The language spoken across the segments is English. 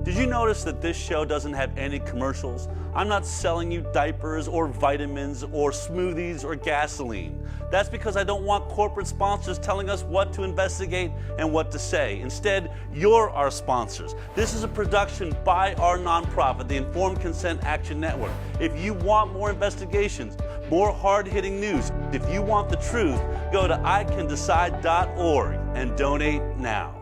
Did you notice that this show doesn't have any commercials? I'm not selling you diapers or vitamins or smoothies or gasoline. That's because I don't want corporate sponsors telling us what to investigate and what to say. Instead, you're our sponsors. This is a production by our nonprofit, the Informed Consent Action Network. If you want more investigations, more hard-hitting news, if you want the truth, go to ICanDecide.org and donate now.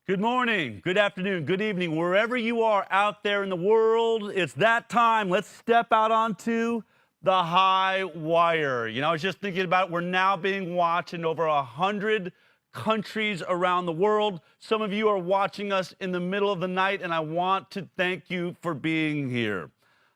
Good morning, good afternoon, good evening, wherever you are out there in the world. It's that time. Let's step out onto the high wire. You know, I was just thinking about it. We're now being watched in over 100 countries around the world. Some of you are watching us in the middle of the night, and I want to thank you for being here.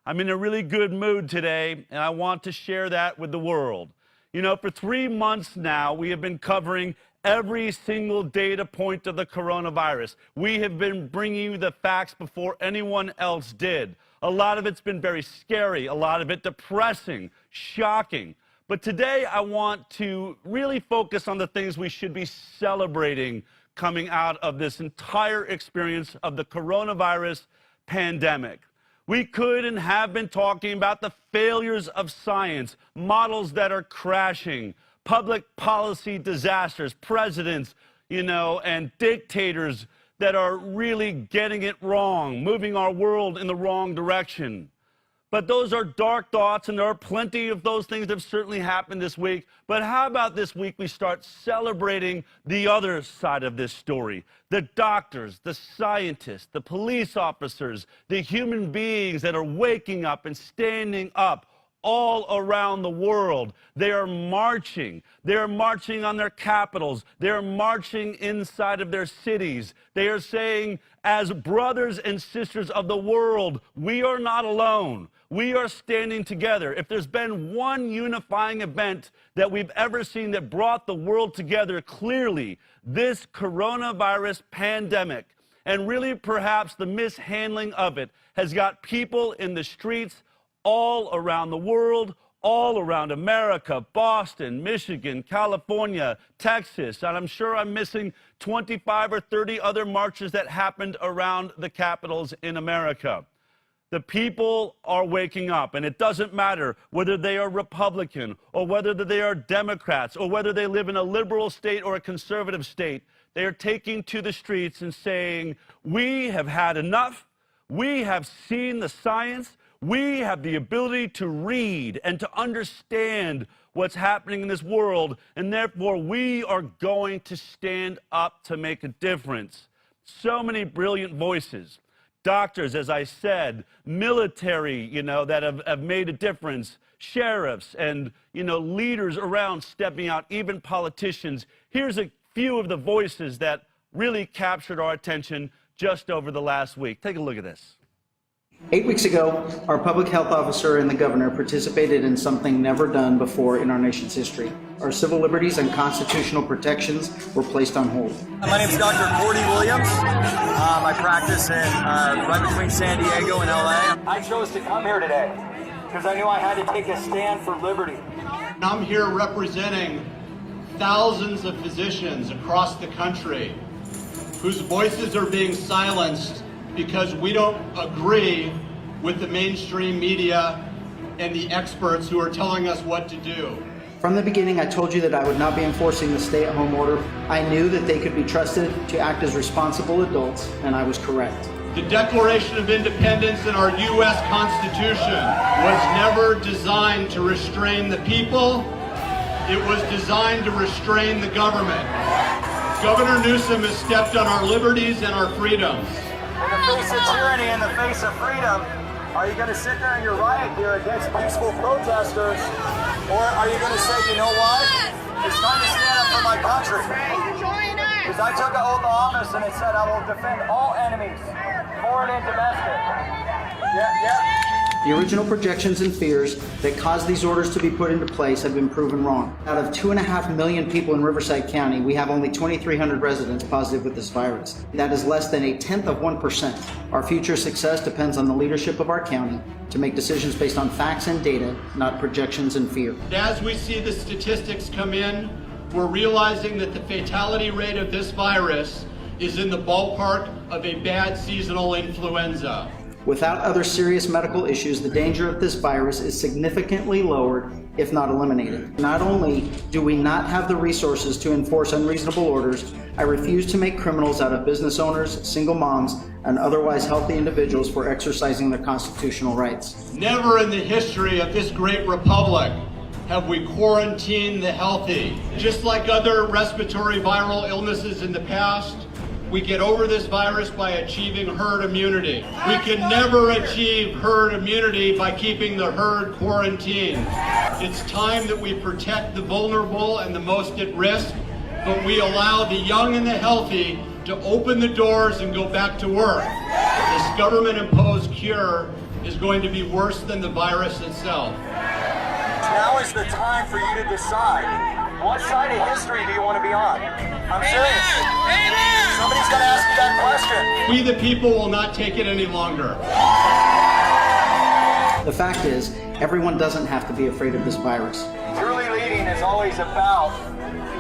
I'm in a really good mood today, and I want to share that with the world. You know, for 3 months now, we have been covering every single data point of the coronavirus. We have been bringing you the facts before anyone else did. A lot of it's been very scary, a lot of it depressing, shocking. But today I want to really focus on the things we should be celebrating coming out of this entire experience of the coronavirus pandemic. We could and have been talking about the failures of science, models that are crashing, public policy disasters, presidents, and dictators that are really getting it wrong, moving our world in the wrong direction. But those are dark thoughts, and there are plenty of those things that have certainly happened this week. But how about this week we start celebrating the other side of this story? The doctors, the scientists, the police officers, the human beings that are waking up and standing up all around the world. They are marching. They are marching on their capitals. They are marching inside of their cities. They are saying, as brothers and sisters of the world, we are not alone. We are standing together. If there's been one unifying event that we've ever seen that brought the world together, clearly, this coronavirus pandemic, and really perhaps the mishandling of it, has got people in the streets all around the world, all around America, Boston, Michigan, California, Texas, and I'm sure I'm missing 25 or 30 other marches that happened around the capitals in America. The people are waking up, and it doesn't matter whether they are Republican or whether they are Democrats or whether they live in a liberal state or a conservative state. They are taking to the streets and saying, we have had enough. We have seen the science. We have the ability to read and to understand what's happening in this world, and therefore we are going to stand up to make a difference. So many brilliant voices. Doctors, as I said, military, that have made a difference, sheriffs and, leaders around stepping out, even politicians. Here's a few of the voices that really captured our attention just over the last week. Take a look at this. 8 weeks ago, our public health officer and the governor participated in something never done before in our nation's history. Our civil liberties and constitutional protections were placed on hold. My name is Dr. Cordy Williams. I practice right between San Diego and LA. I chose to come here today because I knew I had to take a stand for liberty. I'm here representing thousands of physicians across the country whose voices are being silenced because we don't agree with the mainstream media and the experts who are telling us what to do. From the beginning, I told you that I would not be enforcing the stay-at-home order. I knew that they could be trusted to act as responsible adults, and I was correct. The Declaration of Independence in our U.S. Constitution was never designed to restrain the people. It was designed to restrain the government. Governor Newsom has stepped on our liberties and our freedoms. In the face of tyranny, in the face of freedom, are you going to sit there in your riot gear against peaceful protesters, or are you going to say, you know what, it's time to stand up for my country? Because I took an oath of office and it said I will defend all enemies, foreign and domestic. Yeah. The original projections and fears that caused these orders to be put into place have been proven wrong. Out of 2.5 million people in Riverside County, we have only 2,300 residents positive with this virus. That is less than 1/10%. Our future success depends on the leadership of our county to make decisions based on facts and data, not projections and fear. As we see the statistics come in, we're realizing that the fatality rate of this virus is in the ballpark of a bad seasonal influenza. Without other serious medical issues, the danger of this virus is significantly lowered, if not eliminated. Not only do we not have the resources to enforce unreasonable orders, I refuse to make criminals out of business owners, single moms, and otherwise healthy individuals for exercising their constitutional rights. Never in the history of this great republic have we quarantined the healthy. Just like other respiratory viral illnesses in the past, we get over this virus by achieving herd immunity. We can never achieve herd immunity by keeping the herd quarantined. It's time that we protect the vulnerable and the most at risk, but we allow the young and the healthy to open the doors and go back to work. This government-imposed cure is going to be worse than the virus itself. Now is the time for you to decide. What side of history do you want to be on? I'm serious. Somebody's going to ask you that question. We the people will not take it any longer. The fact is, everyone doesn't have to be afraid of this virus. Truly leading is always about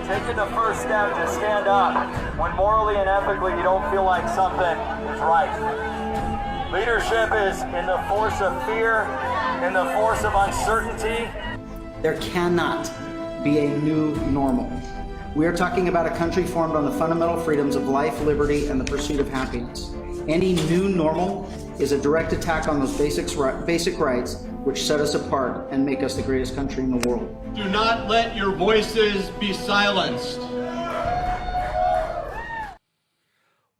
taking the first step to stand up when morally and ethically you don't feel like something is right. Leadership is in the force of fear, in the force of uncertainty. There cannot be a new normal. We are talking about a country formed on the fundamental freedoms of life, liberty, and the pursuit of happiness. Any new normal is a direct attack on those basic rights which set us apart and make us the greatest country in the world. Do not let your voices be silenced.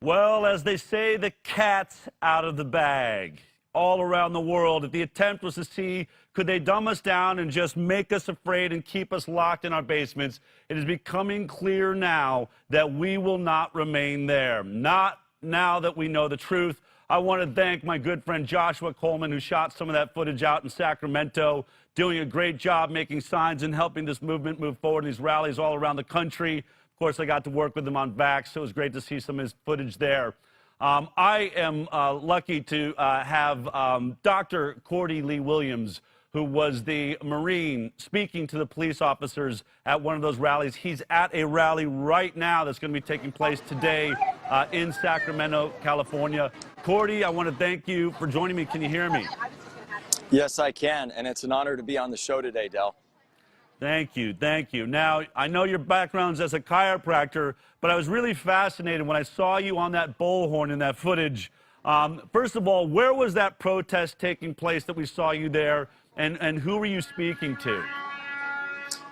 Well, as they say, the cat's out of the bag. All around the world, if the attempt was to see could they dumb us down and just make us afraid and keep us locked in our basements, it is becoming clear now that we will not remain there. Not now that we know the truth. I want to thank my good friend Joshua Coleman, who shot some of that footage out in Sacramento, doing a great job making signs and helping this movement move forward in these rallies all around the country. Of course, I got to work with him on Vax, so it was great to see some of his footage there. I am lucky to have Dr. Cordy Lee Williams, who was the Marine speaking to the police officers at one of those rallies. He's at a rally right now that's going to be taking place today in Sacramento, California. Cordy, I want to thank you for joining me. Can you hear me? Yes, I can, and it's an honor to be on the show today, Del. Thank you, thank you. Now, I know your background's as a chiropractor, but I was really fascinated when I saw you on that bullhorn in that footage. First of all, where was that protest taking place that we saw you there, and who were you speaking to?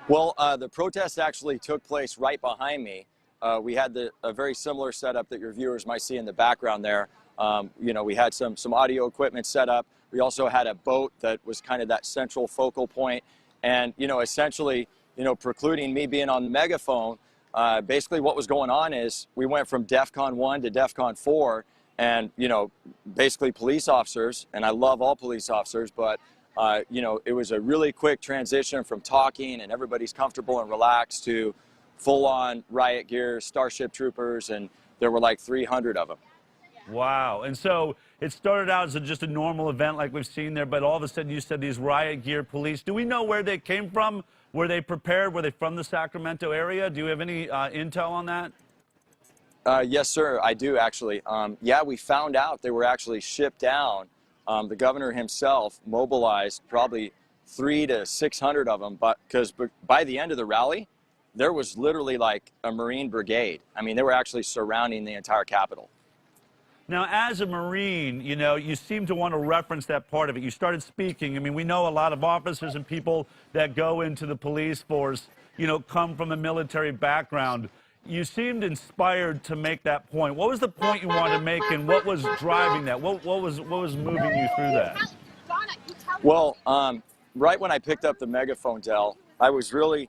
Well, the protest actually took place right behind me. We had a very similar setup that your viewers might see in the background there. You know, we had some audio equipment set up. We also had a boat that was kind of that central focal point. And, you know, essentially, you know, precluding me being on the megaphone, basically what was going on is we went from DEFCON 1 to DEFCON 4, and, you know, basically police officers, and I love all police officers, but, you know, it was a really quick transition from talking and everybody's comfortable and relaxed to full-on riot gear, Starship Troopers, and there were like 300 of them. Wow. And so it started out as just a normal event like we've seen there, but all of a sudden you said these riot gear police. Do we know where they came from? Were they prepared? Were they from the Sacramento area? Do you have any intel on that? Yes, sir, I do actually. Yeah, we found out they were actually shipped down. The governor himself mobilized probably 300 to 600 of them, but because by the end of the rally, there was literally like a Marine brigade. I mean, they were actually surrounding the entire Capitol. Now, as a Marine, you know, you seem to want to reference that part of it. You started speaking. I mean, we know a lot of officers and people that go into the police force, you know, come from a military background. You seemed inspired to make that point. What was the point you wanted to make, and what was driving that? What was moving you through that? Well, right when I picked up the megaphone, Del, I was really,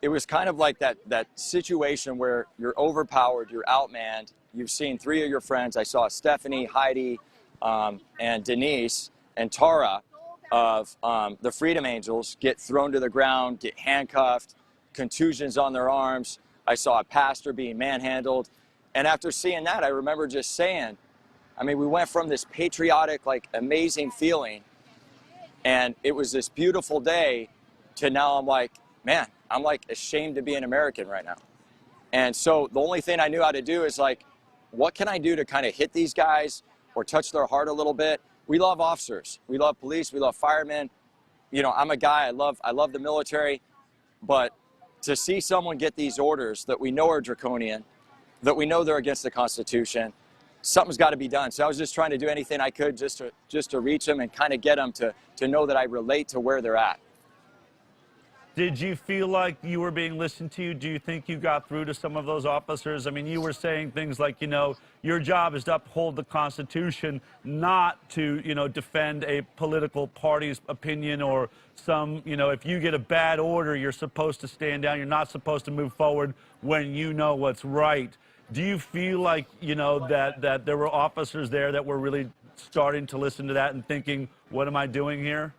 it was kind of like that situation where you're overpowered, you're outmanned. You've seen 3 of your friends. I saw Stephanie, Heidi, and Denise. and Tara of the Freedom Angels get thrown to the ground, get handcuffed, contusions on their arms. I saw a pastor being manhandled. And after seeing that, I remember just saying, I mean, we went from this patriotic, like amazing feeling, and it was this beautiful day, to now I'm like, man, I'm like ashamed to be an American right now. And so the only thing I knew how to do is like, what can I do to kind of hit these guys or touch their heart a little bit? We love officers, we love police, we love firemen. You know, I'm a guy, I love the military, but to see someone get these orders that we know are draconian, that we know they're against the Constitution, something's got to be done. So I was just trying to do anything I could just to reach them and kind of get them to know that I relate to where they're at. Did you feel like you were being listened to? Do you think you got through to some of those officers? I mean, you were saying things like, you know, your job is to uphold the Constitution, not to, you know, defend a political party's opinion or some, you know, if you get a bad order, you're supposed to stand down. You're not supposed to move forward when you know what's right. Do you feel like, you know, that there were officers there that were really starting to listen to that and thinking, what am I doing here?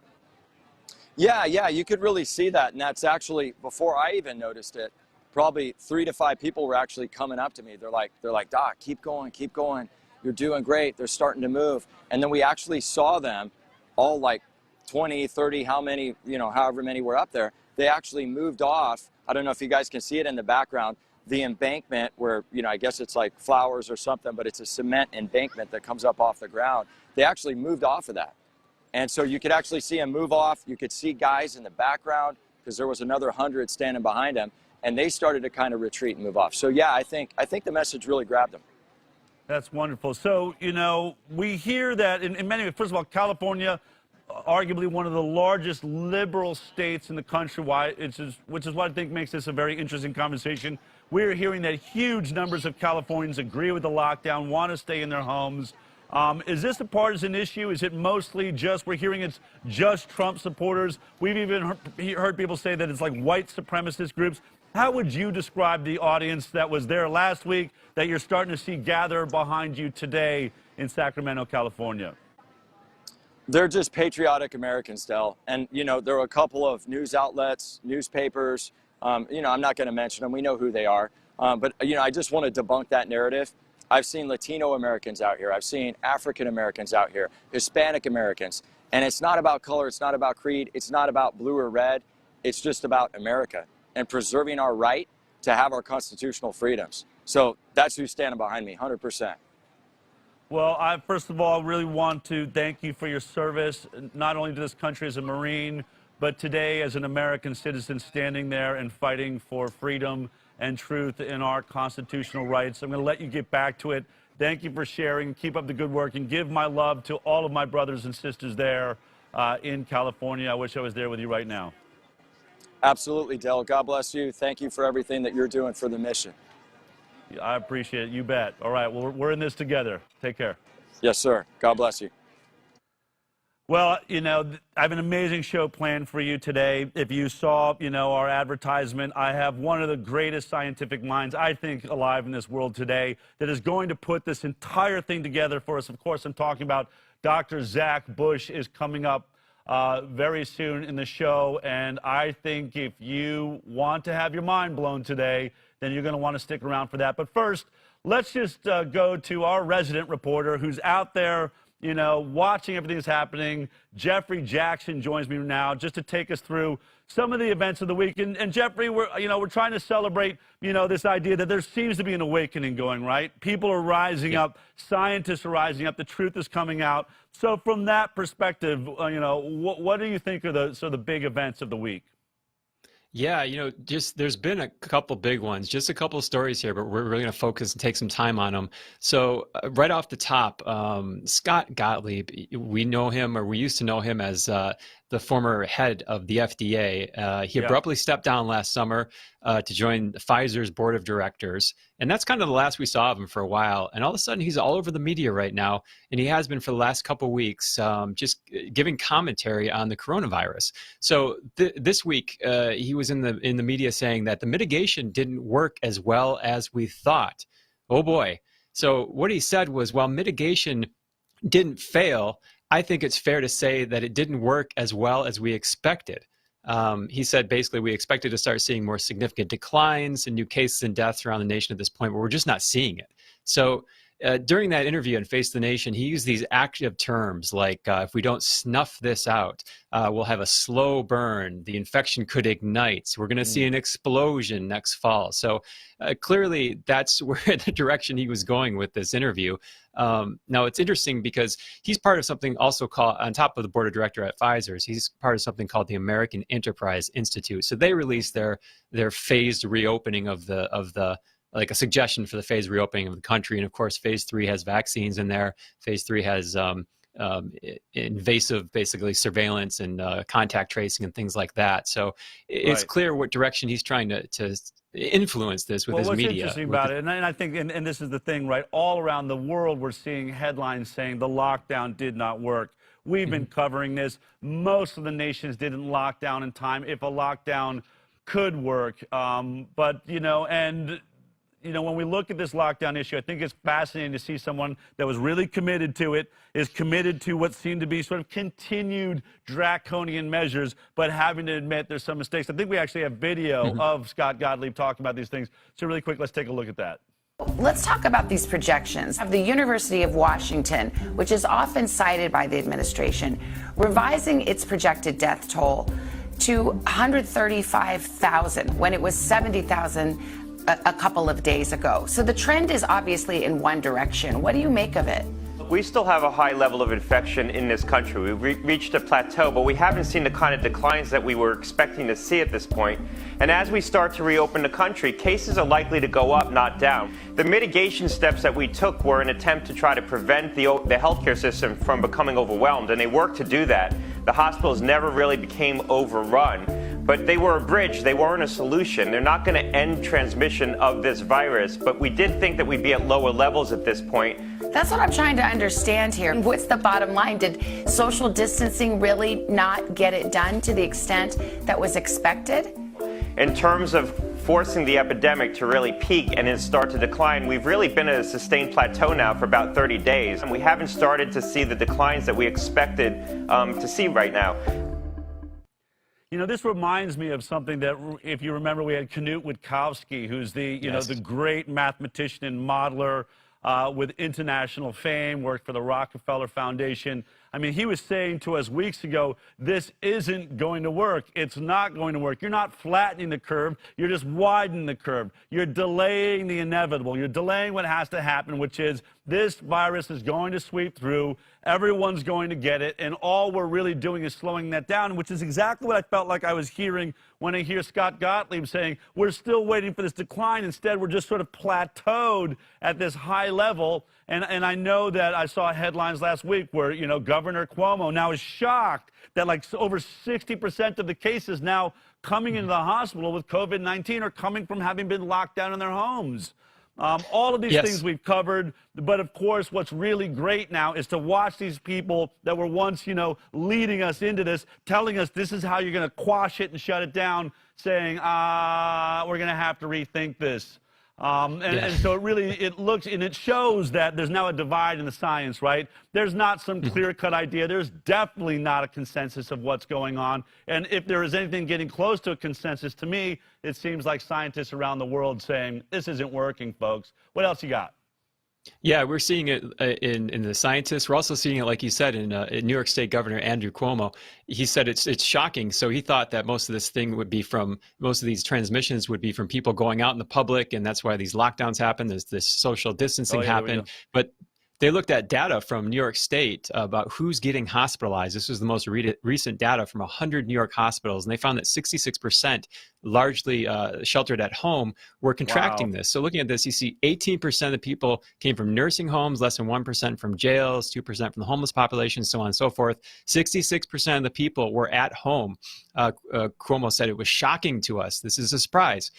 Yeah, you could really see that. And that's actually, before I even noticed it, probably 3 to 5 people were actually coming up to me. They're like, Doc, keep going. You're doing great. They're starting to move. And then we actually saw them all, like 20, 30, how many, you know, however many were up there. They actually moved off. I don't know if you guys can see it in the background, the embankment where, you know, I guess it's like flowers or something, but it's a cement embankment that comes up off the ground. They actually moved off of that. And so you could actually see him move off. You could see guys in the background because there was another 100 standing behind him, and they started to kind of retreat and move off. So yeah, I think the message really grabbed them. That's wonderful. So, you know, we hear that in many, first of all, California, arguably one of the largest liberal states in the country, which is what I think makes this a very interesting conversation. We're hearing that huge numbers of Californians agree with the lockdown, want to stay in their homes. Is this a partisan issue? Is it mostly just, we're hearing it's just Trump supporters? We've even heard people say that it's like white supremacist groups. How would you describe the audience that was there last week that you're starting to see gather behind you today in Sacramento, California? They're just patriotic Americans, Del. And, you know, there are a couple of news outlets, newspapers. You know, I'm not going to mention them. We know who they are. But, you know, I just want to debunk that narrative. I've seen Latino Americans out here. I've seen African Americans out here, Hispanic Americans. And it's not about color. It's not about creed. It's not about blue or red. It's just about America and preserving our right to have our constitutional freedoms. So that's who's standing behind me, 100%. Well, I first of all really want to thank you for your service, not only to this country as a Marine, but today as an American citizen standing there and fighting for freedom and truth in our constitutional rights. I'm going to let you get back to it. Thank you for sharing. Keep up the good work and give my love to all of my brothers and sisters there in California. I wish I was there with you right now. Absolutely, Del. God bless you. Thank you for everything that you're doing for the mission. I appreciate it. You bet. All right. Well, we're in this together. Take care. Yes, sir. God bless you. Well, you know, I have an amazing show planned for you today. If you saw, you know, our advertisement, I have one of the greatest scientific minds, I think, alive in this world today that is going to put this entire thing together for us. Of course, I'm talking about Dr. Zach Bush is coming up very soon in the show. And I think if you want to have your mind blown today, then you're going to want to stick around for that. But first, let's just go to our resident reporter who's out there, you know, watching everything that's happening. Jeffrey Jackson joins me now just to take us through some of the events of the week. And Jeffrey, we're trying to celebrate, you know, this idea that there seems to be an awakening going, right? People are rising up, scientists are rising up, the truth is coming out. So from that perspective, you know, what do you think are the big events of the week? Yeah, you know, just there's been a couple big ones, just a couple of stories here, but we're really going to focus and take some time on them. So right off the top, Scott Gottlieb, we know him, or we used to know him as the former head of the FDA. He abruptly stepped down last summer to join Pfizer's board of directors. And that's kind of the last we saw of him for a while. And all of a sudden, he's all over the media right now. And he has been for the last couple of weeks, just giving commentary on the coronavirus. So this week, he was in the media saying that the mitigation didn't work as well as we thought. Oh, boy. So what he said was, while mitigation didn't fail, I think it's fair to say that it didn't work as well as we expected. He said basically we expected to start seeing more significant declines in new cases and deaths around the nation at this point, but we're just not seeing it. So during that interview in Face the Nation, he used these active terms like if we don't snuff this out, we'll have a slow burn. The infection could ignite. We're going to see an explosion next fall. So clearly that's where the direction he was going with this interview. Now, it's interesting because he's part of something also called, on top of the board of director at Pfizer's, he's part of something called the American Enterprise Institute. So they released their phased reopening of the like a suggestion for the phased reopening of the country. And of course, phase 3 has vaccines in there. Phase 3 has invasive, basically, surveillance and contact tracing and things like that. So it's clear what direction he's trying to influence this with his media. What's interesting about it, and I think, and this is the thing, right? All around the world, we're seeing headlines saying the lockdown did not work. We've been covering this. Most of the nations didn't lock down in time if a lockdown could work. But, when we look at this lockdown issue, I think it's fascinating to see someone that was really committed to it, is committed to what seemed to be sort of continued draconian measures, but having to admit there's some mistakes. I think we actually have video of Scott Gottlieb talking about these things. So really quick, let's take a look at that. Let's talk about these projections of the University of Washington, which is often cited by the administration, revising its projected death toll to 135,000 when it was 70,000 a couple of days ago. So the trend is obviously in one direction. What do you make of it? We still have a high level of infection in this country. We've reached a plateau, but we haven't seen the kind of declines that we were expecting to see at this point. And as we start to reopen the country, cases are likely to go up, not down. The mitigation steps that we took were an attempt to try to prevent the healthcare system from becoming overwhelmed, and they worked to do that. The hospitals never really became overrun, but they were a bridge. They weren't a solution. They're not going to end transmission of this virus, but we did think that we'd be at lower levels at this point. That's what I'm trying to understand here. What's the bottom line? Did social distancing really not get it done to the extent that was expected? In terms of forcing the epidemic to really peak and then start to decline, we've really been at a sustained plateau now for about 30 days, and we haven't started to see the declines that we expected to see right now. This reminds me of something that, if you remember, we had Knut Witkowski, who's the, the great mathematician and modeler with international fame, worked for the Rockefeller Foundation. I mean, he was saying to us weeks ago, this isn't going to work. It's not going to work. You're not flattening the curve. You're just widening the curve. You're delaying the inevitable. You're delaying what has to happen, which is this virus is going to sweep through. Everyone's going to get it. And all we're really doing is slowing that down, which is exactly what I felt like I was hearing when I hear Scott Gottlieb saying, we're still waiting for this decline. Instead, we're just sort of plateaued at this high level. And I know that I saw headlines last week where, Governor Cuomo now is shocked that like over 60% of the cases now coming into the hospital with COVID-19 are coming from having been locked down in their homes. All of these things we've covered, but of course what's really great now is to watch these people that were once, leading us into this, telling us this is how you're going to quash it and shut it down, saying, we're going to have to rethink this. And so it looks and it shows that there's now a divide in the science, right? There's not some clear-cut idea. There's definitely not a consensus of what's going on. And if there is anything getting close to a consensus, to me, it seems like scientists around the world saying, this isn't working, folks. What else you got? Yeah, we're seeing it in the scientists. We're also seeing it, like you said, in New York State Governor Andrew Cuomo. He said it's shocking. So he thought that most of these transmissions would be from people going out in the public, and that's why these lockdowns happen. There's this social distancing happen. But they looked at data from New York State about who's getting hospitalized. This was the most recent data from 100 New York hospitals, and they found that 66%, largely sheltered at home, were contracting this. So looking at this, you see 18% of the people came from nursing homes, less than 1% from jails, 2% from the homeless population, so on and so forth. 66% of the people were at home. Cuomo said it was shocking to us. This is a surprise.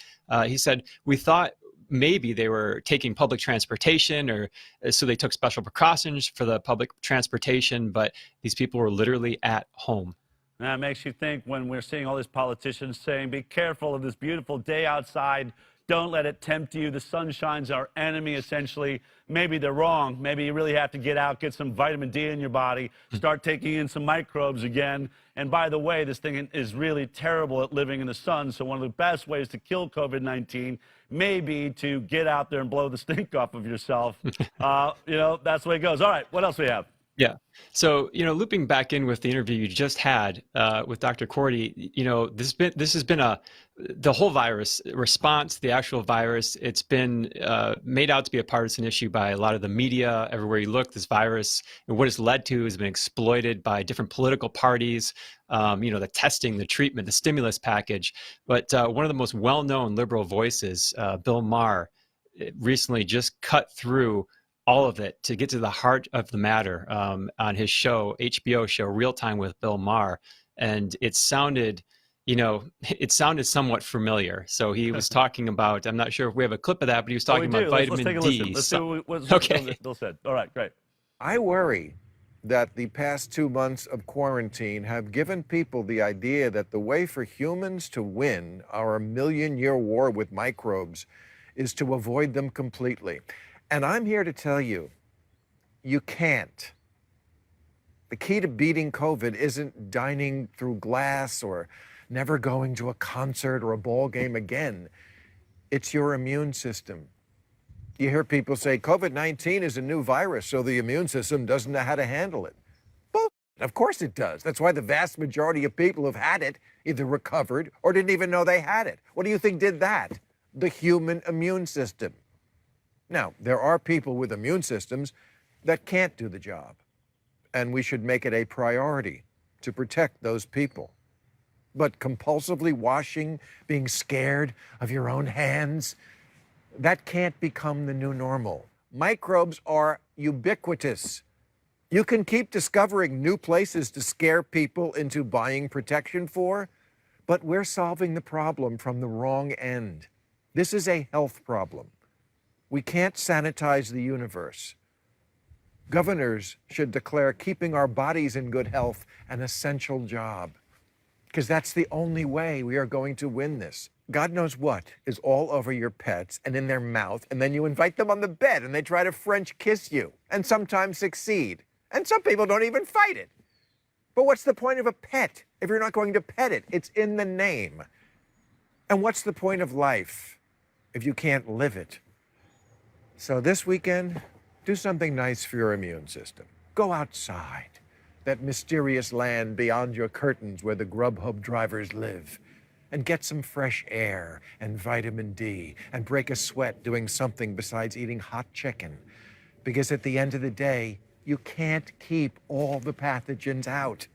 He said, we thought maybe they were taking public transportation, or so they took special precautions for the public transportation, but these people were literally at home. That makes you think when we're seeing all these politicians saying, be careful of this beautiful day outside. Don't let it tempt you. The sunshine's our enemy, essentially. Maybe they're wrong. Maybe you really have to get out, get some vitamin D in your body, start taking in some microbes again. And by the way, this thing is really terrible at living in the sun. So one of the best ways to kill COVID-19 may be to get out there and blow the stink off of yourself. That's the way it goes. All right, what else we have? Yeah. So, looping back in with the interview you just had with Dr. Cordy, this has been the whole virus response, the actual virus. It's been made out to be a partisan issue by a lot of the media. Everywhere you look, this virus and what it's led to has been exploited by different political parties. The testing, the treatment, the stimulus package. But one of the most well-known liberal voices, Bill Maher, recently just cut through all of it to get to the heart of the matter on his show, HBO show, Real Time with Bill Maher. And it sounded somewhat familiar. So he was talking about, I'm not sure if we have a clip of that, but he was talking about vitamin Let's take a D. listen. Let's see what Okay. Bill said. All right, great. I worry that the past 2 months of quarantine have given people the idea that the way for humans to win our million-year war with microbes is to avoid them completely. And I'm here to tell you, you can't. The key to beating COVID isn't dining through glass or never going to a concert or a ball game again. It's your immune system. You hear people say COVID-19 is a new virus, so the immune system doesn't know how to handle it. Well, of course it does. That's why the vast majority of people who've had it either recovered or didn't even know they had it. What do you think did that? The human immune system. Now, there are people with immune systems that can't do the job, and we should make it a priority to protect those people. But compulsively washing, being scared of your own hands, that can't become the new normal. Microbes are ubiquitous. You can keep discovering new places to scare people into buying protection for, but we're solving the problem from the wrong end. This is a health problem. We can't sanitize the universe. Governors should declare keeping our bodies in good health an essential job, because that's the only way we are going to win this. God knows what is all over your pets and in their mouth, and then you invite them on the bed and they try to French kiss you, and sometimes succeed. And some people don't even fight it. But what's the point of a pet if you're not going to pet it? It's in the name. And what's the point of life if you can't live it? So this weekend, do something nice for your immune system. Go outside, that mysterious land beyond your curtains where the Grubhub drivers live, and get some fresh air and vitamin D and break a sweat doing something besides eating hot chicken. Because at the end of the day, you can't keep all the pathogens out.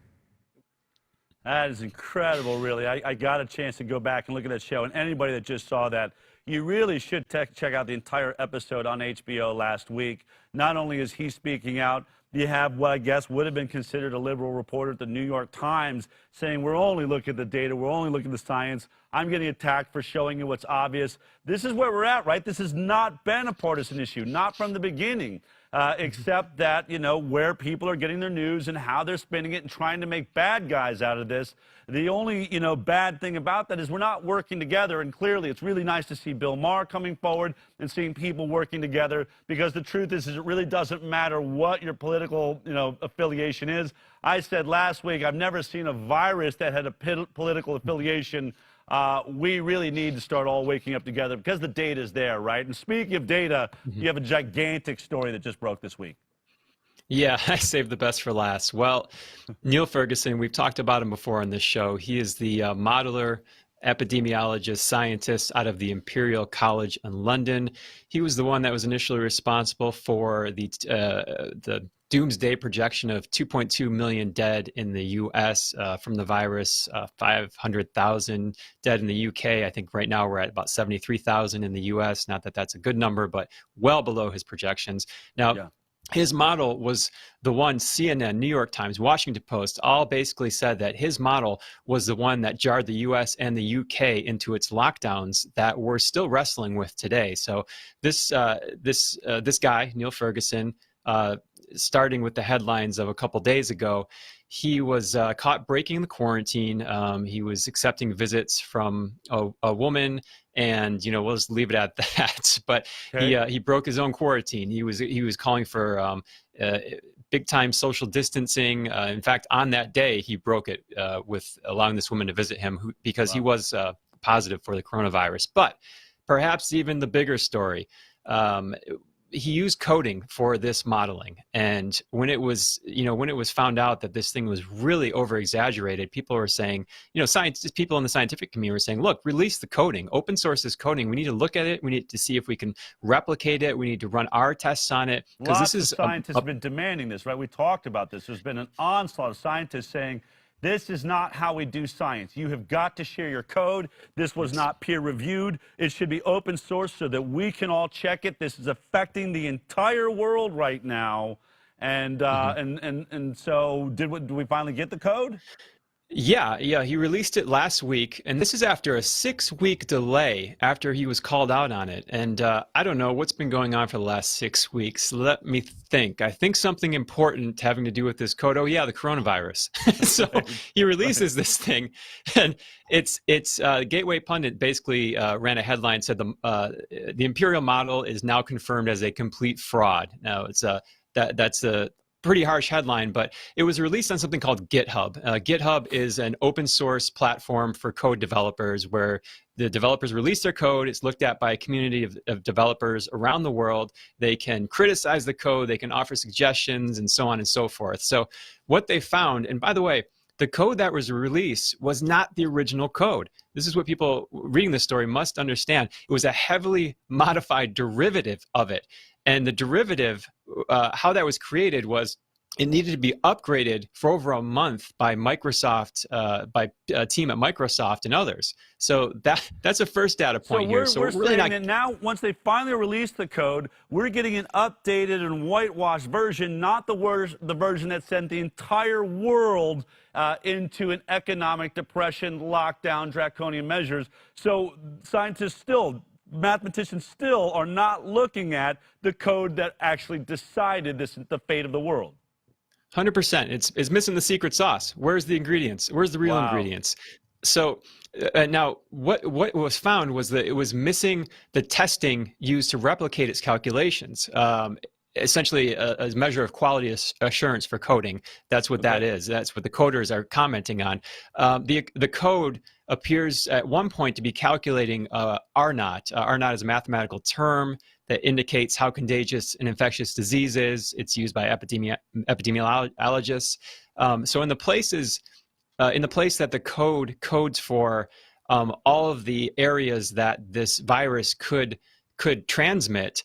That is incredible, really. I got a chance to go back and look at that show, and anybody that just saw that, you really should check out the entire episode on HBO last week. Not only is he speaking out, you have what I guess would have been considered a liberal reporter at the New York Times saying, we're only looking at the data, we're only looking at the science. I'm getting attacked for showing you what's obvious. This is where we're at, right? This has not been a partisan issue, not from the beginning. Except that, where people are getting their news and how they're spinning it and trying to make bad guys out of this. The only, bad thing about that is we're not working together. And clearly, it's really nice to see Bill Maher coming forward and seeing people working together, because the truth is it really doesn't matter what your political, affiliation is. I said last week, I've never seen a virus that had a political affiliation. We really need to start all waking up together because the data is there, right? And speaking of data, you have a gigantic story that just broke this week. Yeah, I saved the best for last. Well, Neil Ferguson, we've talked about him before on this show. He is the modeler, epidemiologist, scientist out of the Imperial College in London. He was the one that was initially responsible for the doomsday projection of 2.2 million dead in the U.S. From the virus, 500,000 dead in the U.K. I think right now we're at about 73,000 in the U.S. Not that that's a good number, but well below his projections. Now, his model was the one CNN, New York Times, Washington Post all basically said that his model was the one that jarred the U.S. and the U.K. into its lockdowns that we're still wrestling with today. So this guy, Neil Ferguson, starting with the headlines of a couple days ago. He was caught breaking the quarantine. He was accepting visits from a woman, and we'll just leave it at that. But he broke his own quarantine. He was calling for big time social distancing. In fact, on that day, he broke it with allowing this woman to visit him because he was positive for the coronavirus. But perhaps even the bigger story. He used coding for this modeling, and when it was found out that this thing was really over exaggerated, people were saying, scientists, people in the scientific community were saying, look, release the coding, open source this coding. We need to look at it. We need to see if we can replicate it. We need to run our tests on it, because this is scientists have been demanding this, right? We talked about this. There's been an onslaught of scientists saying, this is not how we do science. You have got to share your code. This was not peer-reviewed. It should be open source so that we can all check it. This is affecting the entire world right now. And so did we finally get the code? Yeah, he released it last week, and this is after a 6-week delay after he was called out on it. And I don't know what's been going on for the last 6 weeks. Let me think. I think something important having to do with this code. Oh yeah, the coronavirus. So he releases this thing, and it's Gateway Pundit basically ran a headline, said the Imperial model is now confirmed as a complete fraud. Now that's a pretty harsh headline, but it was released on something called GitHub. GitHub is an open source platform for code developers where the developers release their code. It's looked at by a community of developers around the world. They can criticize the code, they can offer suggestions, and so on and so forth. So what they found, and by the way, the code that was released was not the original code. This is what people reading this story must understand. It was a heavily modified derivative of it. And the derivative, how that was created was it needed to be upgraded for over a month by Microsoft, by a team at Microsoft and others. So that's a first data point here. So we're really saying that now, once they finally release the code, we're getting an updated and whitewashed version, not the version that sent the entire world into an economic depression, lockdown, draconian measures. So scientists still, mathematicians still are not looking at the code that actually decided the fate of the world. 100%. It's missing the secret sauce. Where's the ingredients? Where's the real ingredients? So now what was found was that it was missing the testing used to replicate its calculations. Essentially a measure of quality assurance for coding. That's what that is. That's what the coders are commenting on. The code appears at one point to be calculating R naught. R naught is a mathematical term that indicates how contagious an infectious disease is. It's used by epidemiologists. So in the place that the code codes for all of the areas that this virus could transmit,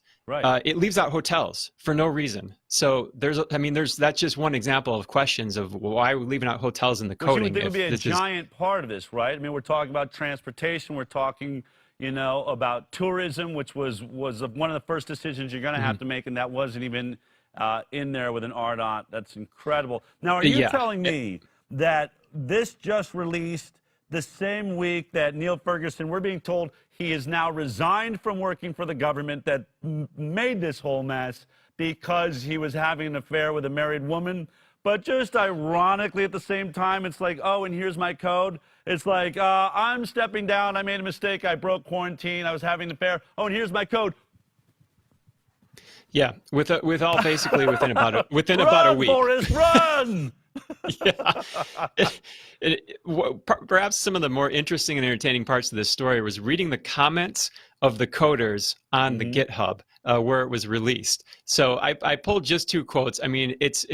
it leaves out hotels for no reason. So that's just one example of questions of why we're leaving out hotels in the coding. Which would be a giant part of this, right? I mean, we're talking about transportation. We're talking, about tourism, which was one of the first decisions you're going to have to make, and that wasn't even in there with an R naught. That's incredible. Now, are you telling me that this just released the same week that Neil Ferguson, we're being told he is now resigned from working for the government that made this whole mess because he was having an affair with a married woman? But just ironically at the same time, it's like, oh, and here's my code. It's like, I'm stepping down. I made a mistake. I broke quarantine. I was having an affair. Oh, and here's my code. Yeah, with all basically within about a week. Run, Forrest, run! Perhaps some of the more interesting and entertaining parts of this story was reading the comments of the coders on the GitHub where it was released. So I pulled just 2 quotes. I mean, it's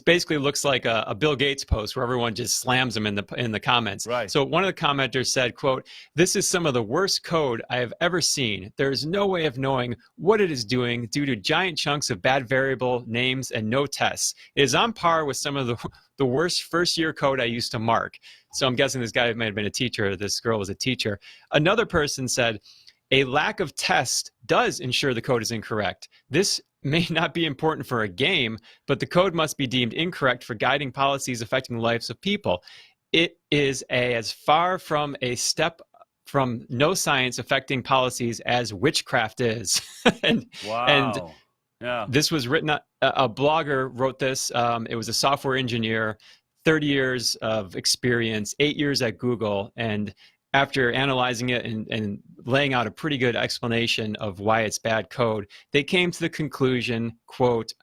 basically looks like a Bill Gates post where everyone just slams him in the comments. Right. So one of the commenters said, quote, "This is some of the worst code I have ever seen. There is no way of knowing what it is doing due to giant chunks of bad variable names and no tests. It is on par with some of the worst first-year code I used to mark." So I'm guessing this guy might have been a teacher. This girl was a teacher. Another person said, "A lack of test does ensure the code is incorrect. This may not be important for a game, but the code must be deemed incorrect for guiding policies affecting the lives of people. It is as far from a step from no science affecting policies as witchcraft is." Wow. Yeah. This was written, a blogger wrote this. It was a software engineer, 30 years of experience, 8 years at Google. And after analyzing it and laying out a pretty good explanation of why it's bad code, they came to the conclusion, quote,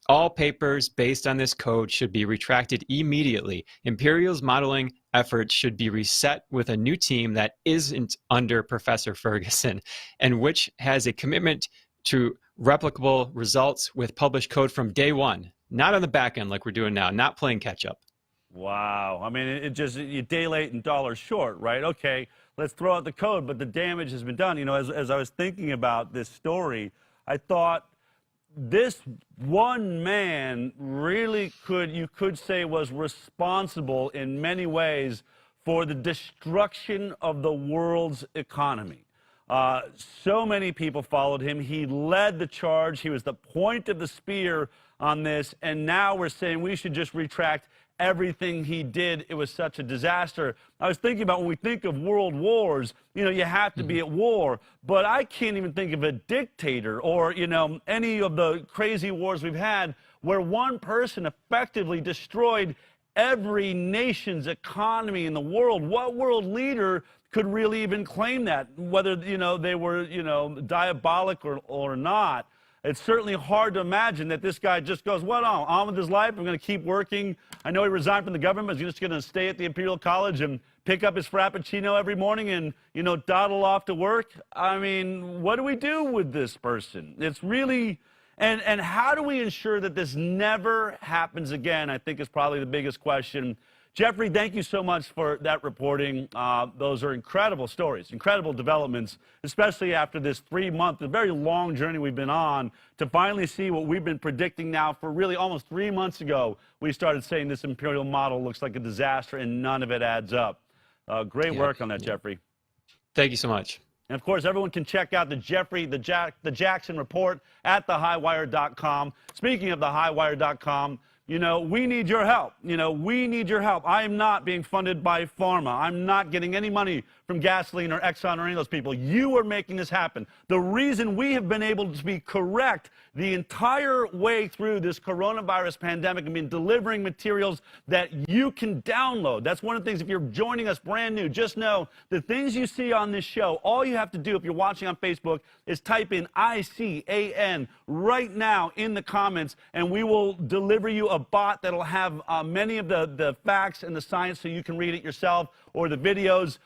all papers based on this code should be retracted immediately. Imperial's modeling efforts should be reset with a new team that isn't under Professor Ferguson and which has a commitment to replicable results with published code from day one, not on the back end like we're doing now, not playing catch up. Wow. I mean, it just, you day late and dollar short, right? Okay, let's throw out the code, but the damage has been done. You know, as I was thinking about this story, I thought this one man really you could say was responsible in many ways for the destruction of the world's economy. So many people followed him. He led the charge. He was the point of the spear on this. And now we're saying we should just retract everything he did. It was such a disaster. I was thinking about when we think of world wars, you know, you have to be at war. But I can't even think of a dictator or, you know, any of the crazy wars we've had where one person effectively destroyed every nation's economy in the world. What world leader could really even claim that, whether, you know, they were, you know, diabolic or not? It's certainly hard to imagine that this guy just goes, well, on with his life. I'm going to keep working. I know he resigned from the government, but he's just going to stay at the Imperial College and pick up his Frappuccino every morning and, you know, dawdle off to work. I mean, what do we do with this person? It's really, and how do we ensure that this never happens again, I think is probably the biggest question. Jeffrey, thank you so much for that reporting. Those are incredible stories, incredible developments, especially after this 3-month, a very long journey we've been on to finally see what we've been predicting now for really almost 3 months ago. We started saying this imperial model looks like a disaster and none of it adds up. Great work on that, Jeffrey. Thank you so much. And of course, everyone can check out the Jackson report at thehighwire.com. Speaking of thehighwire.com, you know, we need your help. You know, we need your help. I am not being funded by pharma. I'm not getting any money from gasoline or Exxon or any of those people. You are making this happen. The reason we have been able to be correct the entire way through this coronavirus pandemic and been delivering materials that you can download. That's one of the things, if you're joining us brand new, just know the things you see on this show, all you have to do if you're watching on Facebook is type in ICAN right now in the comments, and we will deliver you a bot that'll have many of the facts and the science so you can read it yourself, or the videos.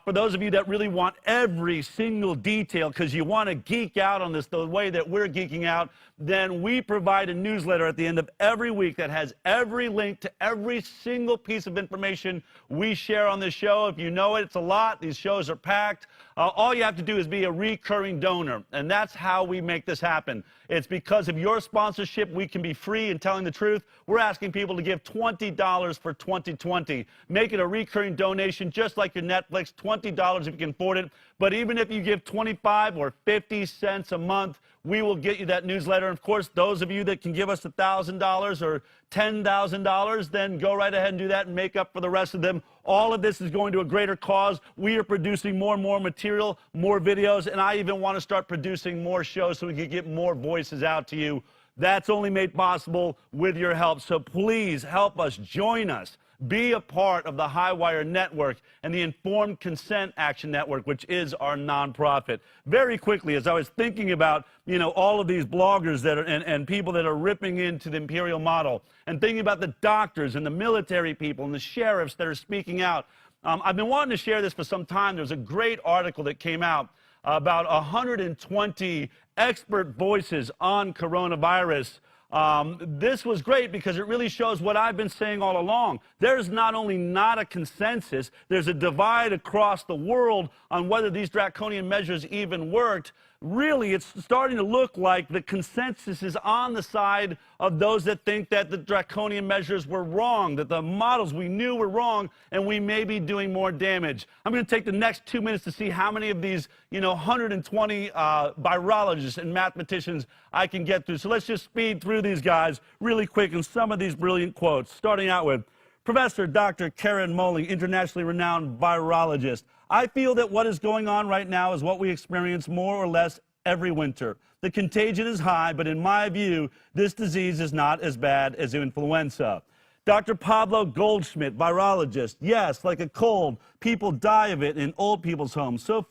For those of you that really want every single detail because you want to geek out on this the way that we're geeking out, then we provide a newsletter at the end of every week that has every link to every single piece of information we share on this show. If you know it, it's a lot. These shows are packed. All you have to do is be a recurring donor, and that's how we make this happen. It's because of your sponsorship we can be free and telling the truth. We're asking people to give $20 for 2020. Make it a recurring donation, just like your Netflix, $20 if you can afford it. But even if you give 25 or 50 cents a month, we will get you that newsletter. And of course, those of you that can give us $1,000 or $10,000, then go right ahead and do that and make up for the rest of them. All of this is going to a greater cause. We are producing more and more material, more videos, and I even want to start producing more shows so we can get more voices out to you. That's only made possible with your help. So please help us, join us. Be a part of the Highwire Network and the Informed Consent Action Network, which is our nonprofit. Very quickly, as I was thinking about, you know, all of these bloggers that are and people that are ripping into the imperial model, and thinking about the doctors and the military people and the sheriffs that are speaking out, I've been wanting to share this for some time. There's a great article that came out about 120 expert voices on coronavirus. This was great because it really shows what I've been saying all along. There's not only not a consensus, there's a divide across the world on whether these draconian measures even worked. Really, it's starting to look like the consensus is on the side of those that think that the draconian measures were wrong, that the models we knew were wrong, and we may be doing more damage. I'm going to take the next 2 minutes to see how many of these, 120 virologists and mathematicians I can get through. So let's just speed through these guys really quick and some of these brilliant quotes, starting out with Professor Dr. Karen Moling, internationally renowned virologist. I feel that what is going on right now is what we experience more or less every winter. The contagion is high, but in my view, this disease is not as bad as influenza. Dr. Pablo Goldschmidt, virologist. Yes, like a cold, people die of it in old people's homes. So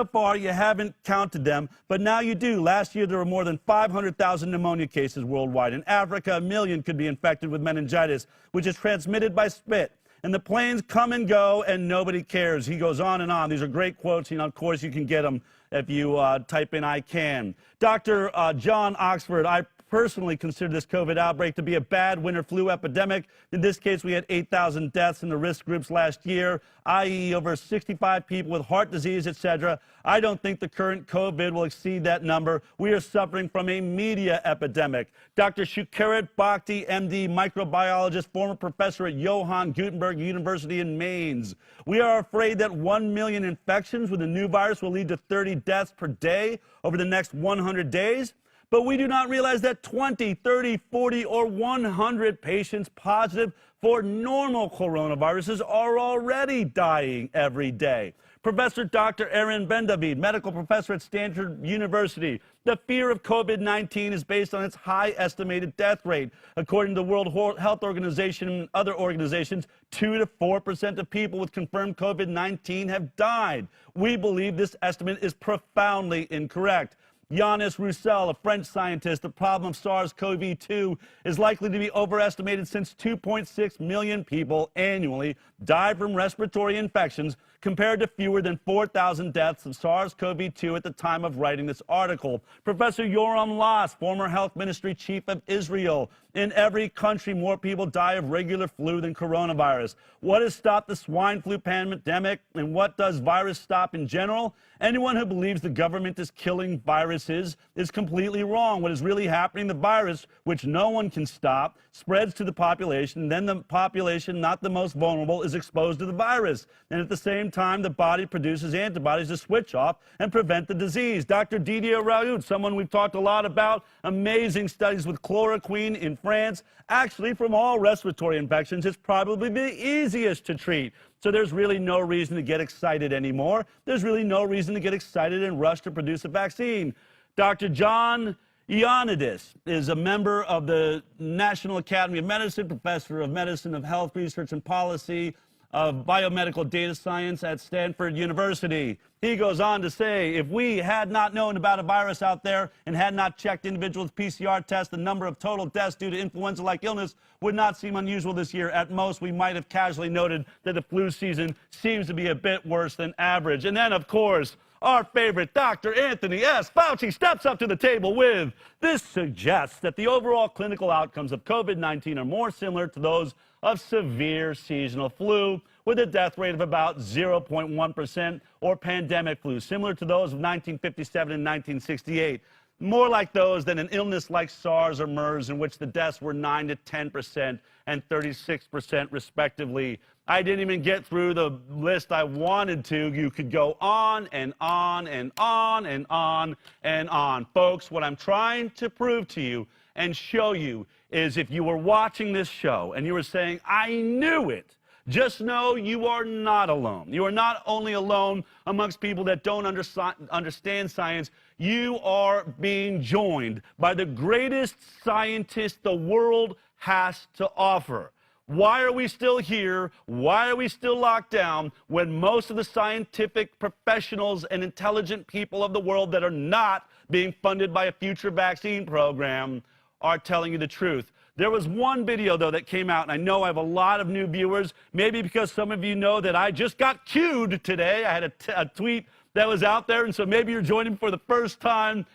far, you haven't counted them, but now you do. Last year, there were more than 500,000 pneumonia cases worldwide. In Africa, 1 million could be infected with meningitis, which is transmitted by spit. And the planes come and go, and nobody cares. He goes on and on. These are great quotes. Of course, you can get them if you type in "I can." Dr. John Oxford, I personally consider this COVID outbreak to be a bad winter flu epidemic. In this case, we had 8,000 deaths in the risk groups last year, i.e. over 65 people with heart disease, etc. I don't think the current COVID will exceed that number. We are suffering from a media epidemic. Dr. Shukarat Bhakti, MD, microbiologist, former professor at Johann Gutenberg University in Mainz. We are afraid that 1 million infections with the new virus will lead to 30 deaths per day over the next 100 days. But we do not realize that 20, 30, 40, or 100 patients positive for normal coronaviruses are already dying every day. Professor Dr. Aaron Ben-David, medical professor at Stanford University. The fear of COVID-19 is based on its high estimated death rate. According to the World Health Organization and other organizations, 2 to 4% of people with confirmed COVID-19 have died. We believe this estimate is profoundly incorrect. Yannis Roussel, a French scientist, the problem of SARS-CoV-2 is likely to be overestimated since 2.6 million people annually die from respiratory infections compared to fewer than 4,000 deaths of SARS-CoV-2 at the time of writing this article. Professor Yoram Lass, former health ministry chief of Israel. In every country, more people die of regular flu than coronavirus. What has stopped the swine flu pandemic, and what does virus stop in general? Anyone who believes the government is killing viruses is completely wrong. What is really happening, the virus, which no one can stop, spreads to the population. Then the population, not the most vulnerable, is exposed to the virus. And at the same time, the body produces antibodies to switch off and prevent the disease. Dr. Didier Raoult, someone we've talked a lot about, amazing studies with chloroquine in France. Actually, from all respiratory infections, it's probably the easiest to treat. So there's really no reason to get excited anymore. There's really no reason to get excited and rush to produce a vaccine. Dr. John Ioannidis is a member of the National Academy of Medicine, professor of medicine, of health research and policy, of biomedical data science at Stanford University. He goes on to say, if we had not known about a virus out there and had not checked individuals' PCR tests, the number of total deaths due to influenza-like illness would not seem unusual this year. At most, we might have casually noted that the flu season seems to be a bit worse than average. And then, of course, our favorite Dr. Anthony S. Fauci steps up to the table with, this suggests that the overall clinical outcomes of COVID-19 are more similar to those of severe seasonal flu, with a death rate of about 0.1%, or pandemic flu, similar to those of 1957 and 1968. More like those than an illness like SARS or MERS, in which the deaths were 9 to 10% and 36% respectively. I didn't even get through the list I wanted to. You could go on and on and on and on and on. Folks, what I'm trying to prove to you and show you is, if you were watching this show and you were saying, I knew it, just know you are not alone. You are not only alone amongst people that don't understand science, you are being joined by the greatest scientists the world has to offer. Why are we still here? Why are we still locked down when most of the scientific professionals and intelligent people of the world that are not being funded by a future vaccine program are telling you the truth? There was one video, though, that came out, and I know I have a lot of new viewers, maybe because some of you know that I just got cued today. I had a tweet that was out there, and so maybe you're joining for the first time.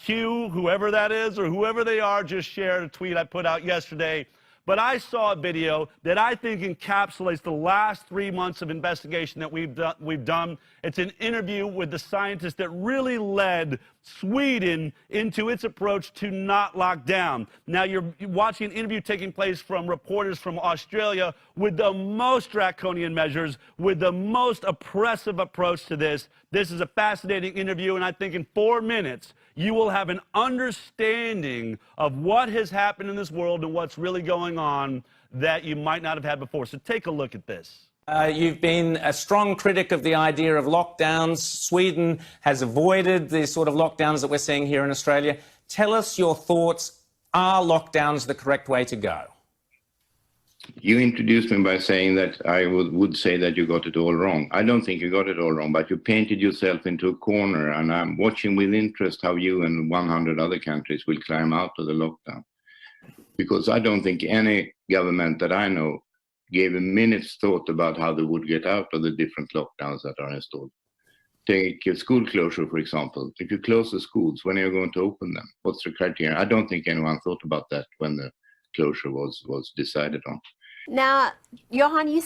Q, whoever that is, or whoever they are, just shared a tweet I put out yesterday. But I saw a video that I think encapsulates the last 3 months of investigation that we've done. It's an interview with the scientist that really led Sweden into its approach to not lock down. Now, you're watching an interview taking place from reporters from Australia with the most draconian measures, with the most oppressive approach to this. This is a fascinating interview, and I think in 4 minutes, you will have an understanding of what has happened in this world and what's really going on that you might not have had before. So take a look at this. You've been a strong critic of the idea of lockdowns. Sweden has avoided the sort of lockdowns that we're seeing here in Australia. Tell us your thoughts. Are lockdowns the correct way to go? You introduced me by saying that I would say that you got it all wrong. I don't think you got it all wrong, but you painted yourself into a corner, and I'm watching with interest how you and 100 other countries will climb out of the lockdown. Because I don't think any government that I know gave a minute's thought about how they would get out of the different lockdowns that are installed. Take a school closure, for example. If you close the schools, when are you going to open them? What's the criteria? I don't think anyone thought about that when the closure was decided on. Now, Johan, you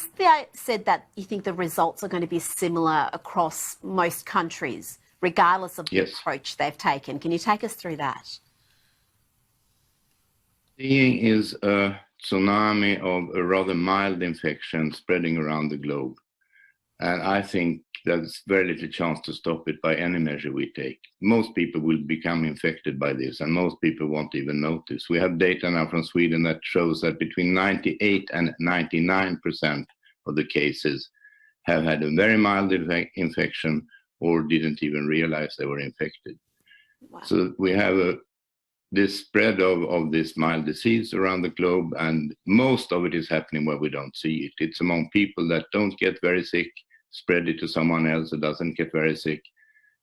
said that you think the results are going to be similar across most countries, regardless of the approach they've taken. Can you take us through that? Seeing is a tsunami of a rather mild infection spreading around the globe. And I think there's very little chance to stop it by any measure we take. Most people will become infected by this, and most people won't even notice. We have data now from Sweden that shows that between 98 and 99% of the cases have had a very mild infection or didn't even realize they were infected. Wow. So we have this spread of this mild disease around the globe, and most of it is happening where we don't see it. It's among people that don't get very sick, spread it to someone else that doesn't get very sick.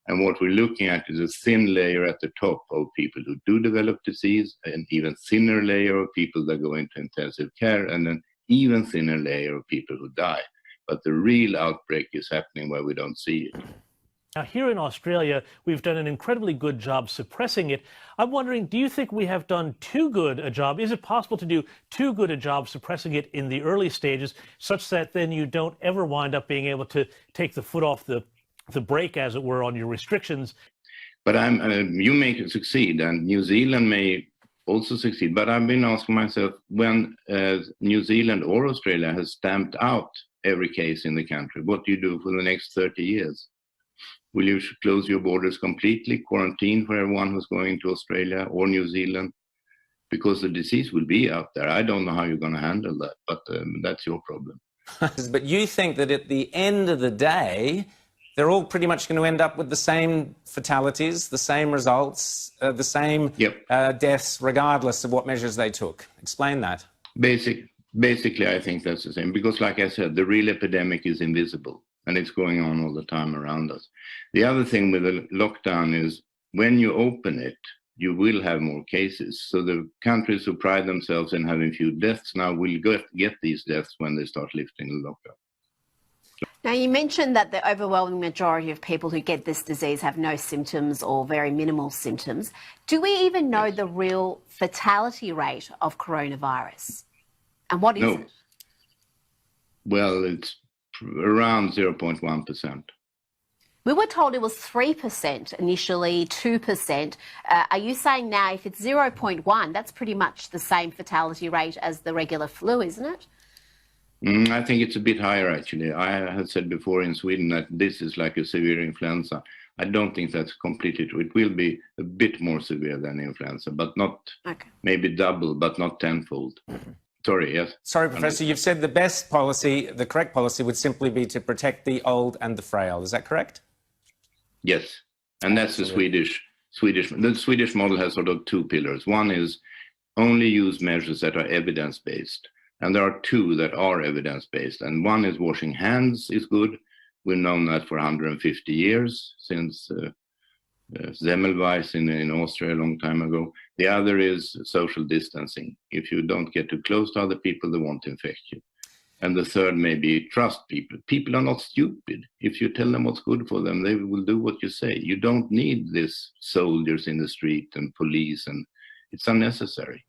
And what we're looking at is a thin layer at the top of people who do develop disease, an even thinner layer of people that go into intensive care, and an even thinner layer of people who die. But the real outbreak is happening where we don't see it. Now, here in Australia, we've done an incredibly good job suppressing it. I'm wondering, do you think we have done too good a job? Is it possible to do too good a job suppressing it in the early stages, such that then you don't ever wind up being able to take the foot off the brake, as it were, on your restrictions? But you may succeed, and New Zealand may also succeed. But I've been asking myself, when New Zealand or Australia has stamped out every case in the country, what do you do for the next 30 years? Will you close your borders completely, quarantine for everyone who's going to Australia or New Zealand? Because the disease will be out there. I don't know how you're going to handle that, but that's your problem. But you think that at the end of the day, they're all pretty much going to end up with the same fatalities, the same results, the same deaths, regardless of what measures they took. Explain that. Basically, I think that's the same. Because like I said, the real epidemic is invisible, and it's going on all the time around us. The other thing with the lockdown is when you open it, you will have more cases. So the countries who pride themselves in having few deaths now will get these deaths when they start lifting the lockdown. Now, you mentioned that the overwhelming majority of people who get this disease have no symptoms or very minimal symptoms. Do we even know the real fatality rate of coronavirus? And what is it? Well, it's around 0.1%. We were told it was 3% initially, 2%. Are you saying now if it's 0.1, that's pretty much the same fatality rate as the regular flu, isn't it? I think it's a bit higher, actually. I had said before in Sweden that this is like a severe influenza. I don't think that's completely true. It will be a bit more severe than influenza, but not maybe double, but not tenfold. Sorry, yes? Sorry, Professor, you've said the best policy, the correct policy would simply be to protect the old and the frail. Is that correct? Yes, and that's the Swedish model has sort of two pillars. One is only use measures that are evidence-based, and there are two that are evidence-based. And one is washing hands is good. We've known that for 150 years, since Semmelweis in Austria a long time ago. The other is social distancing. If you don't get too close to other people, they won't infect you. And the third may be trust people. People are not stupid. If you tell them what's good for them, they will do what you say. You don't need this soldiers in the street and police, and it's unnecessary.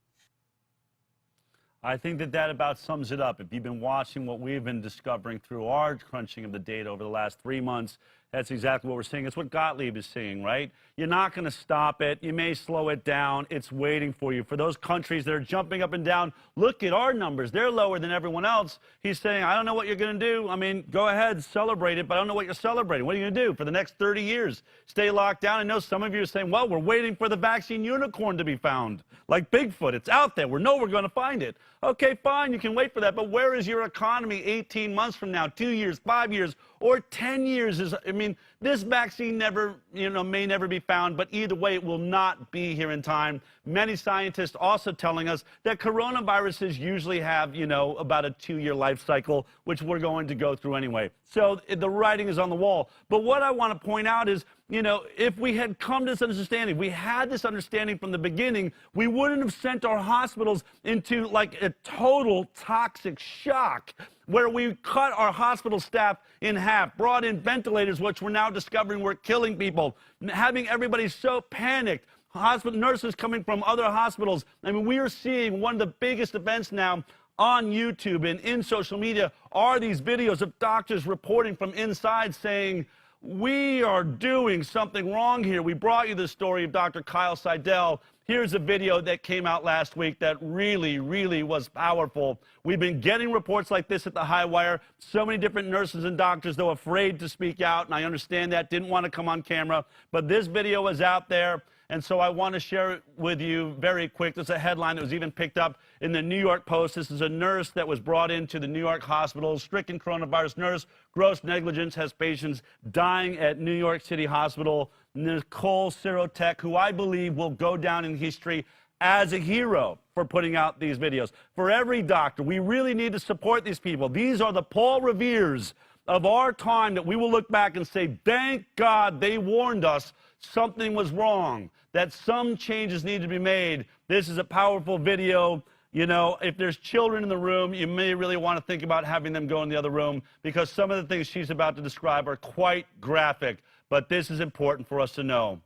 I think that about sums it up. If you've been watching what we've been discovering through our crunching of the data over the last 3 months, That's exactly what we're seeing. It's what Gottlieb is seeing, right? You're not going to stop it. You may slow it down. It's waiting for you. For those countries that are jumping up and down, look at our numbers. They're lower than everyone else. He's saying, I don't know what you're going to do. I mean, go ahead, celebrate it, but I don't know what you're celebrating. What are you going to do for the next 30 years? Stay locked down? I know some of you are saying, well, we're waiting for the vaccine unicorn to be found, like Bigfoot. It's out there. We know we're going to find it. Okay, fine, you can wait for that, but where is your economy 18 months from now, 2 years, 5 years, or 10 years? I mean, this vaccine may never be found, but either way, it will not be here in time. Many scientists also telling us that coronaviruses usually have, about a 2-year life cycle, which we're going to go through anyway. So the writing is on the wall. But what I want to point out is, if we had come to this understanding, we had this understanding from the beginning, we wouldn't have sent our hospitals into like a total toxic shock where we cut our hospital staff in half, brought in ventilators, which we're now discovering were killing people, having everybody so panicked, hospital nurses coming from other hospitals. I mean, we are seeing one of the biggest events now on YouTube and in social media are these videos of doctors reporting from inside saying, we are doing something wrong here. We brought you the story of Dr. Kyle Seidel. Here's a video that came out last week that really, really was powerful. We've been getting reports like this at the High Wire. So many different nurses and doctors, though, afraid to speak out, and I understand that, didn't want to come on camera. But this video is out there, and so I want to share it with you very quick. There's a headline that was even picked up in the New York Post. This is a nurse that was brought into the New York hospital, stricken coronavirus nurse, gross negligence, has patients dying at New York City Hospital. Nicole Sirotek, who I believe will go down in history as a hero for putting out these videos. For every doctor, we really need to support these people. These are the Paul Reveres of our time that we will look back and say, thank God they warned us something was wrong, that some changes need to be made. This is a powerful video. If there's children in the room, you may really want to think about having them go in the other room because some of the things she's about to describe are quite graphic. But this is important for us to know.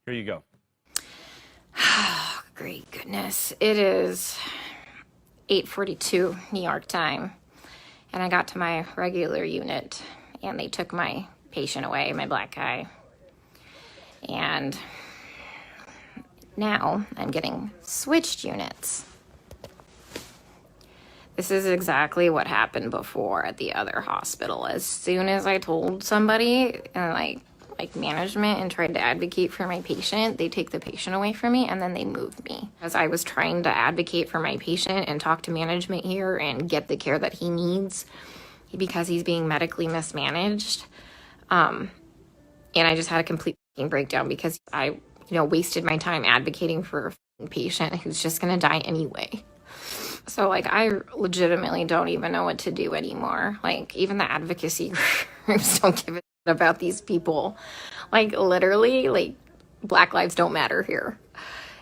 Here you go. Oh, great goodness. It is 8:42 New York time. And I got to my regular unit and they took my patient away, my black guy. And now I'm getting switched units. This is exactly what happened before at the other hospital. As soon as I told somebody, and like management, and tried to advocate for my patient, they take the patient away from me and then they move me. As I was trying to advocate for my patient and talk to management here and get the care that he needs because he's being medically mismanaged. And I just had a complete breakdown because I, wasted my time advocating for a patient who's just going to die anyway. So, I legitimately don't even know what to do anymore. Even the advocacy groups don't give a shit about these people. Literally, Black lives don't matter here.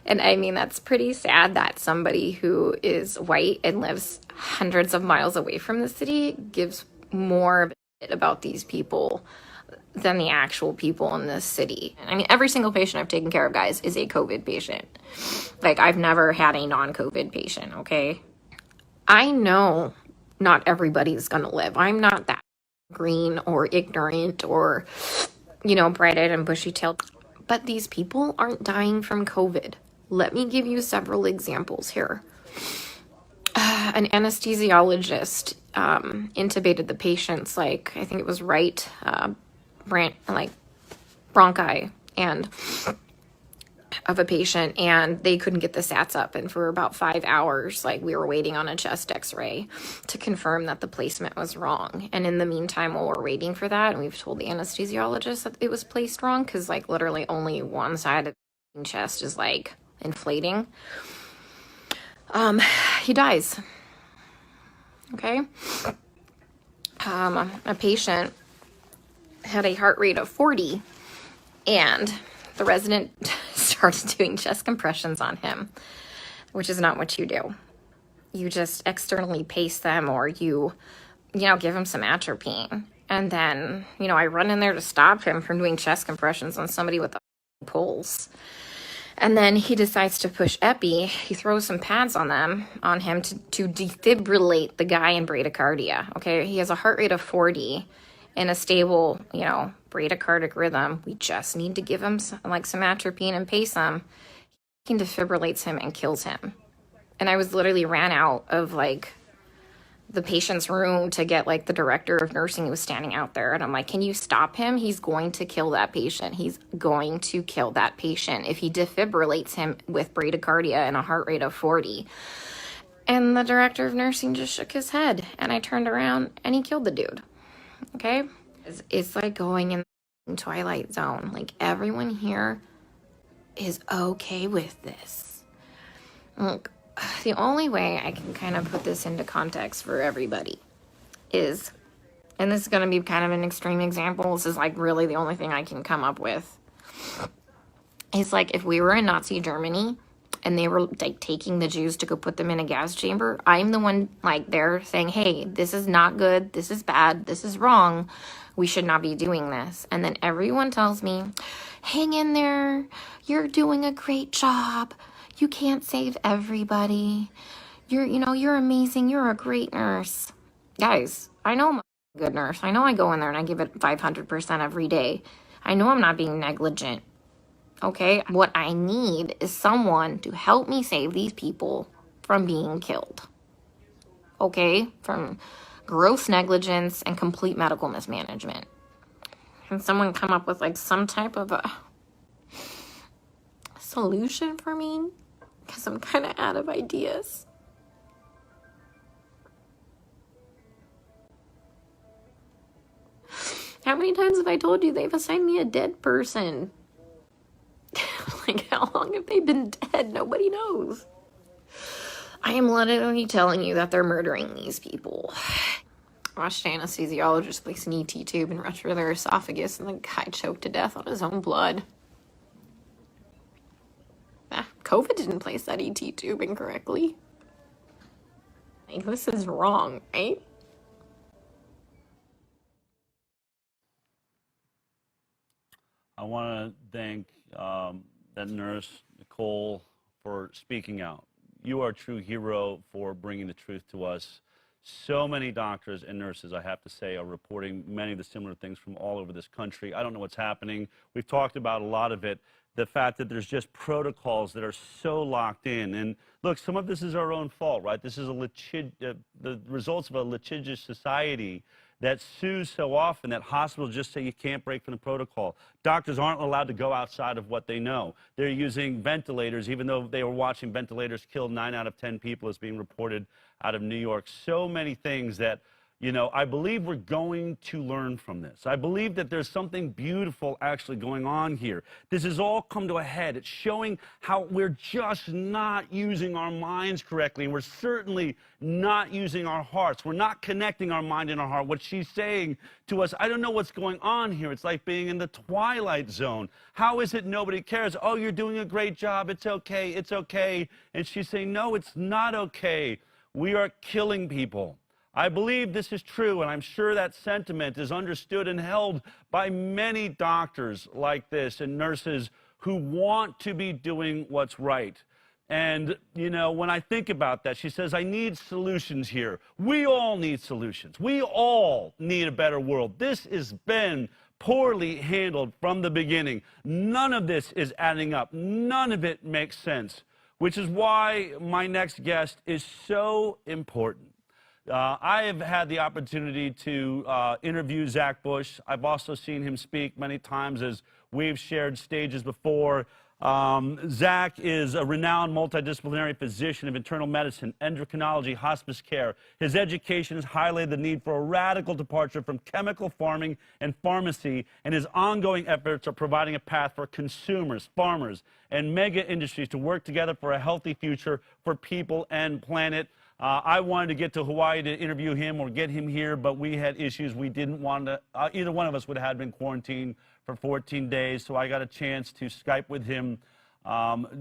And I mean, that's pretty sad that somebody who is white and lives hundreds of miles away from the city gives more of a shit about these people than the actual people in this city. I mean, every single patient I've taken care of, guys, is a COVID patient. I've never had a non-COVID patient, okay? I know not everybody's gonna live. I'm not that green or ignorant or, bright-eyed and bushy-tailed. But these people aren't dying from COVID. Let me give you several examples here. An anesthesiologist intubated the patients, I think it was right, bronchi and of a patient, and they couldn't get the sats up, and for about 5 hours we were waiting on a chest x-ray to confirm that the placement was wrong. And in the meantime, while we're waiting for that, and we've told the anesthesiologist that it was placed wrong because literally only one side of the chest is inflating, he dies. Okay. A patient had a heart rate of 40, and the resident started doing chest compressions on him, which is not what you do. You just externally pace them, or you give him some atropine. And then, I run in there to stop him from doing chest compressions on somebody with a pulse. And then he decides to push epi. He throws some pads on him to defibrillate the guy in bradycardia. Okay, he has a heart rate of 40, in a stable, bradycardic rhythm. We just need to give him some atropine and pace him. He defibrillates him and kills him. And I was literally ran out of the patient's room to get the director of nursing who was standing out there. And I'm like, can you stop him? He's going to kill that patient. He's going to kill that patient if he defibrillates him with bradycardia and a heart rate of 40. And the director of nursing just shook his head. And I turned around and he killed the dude. Okay? It's like going in the Twilight Zone. Everyone here is okay with this. Look, the only way I can kind of put this into context for everybody is, and this is going to be kind of an extreme example, this is really the only thing I can come up with. It's if we were in Nazi Germany and they were taking the Jews to go put them in a gas chamber, I'm the one there saying, hey, this is not good, this is bad, this is wrong, we should not be doing this. And then everyone tells me, hang in there, you're doing a great job. You can't save everybody. You're amazing. You're a great nurse. Guys, I know I'm a good nurse. I know I go in there and I give it 500% every day. I know I'm not being negligent. Okay? What I need is someone to help me save these people from being killed. Okay? From gross negligence and complete medical mismanagement. Can someone come up with some type of a solution for me? Because I'm kind of out of ideas. How many times have I told you they've assigned me a dead person? How long have they been dead? Nobody knows. I am literally telling you that they're murdering these people. Watched anesthesiologist place an ET tube and rush through their esophagus, and the guy choked to death on his own blood. COVID didn't place that ET tube incorrectly. This is wrong, right? I want to thank that nurse, Nicole, for speaking out. You are a true hero for bringing the truth to us. So many doctors and nurses, I have to say, are reporting many of the similar things from all over this country. I don't know what's happening. We've talked about a lot of it. The fact that there's just protocols that are so locked in. And look, some of this is our own fault, right? This is the results of a litigious society that sues so often that hospitals just say you can't break from the protocol. Doctors aren't allowed to go outside of what they know. They're using ventilators, even though they were watching ventilators kill 9 out of 10 people, as being reported out of New York. So many things that, I believe we're going to learn from this. I believe that there's something beautiful actually going on here. This has all come to a head. It's showing how we're just not using our minds correctly, and we're certainly not using our hearts. We're not connecting our mind and our heart. What she's saying to us, I don't know what's going on here. It's like being in the Twilight Zone. How is it nobody cares? Oh, you're doing a great job. It's okay. It's okay. And she's saying, no, it's not okay. We are killing people. I believe this is true, and I'm sure that sentiment is understood and held by many doctors like this and nurses who want to be doing what's right. And, when I think about that, she says, I need solutions here. We all need solutions. We all need a better world. This has been poorly handled from the beginning. None of this is adding up. None of it makes sense, which is why my next guest is so important. I have had the opportunity to interview Zach Bush. I've also seen him speak many times as we've shared stages before. Zach is a renowned multidisciplinary physician of internal medicine, endocrinology, hospice care. His education has highlighted the need for a radical departure from chemical farming and pharmacy, and his ongoing efforts are providing a path for consumers, farmers, and mega industries to work together for a healthy future for people and planet. I wanted to get to Hawaii to interview him or get him here, but we had issues. We didn't want to, either one of us would have been quarantined for 14 days, so I got a chance to Skype with him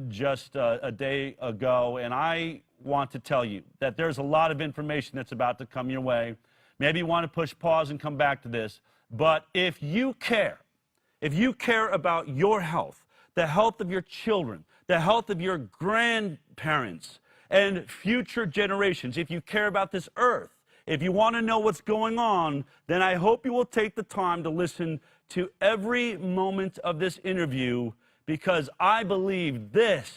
just a day ago, and I want to tell you that there's a lot of information that's about to come your way. Maybe you want to push pause and come back to this, but if you care about your health, the health of your children, the health of your grandparents, and future generations, if you care about this earth, If you want to know what's going on, then I hope you will take the time to listen to every moment of this interview, because I believe this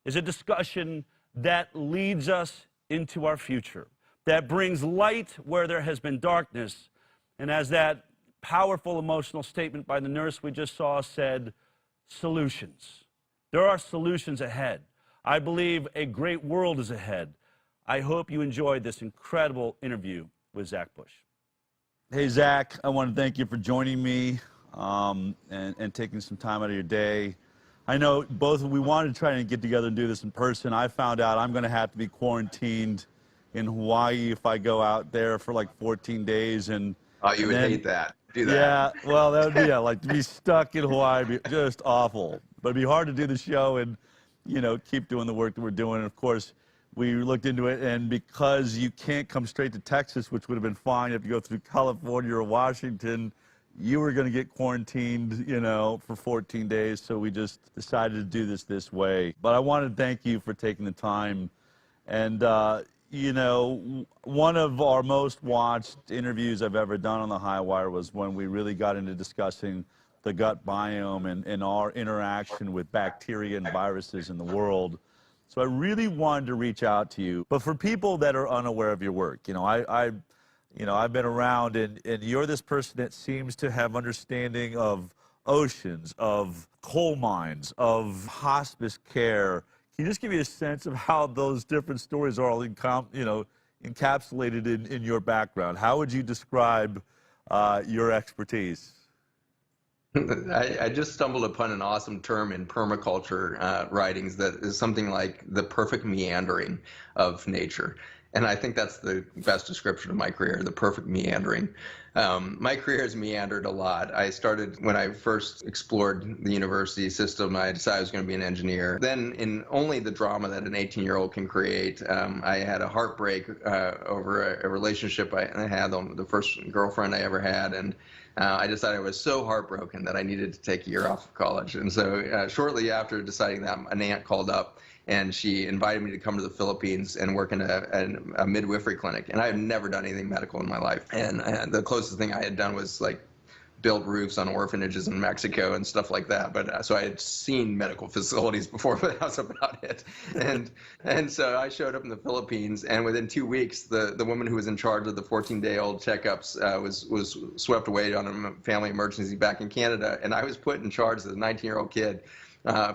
is a discussion that leads us into our future, that brings light where there has been darkness. And as that powerful emotional statement by the nurse we just saw said, solutions. There are solutions ahead. I believe a great world is ahead. I hope you enjoyed this incredible interview with Zach Bush. Hey, Zach, I want to thank you for joining me and taking some time out of your day. I know we wanted to try and get together and do this in person. I found out I'm going to have to be quarantined in Hawaii if I go out there for like 14 days. And you would hate that. Do that. Yeah, well, that would be, like to be stuck in Hawaii would be just awful. But it'd be hard to do the show and, keep doing the work that we're doing. And of course, we looked into it, and because you can't come straight to Texas, which would have been fine if you go through California or Washington, you were going to get quarantined, for 14 days. So we just decided to do this way. But I want to thank you for taking the time. And, one of our most watched interviews I've ever done on the High Wire was when we really got into discussing the gut biome and our interaction with bacteria and viruses in the world. So I really wanted to reach out to you. But for people that are unaware of your work, I've been around, and you're this person that seems to have understanding of oceans, of coal mines, of hospice care. Can you just give me a sense of how those different stories are all encapsulated in your background? How would you describe your expertise? I just stumbled upon an awesome term in permaculture writings that is something like the perfect meandering of nature. And I think that's the best description of my career, the perfect meandering. My career has meandered a lot. I started when I first explored the university system. I decided I was going to be an engineer. Then, in only the drama that an 18-year-old can create, I had a heartbreak over a relationship I had, the first girlfriend I ever had, and I decided I was so heartbroken that I needed to take a year off of college. And so shortly after deciding that, an aunt called up and she invited me to come to the Philippines and work in a midwifery clinic. And I had never done anything medical in my life. And the closest thing I had done was like build roofs on orphanages in Mexico and stuff like that. But so I had seen medical facilities before, but that was about it. And so I showed up in the Philippines, and within 2 weeks, the woman who was in charge of the 14-day-old checkups was swept away on a family emergency back in Canada, and I was put in charge as a 19-year-old kid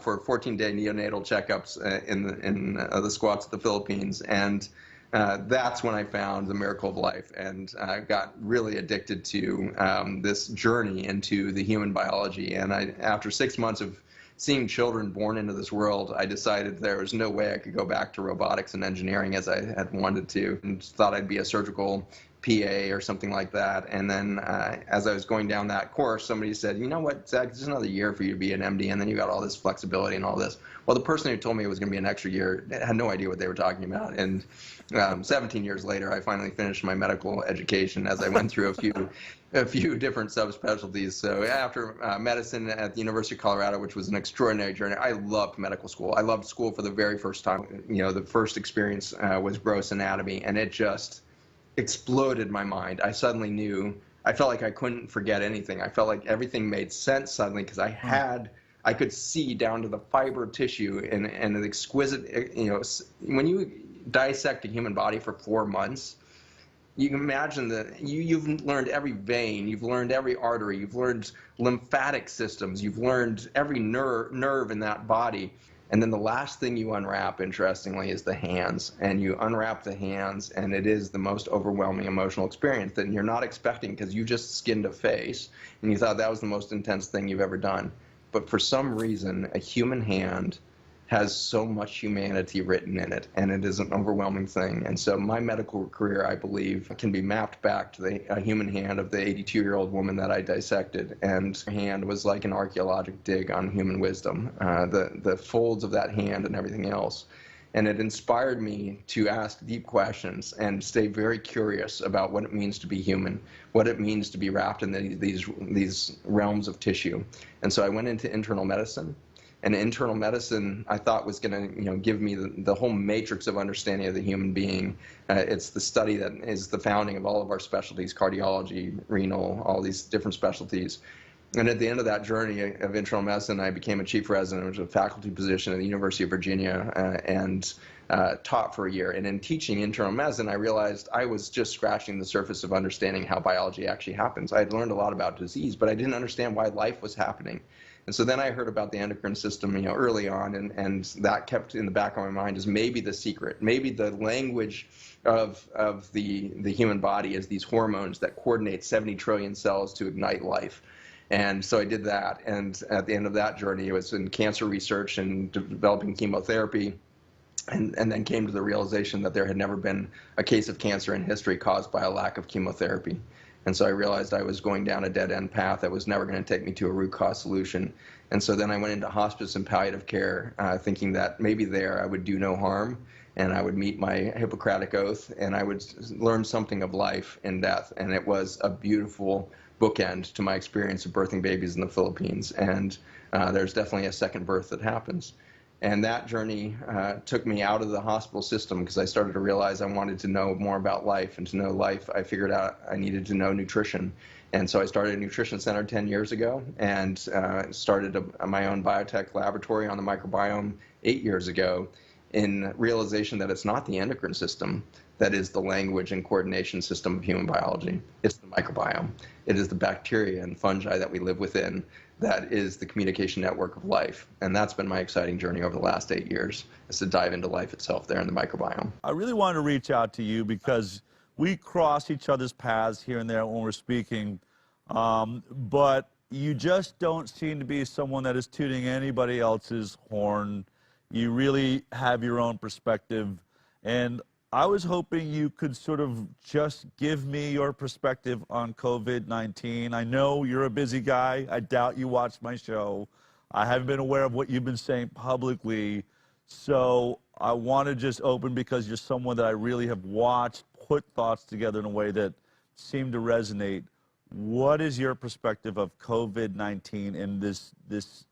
for 14-day neonatal checkups in the squats of the Philippines. And that's when I found the miracle of life, and got really addicted to this journey into the human biology. And after 6 months of seeing children born into this world, I decided there was no way I could go back to robotics and engineering as I had wanted to, and thought I'd be a surgical PA or something like that. And then as I was going down that course, somebody said, you know what, Zach, this is another year for you to be an MD, and then you got all this flexibility and all this. Well, the person who told me it was going to be an extra year had no idea what they were talking about. And 17 years later, I finally finished my medical education as I went through a few different subspecialties. So after medicine at the University of Colorado, which was an extraordinary journey, I loved medical school. I loved school for the very first time. The first experience was gross anatomy, and it just exploded my mind. I suddenly knew, I felt like I couldn't forget anything. I felt like everything made sense suddenly, because I could see down to the fiber tissue and an exquisite, when you dissect a human body for 4 months, you can imagine that you've learned every vein, you've learned every artery, you've learned lymphatic systems, you've learned every nerve in that body. And then the last thing you unwrap, interestingly, is the hands. And you unwrap the hands, and it is the most overwhelming emotional experience that you're not expecting, because you just skinned a face, and you thought that was the most intense thing you've ever done. But for some reason, a human hand has so much humanity written in it, and it is an overwhelming thing. And so my medical career, I believe, can be mapped back to the human hand of the 82-year-old woman that I dissected. And her hand was like an archaeological dig on human wisdom, the folds of that hand and everything else. And it inspired me to ask deep questions and stay very curious about what it means to be human, what it means to be wrapped in these realms of tissue. And so I went into internal medicine. And internal medicine, I thought, was going to, give me the whole matrix of understanding of the human being. It's the study that is the founding of all of our specialties: cardiology, renal, all these different specialties. And at the end of that journey of internal medicine, I became a chief resident, which was a faculty position at the University of Virginia, and taught for a year. And in teaching internal medicine, I realized I was just scratching the surface of understanding how biology actually happens. I had learned a lot about disease, but I didn't understand why life was happening. And so then I heard about the endocrine system, early on, and that kept in the back of my mind as maybe the secret, maybe the language of the human body is these hormones that coordinate 70 trillion cells to ignite life. And so I did that, and at the end of that journey, it was in cancer research and developing chemotherapy, and then came to the realization that there had never been a case of cancer in history caused by a lack of chemotherapy. And so I realized I was going down a dead-end path that was never going to take me to a root cause solution. And so then I went into hospice and palliative care, thinking that maybe there I would do no harm, and I would meet my Hippocratic oath, and I would learn something of life and death. And it was a beautiful bookend to my experience of birthing babies in the Philippines. And there's definitely a second birth that happens. And that journey took me out of the hospital system, because I started to realize I wanted to know more about life. And to know life, I figured out I needed to know nutrition. And so I started a nutrition center 10 years ago, and started my own biotech laboratory on the microbiome 8 years ago, in realization that it's not the endocrine system that is the language and coordination system of human biology. It's the microbiome. It is the bacteria and fungi that we live within that is the communication network of life. And that's been my exciting journey over the last 8 years, is to dive into life itself there in the microbiome. I really wanted to reach out to you because we cross each other's paths here and there when we're speaking, but you just don't seem to be someone that is tooting anybody else's horn. You really have your own perspective, and I was hoping you could sort of just give me your perspective on COVID-19. I know you're a busy guy. I doubt you watch my show. I haven't been aware of what you've been saying publicly. So I want to just open, because you're someone that I really have watched put thoughts together in a way that seem to resonate. What is your perspective of COVID-19 and this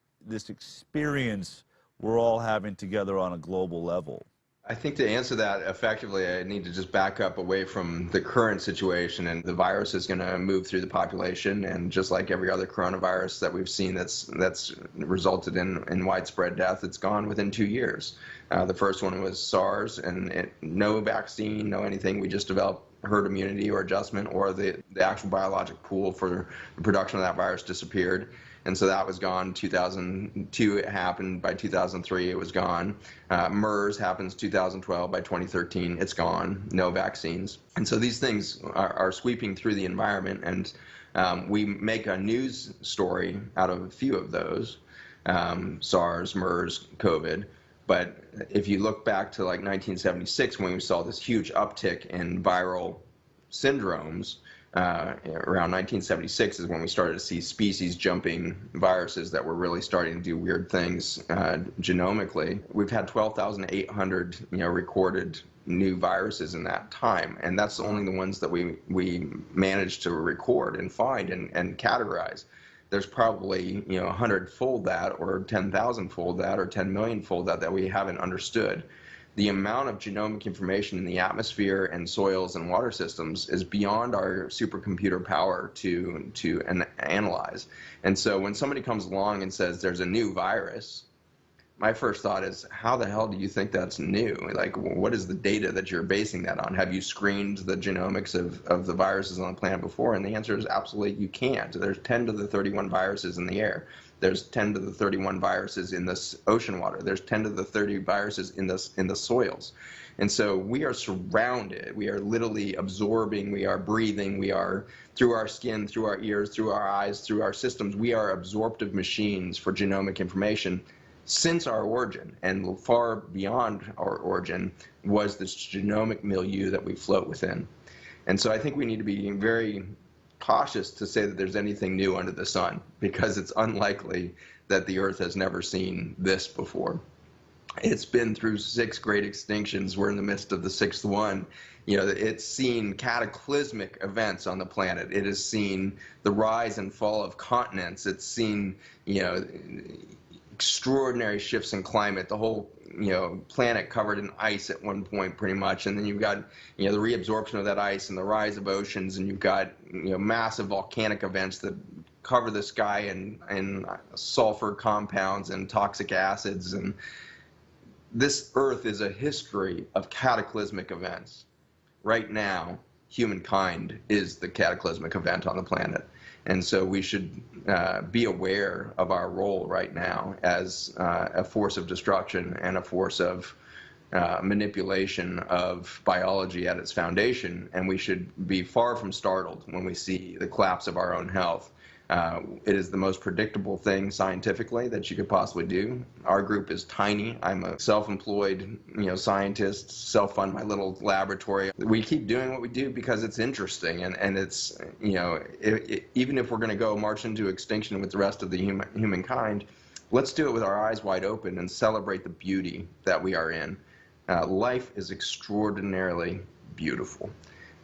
experience we're all having together on a global level? I think to answer that effectively, I need to just back up away from the current situation. And the virus is going to move through the population, and just like every other coronavirus that we've seen that's resulted in widespread death, it's gone within 2 years. The first one was SARS, and no vaccine, no anything. We just developed herd immunity or adjustment, or the actual biologic pool for the production of that virus disappeared. And so that was gone. 2002 it happened. By 2003 it was gone. MERS happens 2012. By 2013 it's gone. No vaccines. And so these things are sweeping through the environment, and we make a news story out of a few of those, SARS, MERS, COVID. But if you look back to like 1976, when we saw this huge uptick in viral syndromes, around 1976 is when we started to see species jumping viruses that were really starting to do weird things genomically. We've had 12,800 recorded new viruses in that time, and that's only the ones that we managed to record and find and categorize. There's probably 100-fold that, or 10,000-fold that, or 10 million-fold that we haven't understood. The amount of genomic information in the atmosphere and soils and water systems is beyond our supercomputer power to analyze. And so when somebody comes along and says there's a new virus, my first thought is, how the hell do you think that's new? Like, what is the data that you're basing that on? Have you screened the genomics of the viruses on the planet before? And the answer is absolutely you can't. There's 10 to the 31 viruses in the air. There's 10 to the 31 viruses in this ocean water. There's 10 to the 30 viruses in the soils. And so we are surrounded. We are literally absorbing. We are breathing. We are, through our skin, through our ears, through our eyes, through our systems, we are absorptive machines for genomic information since our origin. And far beyond our origin was this genomic milieu that we float within. And so I think we need to be very cautious to say that there's anything new under the sun, because it's unlikely that the Earth has never seen this before. It's been through 6 great extinctions. We're in the midst of the 6th one. It's seen cataclysmic events on the planet. It has seen the rise and fall of continents. It's seen, extraordinary shifts in climate. The whole planet covered in ice at one point, pretty much, and then you've got the reabsorption of that ice and the rise of oceans, and you've got massive volcanic events that cover the sky in sulfur compounds and toxic acids. And this Earth is a history of cataclysmic events. Right now, humankind is the cataclysmic event on the planet. And so we should be aware of our role right now as a force of destruction and a force of manipulation of biology at its foundation. And we should be far from startled when we see the collapse of our own health. It is the most predictable thing scientifically that you could possibly do. Our group is tiny. I'm a self-employed, scientist, self-fund my little laboratory. We keep doing what we do because it's interesting, and it's, even if we're going to go march into extinction with the rest of the humankind, let's do it with our eyes wide open and celebrate the beauty that we are in. Life is extraordinarily beautiful.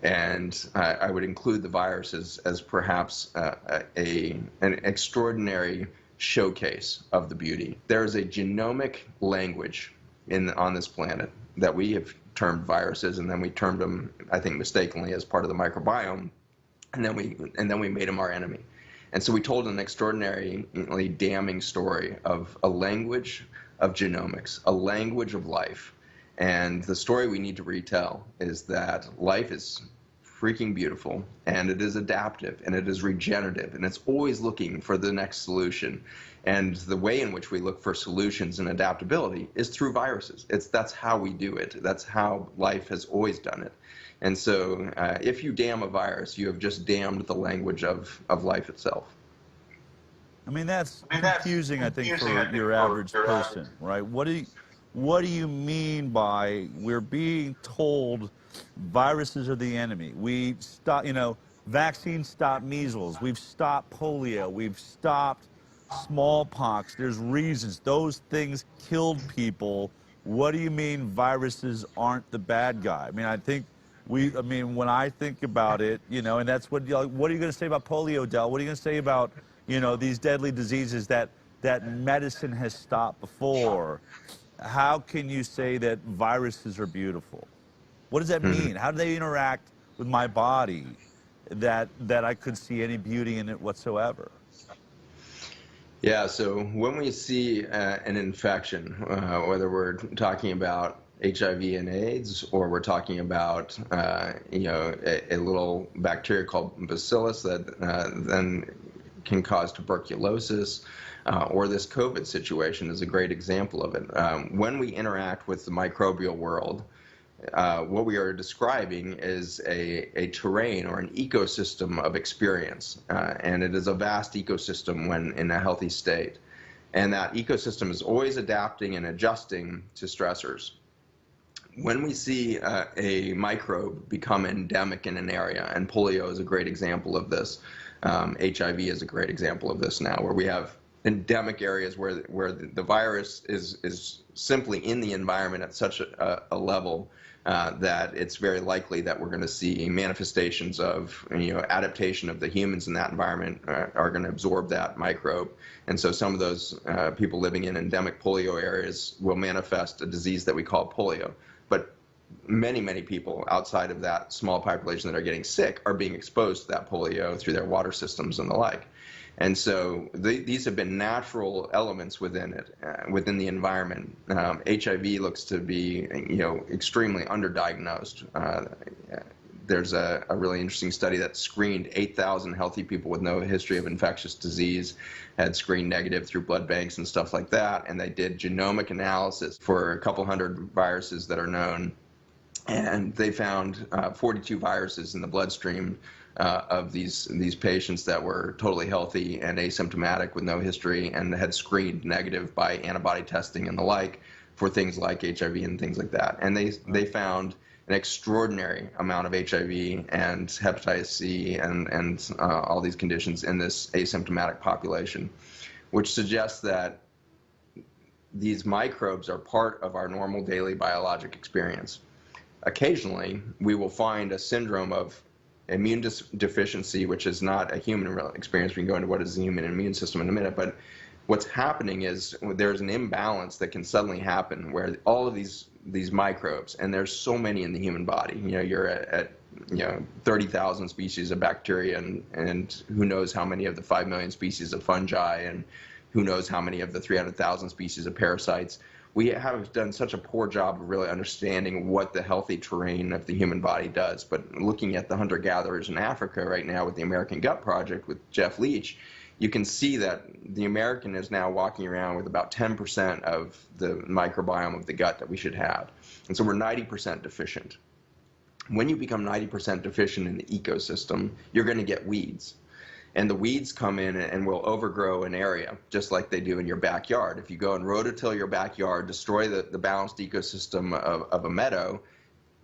And I would include the viruses as perhaps an extraordinary showcase of the beauty. There is a genomic language on this planet that we have termed viruses, and then we termed them, I think, mistakenly as part of the microbiome, and then we made them our enemy. And so we told an extraordinarily damning story of a language of genomics, a language of life. And the story we need to retell is that life is freaking beautiful, and it is adaptive, and it is regenerative, and it's always looking for the next solution. And the way in which we look for solutions and adaptability is through viruses. That's how we do it. That's how life has always done it. And so if you damn a virus, you have just damned the language of life itself. I mean, that's confusing, I think, for your average person, right? What do you mean by we're being told viruses are the enemy? We stop, vaccines stop measles. We've stopped polio. We've stopped smallpox. There's reasons. Those things killed people. What do you mean viruses aren't the bad guy? I mean, when I think about it, and that's what are you going to say about polio, Del? What are you going to say about, these deadly diseases that medicine has stopped before? How can you say that viruses are beautiful? What does that mean? How do they interact with my body that I could see any beauty in it whatsoever? Yeah, so when we see an infection, whether we're talking about HIV and AIDS, or we're talking about a little bacteria called bacillus that then can cause tuberculosis, or this COVID situation is a great example of it. When we interact with the microbial world, what we are describing is a terrain or an ecosystem of experience, and it is a vast ecosystem when in a healthy state. And that ecosystem is always adapting and adjusting to stressors. When we see a microbe become endemic in an area, and polio is a great example of this, HIV is a great example of this now, where we have endemic areas where the virus is simply in the environment at such a level that it's very likely that we're going to see manifestations of adaptation of the humans in that environment are going to absorb that microbe. And so some of those people living in endemic polio areas will manifest a disease that we call polio. But many, many people outside of that small population that are getting sick are being exposed to that polio through their water systems and the like. And so these have been natural elements within it, within the environment. HIV looks to be, extremely underdiagnosed. There's a really interesting study that screened 8,000 healthy people with no history of infectious disease, had screened negative through blood banks and stuff like that, and they did genomic analysis for a couple hundred viruses that are known, and they found 42 viruses in the bloodstream of these patients that were totally healthy and asymptomatic with no history and had screened negative by antibody testing and the like for things like HIV and things like that. And they found an extraordinary amount of HIV and hepatitis C and all these conditions in this asymptomatic population, which suggests that these microbes are part of our normal daily biologic experience. Occasionally, we will find a syndrome of immune deficiency, which is not a human experience. We can go into what is the human immune system in a minute, but What's happening is there's an imbalance that can suddenly happen where all of these microbes, and there's so many in the human body. You're at 30,000 species of bacteria, and who knows how many of the 5 million species of fungi, and who knows how many of the 300,000 species of parasites. We have done such a poor job of really understanding what the healthy terrain of the human body does. But looking at the hunter-gatherers in Africa right now with the American Gut Project with Jeff Leach, you can see that the American is now walking around with about 10% of the microbiome of the gut that we should have. And so we're 90% deficient. When you become 90% deficient in the ecosystem, you're going to get weeds. And the weeds come in and will overgrow an area, just like they do in your backyard. If you go and rototill your backyard, destroy the balanced ecosystem of a meadow,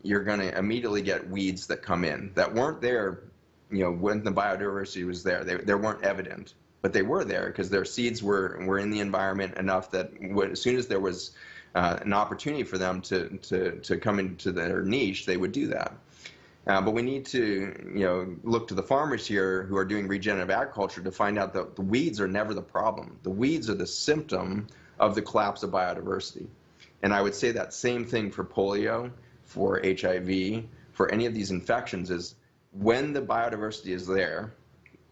you're going to immediately get weeds that come in that weren't there, when the biodiversity was there. They weren't evident, but they were there because their seeds were in the environment enough that as soon as there was an opportunity for them to come into their niche, they would do that. But we need to, look to the farmers here who are doing regenerative agriculture to find out that the weeds are never the problem. The weeds are the symptom of the collapse of biodiversity. And I would say that same thing for polio, for HIV, for any of these infections is when the biodiversity is there,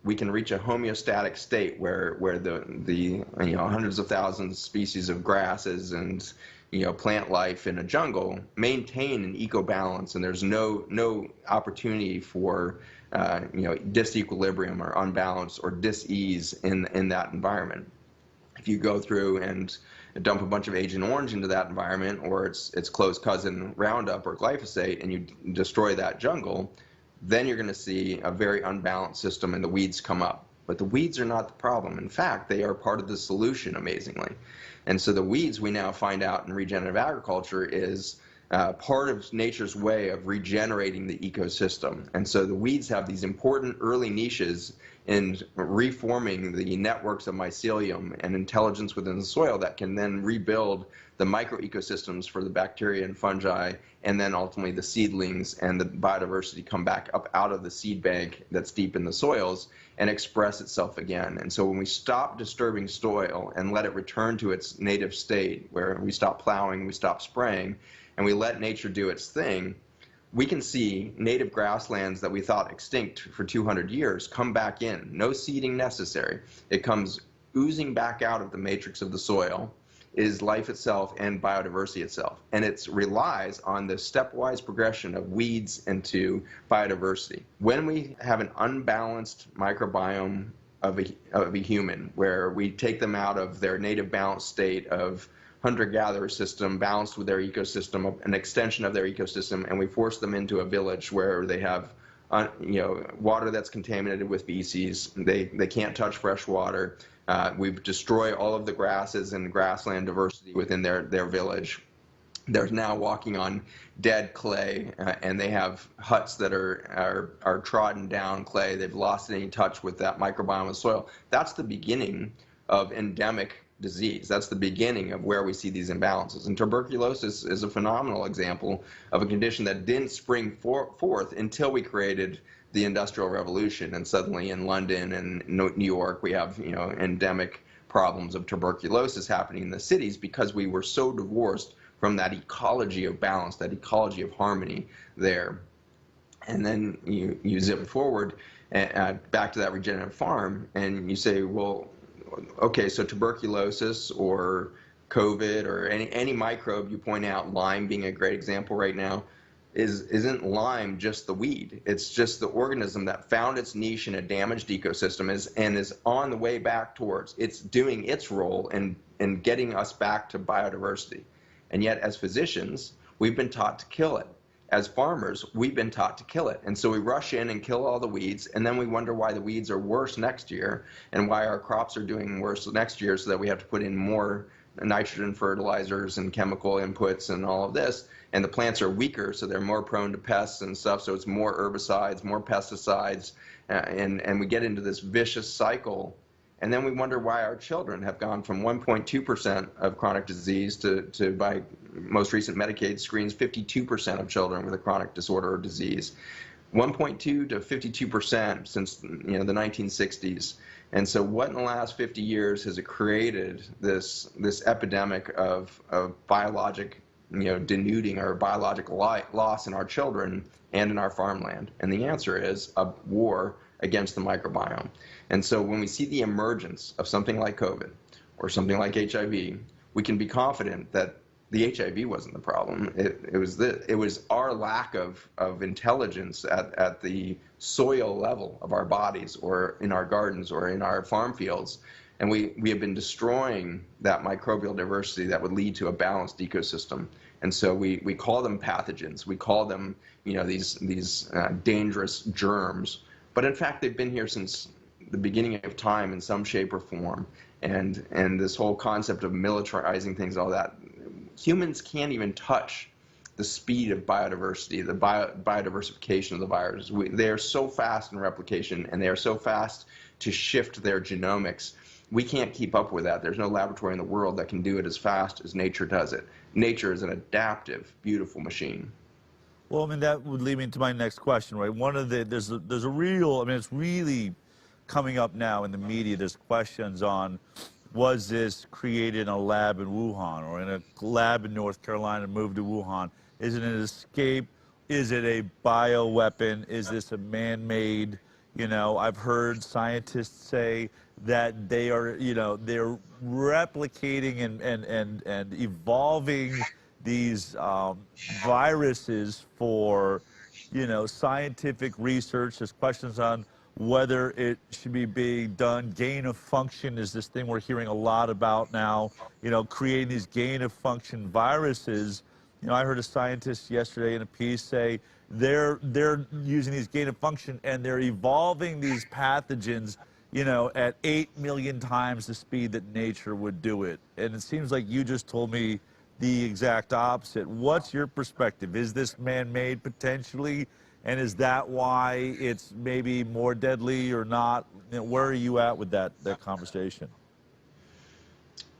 we can reach a homeostatic state where the hundreds of thousands of species of grasses and plant life in a jungle maintain an eco-balance, and there's no opportunity for disequilibrium or unbalance or dis-ease in that environment. If you go through and dump a bunch of Agent Orange into that environment, or its close cousin Roundup or glyphosate, and you destroy that jungle, then you're going to see a very unbalanced system and the weeds come up. But the weeds are not the problem. In fact, they are part of the solution, amazingly. And so the weeds, we now find out in regenerative agriculture, is part of nature's way of regenerating the ecosystem. And so the weeds have these important early niches in reforming the networks of mycelium and intelligence within the soil that can then rebuild the microecosystems for the bacteria and fungi, and then ultimately the seedlings and the biodiversity come back up out of the seed bank that's deep in the soils and express itself again. And so when we stop disturbing soil and let it return to its native state, where we stop plowing, we stop spraying, and we let nature do its thing, we can see native grasslands that we thought extinct for 200 years come back in. No seeding necessary. It comes oozing back out of the matrix of the soil, is life itself and biodiversity itself. And it relies on the stepwise progression of weeds into biodiversity. When we have an unbalanced microbiome of a human, where we take them out of their native balanced state of hunter-gatherer system, balanced with their ecosystem, an extension of their ecosystem, and we force them into a village where they have water that's contaminated with feces, they can't touch fresh water, we destroy all of the grasses and grassland diversity within their village. They're now walking on dead clay, and they have huts that are trodden down clay. They've lost any touch with that microbiome of soil. That's the beginning of endemic disease. That's the beginning of where we see these imbalances. And tuberculosis is a phenomenal example of a condition that didn't spring forth until we created the Industrial Revolution, and suddenly in London and New York we have endemic problems of tuberculosis happening in the cities because we were so divorced from that ecology of balance, that ecology of harmony there. And then you zip forward back to that regenerative farm, and you say, well, okay, so tuberculosis or COVID or any microbe you point out, Lyme being a great example right now, isn't Lyme just the weed. It's just the organism that found its niche in a damaged ecosystem and is on the way back towards. It's doing its role in getting us back to biodiversity. And yet, as physicians, we've been taught to kill it. As farmers, we've been taught to kill it. And so we rush in and kill all the weeds, and then we wonder why the weeds are worse next year and why our crops are doing worse next year, so that we have to put in more nitrogen fertilizers and chemical inputs and all of this. And the plants are weaker, so they're more prone to pests and stuff, so it's more herbicides, more pesticides, and we get into this vicious cycle. And then we wonder why our children have gone from 1.2% of chronic disease to by most recent Medicaid screens, 52% of children with a chronic disorder or disease. 1.2 to 52% since the 1960s. And so what in the last 50 years has it created this epidemic of biologic, denuding or biological loss in our children and in our farmland? And the answer is a war against the microbiome. And so when we see the emergence of something like COVID or something like HIV, we can be confident that the HIV wasn't the problem. It was our lack of intelligence at the soil level of our bodies or in our gardens or in our farm fields. And we have been destroying that microbial diversity that would lead to a balanced ecosystem. And so we call them pathogens. We call them, these dangerous germs. But in fact, they've been here since the beginning of time in some shape or form. And this whole concept of militarizing things, all that, humans can't even touch the speed of biodiversity, the biodiversification of the virus. They are so fast in replication, and they are so fast to shift their genomics. We can't keep up with that. There's no laboratory in the world that can do it as fast as nature does it. Nature is an adaptive, beautiful machine. Well, I mean, that would lead me to my next question, right? There's a real, I mean, it's really coming up now in the media. There's questions on, was this created in a lab in Wuhan or in a lab in North Carolina and moved to Wuhan? Is it an escape? Is it a bioweapon? Is this a man-made? I've heard scientists say that they are, they're replicating and evolving these viruses for, scientific research. There's questions on whether it should be being done. Gain of function is this thing we're hearing a lot about now, creating these gain of function viruses. I heard a scientist yesterday in a piece say they're using these gain of function and they're evolving these pathogens, at 8 million times the speed that nature would do it. And it seems like you just told me the exact opposite. What's your perspective? Is this man-made potentially? And is that why it's maybe more deadly or not? Where are you at with that conversation?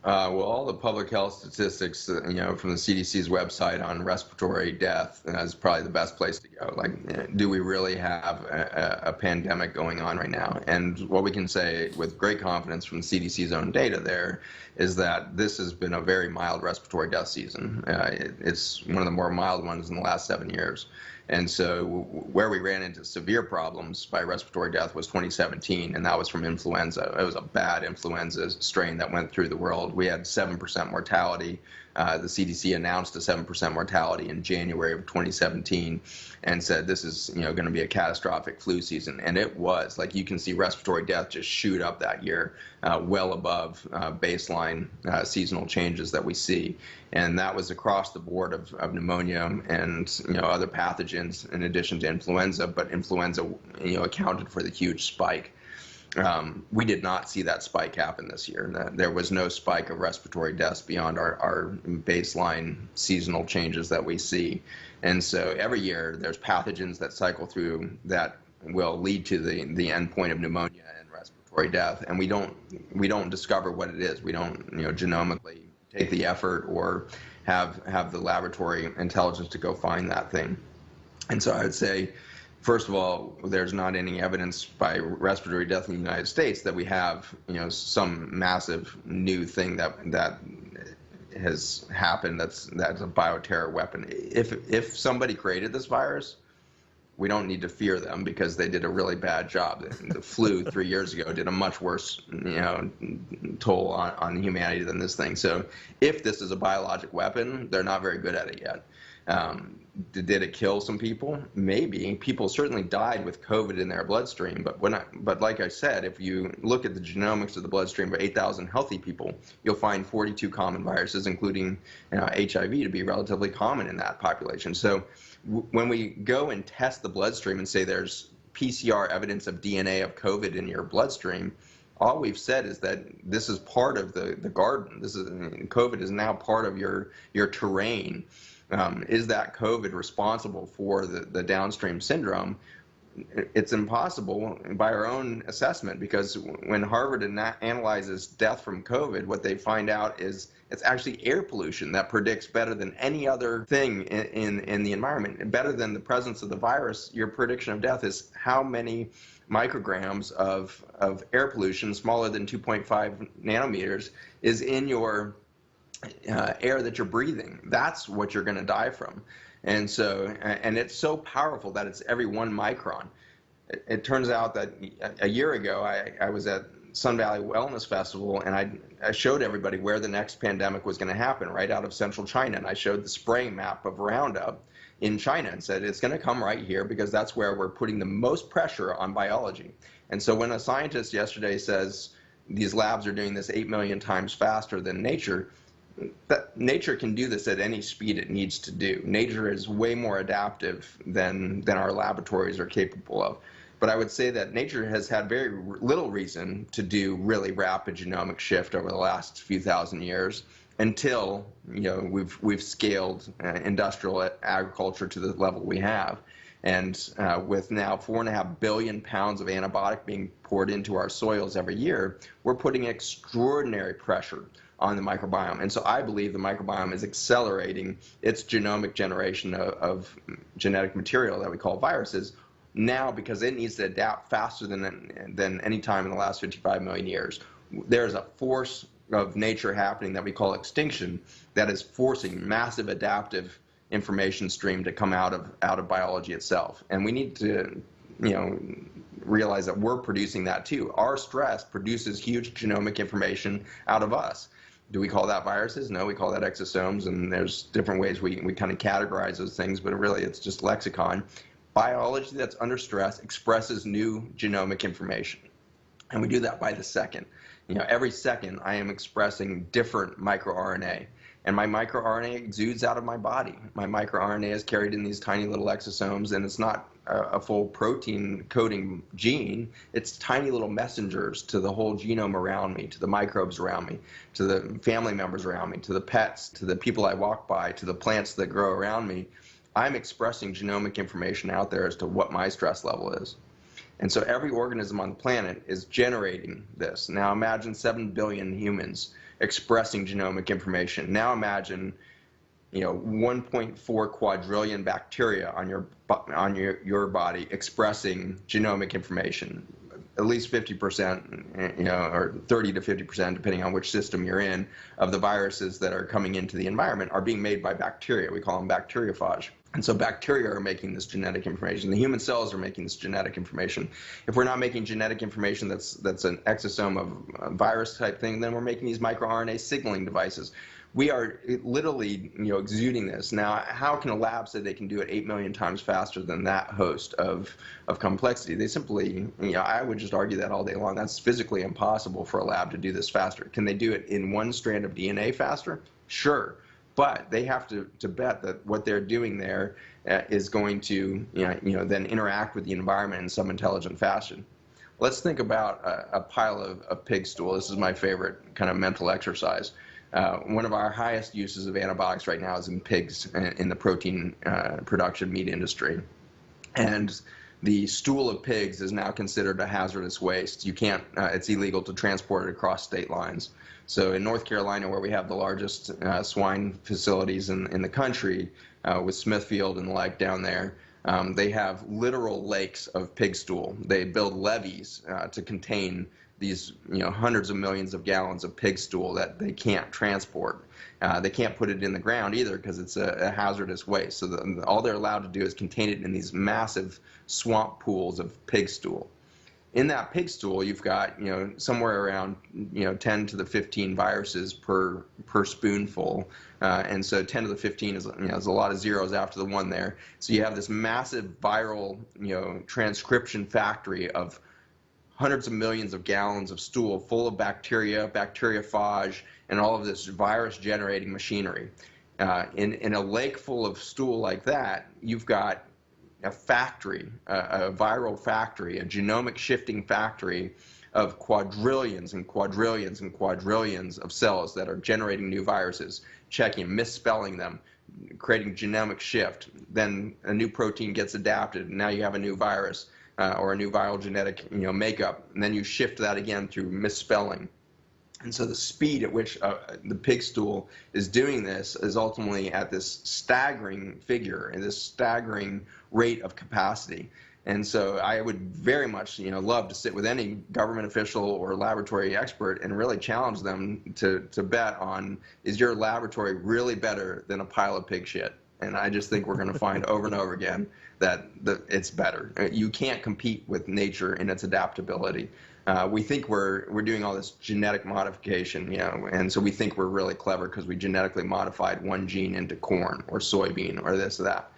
Well, all the public health statistics, from the CDC's website on respiratory death is probably the best place to go. Like, do we really have a pandemic going on right now? And what we can say with great confidence from the CDC's own data there is that this has been a very mild respiratory death season. It's one of the more mild ones in the last 7 years. And so where we ran into severe problems by respiratory death was 2017, and that was from influenza. It was a bad influenza strain that went through the world. We had 7% mortality. The CDC announced a 7% mortality in January of 2017 and said this is going to be a catastrophic flu season. And it was. Like, you can see respiratory death just shoot up that year, well above baseline seasonal changes that we see. And that was across the board of pneumonia and other pathogens in addition to influenza. But influenza accounted for the huge spike. We did not see that spike happen this year. There was no spike of respiratory deaths beyond our baseline seasonal changes that we see. And so every year there's pathogens that cycle through that will lead to the end point of pneumonia and respiratory death. And we don't discover what it is. We don't genomically take the effort or have the laboratory intelligence to go find that thing. And so I would say, first of all, there's not any evidence by respiratory death in the United States that we have, some massive new thing that has happened that's a bioterror weapon. If somebody created this virus, we don't need to fear them because they did a really bad job. The flu 3 years ago did a much worse, toll on humanity than this thing. So if this is a biologic weapon, they're not very good at it yet. Did it kill some people? Maybe. People certainly died with COVID in their bloodstream. But like I said, if you look at the genomics of the bloodstream of 8,000 healthy people, you'll find 42 common viruses, including HIV, to be relatively common in that population. So when we go and test the bloodstream and say there's PCR evidence of DNA of COVID in your bloodstream, all we've said is that this is part of the garden. COVID is now part of your terrain. Is that COVID responsible for the downstream syndrome? it's impossible by our own assessment, because when Harvard analyzes death from COVID, what they find out is it's actually air pollution that predicts better than any other thing in the environment. And better than the presence of the virus, your prediction of death is how many micrograms of air pollution, smaller than 2.5 nanometers, is in your air that you're breathing. That's what you're going to die from. And so, and it's so powerful that it's every 1 micron. It turns out that a year ago, I was at Sun Valley Wellness Festival, and I showed everybody where the next pandemic was going to happen, right out of central China. And I showed the spraying map of Roundup in China and said, it's going to come right here because that's where we're putting the most pressure on biology. And so when a scientist yesterday says these labs are doing this 8 million times faster than nature, that nature can do this at any speed it needs to do. Nature is way more adaptive than our laboratories are capable of. But I would say that nature has had very little reason to do really rapid genomic shift over the last few thousand years, until we've scaled industrial agriculture to the level we have. And with now 4.5 billion pounds of antibiotic being poured into our soils every year, we're putting extraordinary pressure on the microbiome. And so I believe the microbiome is accelerating its genomic generation of genetic material that we call viruses now, because it needs to adapt faster than any time in the last 55 million years. There's a force of nature happening that we call extinction that is forcing massive adaptive information stream to come out of biology itself. And we need to realize that we're producing that too. Our stress produces huge genomic information out of us. Do we call that viruses? No, we call that exosomes, and there's different ways we kind of categorize those things, but really it's just lexicon. Biology that's under stress expresses new genomic information, and we do that by the second. Every second I am expressing different microRNA, and my microRNA exudes out of my body. My microRNA is carried in these tiny little exosomes, and it's not a full protein coding gene. It's tiny little messengers to the whole genome around me, to the microbes around me, to the family members around me, to the pets, to the people I walk by, to the plants that grow around me. I'm expressing genomic information out there as to what my stress level is. And so every organism on the planet is generating this. Now imagine 7 billion humans expressing genomic information. Now imagine 1.4 quadrillion bacteria on your body expressing genomic information. At least 50%, or 30 to 50%, depending on which system you're in, of the viruses that are coming into the environment are being made by bacteria. We call them bacteriophage. And so bacteria are making this genetic information. The human cells are making this genetic information. If we're not making genetic information that's an exosome of a virus type thing, then we're making these microRNA signaling devices. We are literally exuding this. Now, how can a lab say they can do it 8 million times faster than that host of complexity? They simply, I would just argue that all day long. That's physically impossible for a lab to do this faster. Can they do it in one strand of DNA faster? Sure. But they have to bet that what they're doing there is going to then interact with the environment in some intelligent fashion. Let's think about a pile of pig stool. This is my favorite kind of mental exercise. One of our highest uses of antibiotics right now is in pigs in the protein production meat industry. And the stool of pigs is now considered a hazardous waste. You can't, it's illegal to transport it across state lines. So in North Carolina, where we have the largest swine facilities in the country, with Smithfield and the like down there, they have literal lakes of pig stool. They build levees to contain these hundreds of millions of gallons of pig stool that they can't transport. They can't put it in the ground either because it's a hazardous waste. So all they're allowed to do is contain it in these massive swamp pools of pig stool. In that pig stool, you've got somewhere around 10 to the 15 viruses per spoonful, and so 10 to the 15 is there's a lot of zeros after the one there. So you have this massive viral transcription factory of hundreds of millions of gallons of stool full of bacteria, bacteriophage, and all of this virus-generating machinery. In a lake full of stool like that, you've got a factory, a viral factory, a genomic shifting factory of quadrillions and quadrillions and quadrillions of cells that are generating new viruses, checking, misspelling them, creating genomic shift. Then a new protein gets adapted, and now you have a new virus. or a new viral genetic makeup, and then you shift that again through misspelling. And so the speed at which the pig stool is doing this is ultimately at this staggering figure and this staggering rate of capacity. And so I would very much, love to sit with any government official or laboratory expert and really challenge them to bet on, is your laboratory really better than a pile of pig shit? And I just think we're going to find over and over again that it's better. You can't compete with nature in its adaptability. We think we're doing all this genetic modification, and so we think we're really clever because we genetically modified one gene into corn or soybean or this or that.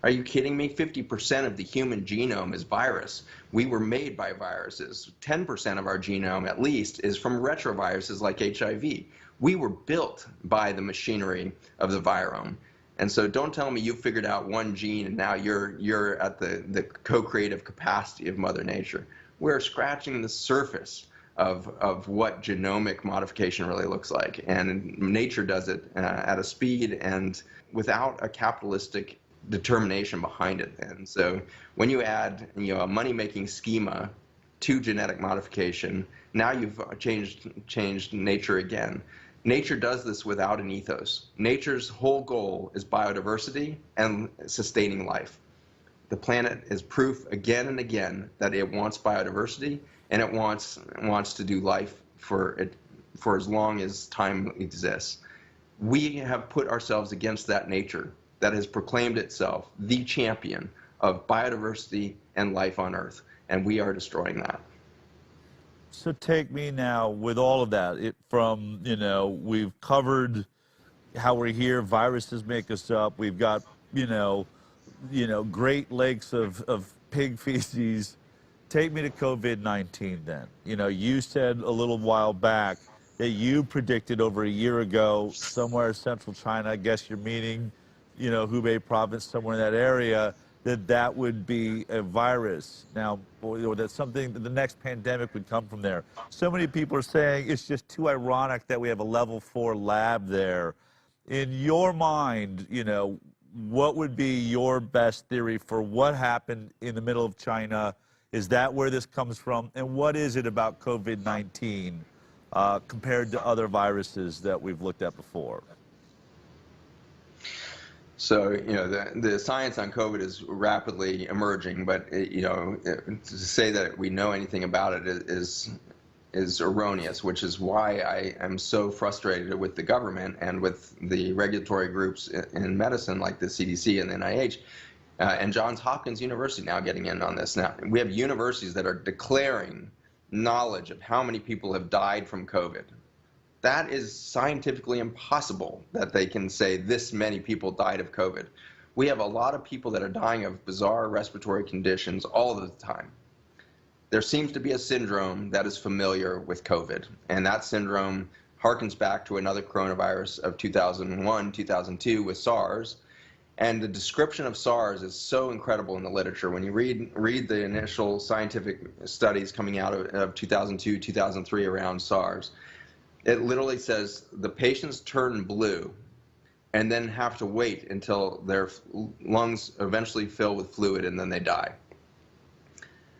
Are you kidding me? 50% of the human genome is virus. We were made by viruses. 10% of our genome, at least, is from retroviruses like HIV. We were built by the machinery of the virome. And so don't tell me you figured out one gene and now you're at the co-creative capacity of Mother Nature. We're scratching the surface of what genomic modification really looks like. And nature does it at a speed and without a capitalistic determination behind it. And so when you add a money-making schema to genetic modification, now you've changed nature again. Nature does this without an ethos. Nature's whole goal is biodiversity and sustaining life. The planet is proof again and again that it wants biodiversity and it wants to do life for as long as time exists. We have put ourselves against that nature that has proclaimed itself the champion of biodiversity and life on Earth, and we are destroying that. So take me now with all of that. We've covered how we're here. Viruses make us up. We've got, Great Lakes of pig feces. Take me to COVID-19 then. You said a little while back that you predicted over a year ago somewhere in central China, I guess you're meaning, Hubei province, somewhere in that area, that would be a virus. Now, or that's something, that the next pandemic would come from there. So many people are saying it's just too ironic that we have a level 4 lab there. In your mind, what would be your best theory for what happened in the middle of China? Is that where this comes from? And what is it about COVID-19 compared to other viruses that we've looked at before? So, the science on COVID is rapidly emerging, but, to say that we know anything about it is erroneous, which is why I am so frustrated with the government and with the regulatory groups in medicine like the CDC and the NIH and Johns Hopkins University now getting in on this. Now, we have universities that are declaring knowledge of how many people have died from COVID. That is scientifically impossible that they can say this many people died of COVID. We have a lot of people that are dying of bizarre respiratory conditions all the time. There seems to be a syndrome that is familiar with COVID, and that syndrome harkens back to another coronavirus of 2001, 2002 with SARS. And the description of SARS is so incredible in the literature. When you read the initial scientific studies coming out of 2002, 2003 around SARS, it literally says the patients turn blue and then have to wait until their lungs eventually fill with fluid and then they die.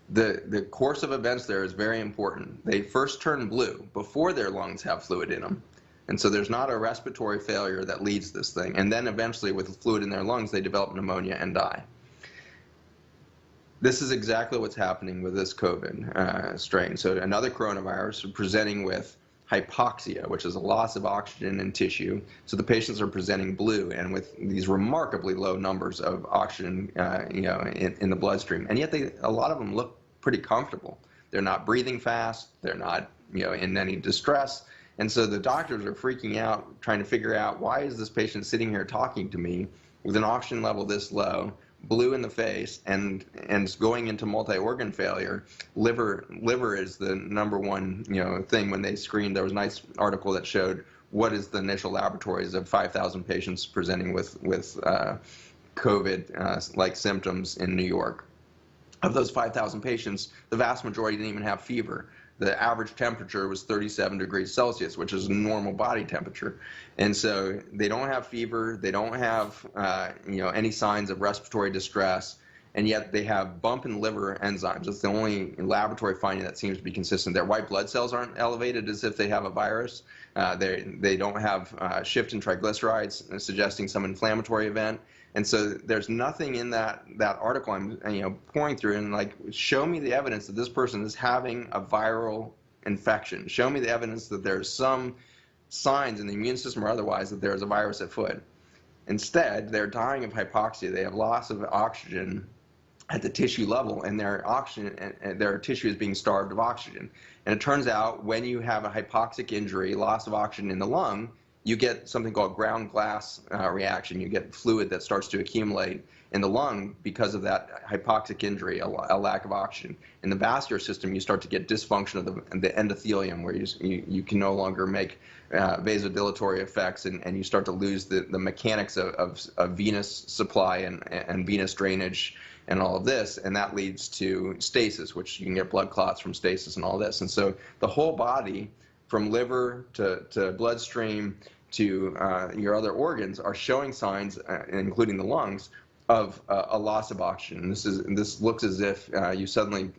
The course of events there is very important. They first turn blue before their lungs have fluid in them. And so there's not a respiratory failure that leads this thing. And then eventually with fluid in their lungs, they develop pneumonia and die. This is exactly what's happening with this COVID strain. So another coronavirus presenting with hypoxia, which is a loss of oxygen in tissue. So the patients are presenting blue and with these remarkably low numbers of oxygen, in the bloodstream. And yet a lot of them look pretty comfortable. They're not breathing fast. They're not, in any distress. And so the doctors are freaking out, trying to figure out, why is this patient sitting here talking to me with an oxygen level this low, blue in the face, and going into multi-organ failure? Liver is the number one thing. When they screened, there was a nice article that showed what is the initial laboratories of 5,000 patients presenting with COVID like symptoms in New York. Of those 5,000 patients, the vast majority didn't even have fever. The average temperature was 37 degrees Celsius, which is a normal body temperature. And so they don't have fever, they don't have any signs of respiratory distress, and yet they have bump in liver enzymes. That's the only laboratory finding that seems to be consistent. Their white blood cells aren't elevated as if they have a virus. They don't have shift in triglycerides, suggesting some inflammatory event. And so there's nothing in that article I'm pouring through and like, show me the evidence that this person is having a viral infection. Show me the evidence that there's some signs in the immune system or otherwise that there's a virus at foot. Instead, they're dying of hypoxia. They have loss of oxygen at the tissue level, and their tissue is being starved of oxygen. And it turns out when you have a hypoxic injury, loss of oxygen in the lung, you get something called ground glass reaction. You get fluid that starts to accumulate in the lung because of that hypoxic injury, a lack of oxygen. In the vascular system, you start to get dysfunction of the endothelium, where you can no longer make vasodilatory effects, and you start to lose the mechanics of venous supply and venous drainage and all of this, and that leads to stasis, which you can get blood clots from stasis and all this. And so the whole body, from liver to bloodstream to your other organs, are showing signs, including the lungs, of a loss of oxygen. This looks as if you suddenly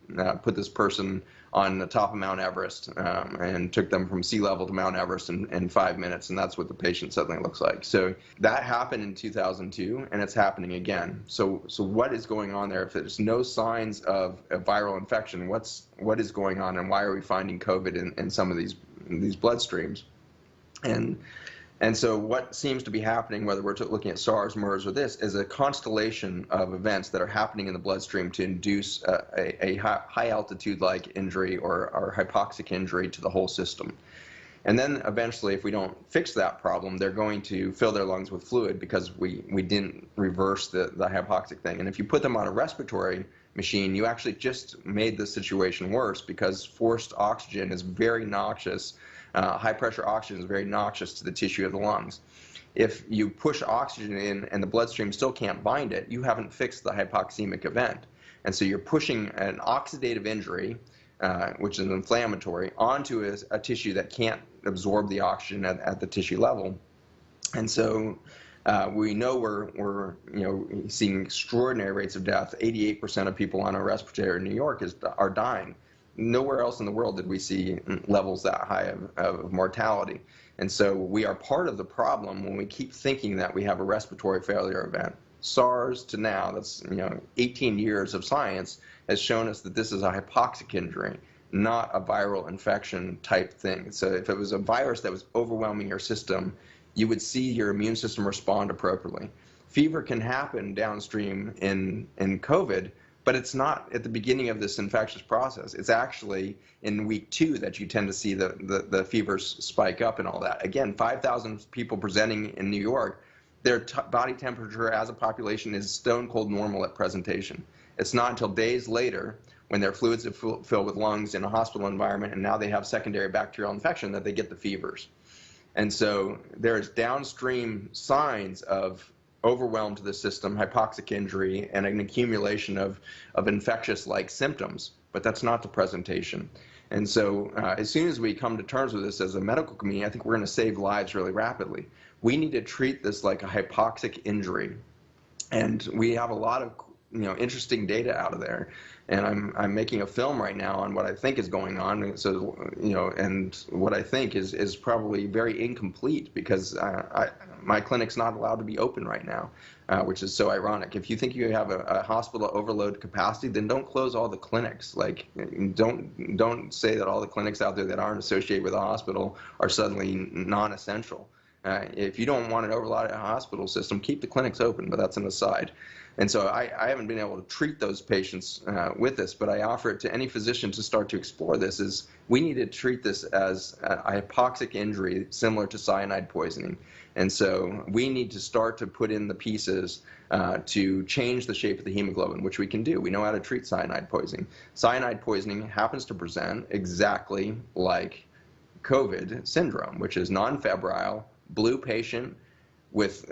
put this person on the top of Mount Everest and took them from sea level to Mount Everest in 5 minutes, and that's what the patient suddenly looks like. So that happened in 2002, and it's happening again. So what is going on there? If there's no signs of a viral infection, what is going on, and why are we finding COVID in some of these bloodstreams? And so what seems to be happening, whether we're looking at SARS, MERS, or this, is a constellation of events that are happening in the bloodstream to induce a high altitude-like injury or hypoxic injury to the whole system. And then eventually, if we don't fix that problem, they're going to fill their lungs with fluid because we didn't reverse the hypoxic thing. And if you put them on a respiratory machine, you actually just made the situation worse, because forced oxygen is very noxious. High pressure oxygen is very noxious to the tissue of the lungs. If you push oxygen in and the bloodstream still can't bind it, you haven't fixed the hypoxemic event. And so you're pushing an oxidative injury, which is inflammatory, onto a tissue that can't absorb the oxygen at the tissue level. And so we know we're seeing extraordinary rates of death. 88% of people on a respirator in New York are dying. Nowhere else in the world did we see levels that high of mortality. And so we are part of the problem when we keep thinking that we have a respiratory failure event. SARS to now, that's 18 years of science, has shown us that this is a hypoxic injury, not a viral infection type thing. So if it was a virus that was overwhelming your system, you would see your immune system respond appropriately. Fever can happen downstream in COVID, but it's not at the beginning of this infectious process. It's actually in week 2 that you tend to see the fevers spike up and all that. Again, 5,000 people presenting in New York, their body temperature as a population is stone cold normal at presentation. It's not until days later, when their fluids have filled with lungs in a hospital environment and now they have secondary bacterial infection, that they get the fevers. And so there's downstream signs of overwhelm to the system, hypoxic injury, and an accumulation of infectious-like symptoms, but that's not the presentation. And so as soon as we come to terms with this as a medical community, I think we're going to save lives really rapidly. We need to treat this like a hypoxic injury. And we have a lot of interesting data out of there. And I'm making a film right now on what I think is going on. So, and what I think is probably very incomplete, because my clinic's not allowed to be open right now, which is so ironic. If you think you have a hospital overload capacity, then don't close all the clinics. Like, don't say that all the clinics out there that aren't associated with a hospital are suddenly non-essential. If you don't want an overloaded hospital system, keep the clinics open, but that's an aside. And so I haven't been able to treat those patients with this, but I offer it to any physician to start to explore this. Is we need to treat this as a hypoxic injury similar to cyanide poisoning. And so we need to start to put in the pieces to change the shape of the hemoglobin, which we can do. We know how to treat cyanide poisoning. Cyanide poisoning happens to present exactly like COVID syndrome, which is non-febrile, blue patient, with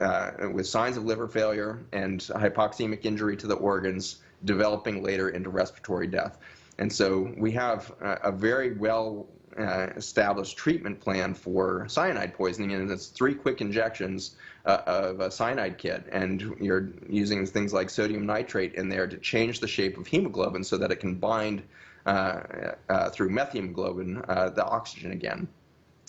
signs of liver failure and hypoxemic injury to the organs, developing later into respiratory death. And so we have a very well established treatment plan for cyanide poisoning, and it's 3 quick injections of a cyanide kit, and you're using things like sodium nitrate in there to change the shape of hemoglobin so that it can bind through methemoglobin the oxygen again.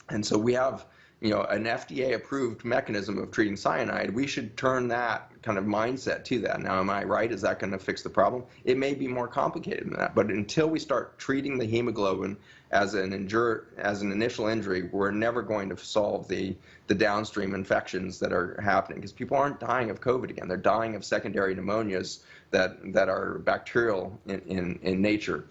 And so we have, an FDA-approved mechanism of treating cyanide. We should turn that kind of mindset to that. Now, am I right? Is that going to fix the problem? It may be more complicated than that, but until we start treating the hemoglobin as an initial injury, we're never going to solve the downstream infections that are happening, because people aren't dying of COVID again. They're dying of secondary pneumonias that are bacterial in nature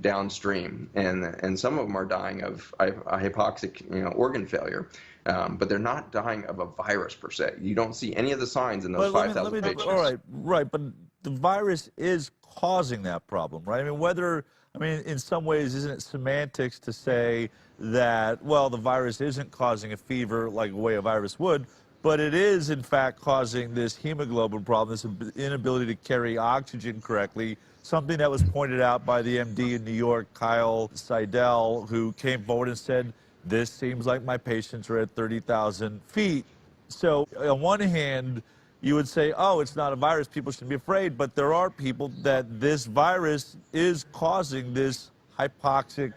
downstream, and some of them are dying of hypoxic organ failure, but they're not dying of a virus per se. You don't see any of the signs in those 5,000 patients. All right, but the virus is causing that problem, right? I mean, in some ways, isn't it semantics to say that, well, the virus isn't causing a fever like the way a virus would, but it is, in fact, causing this hemoglobin problem, this inability to carry oxygen correctly, something that was pointed out by the MD in New York, Kyle Seidel, who came forward and said, this seems like my patients are at 30,000 feet. So on one hand, you would say, oh, it's not a virus, people shouldn't be afraid, but there are people that this virus is causing this hypoxic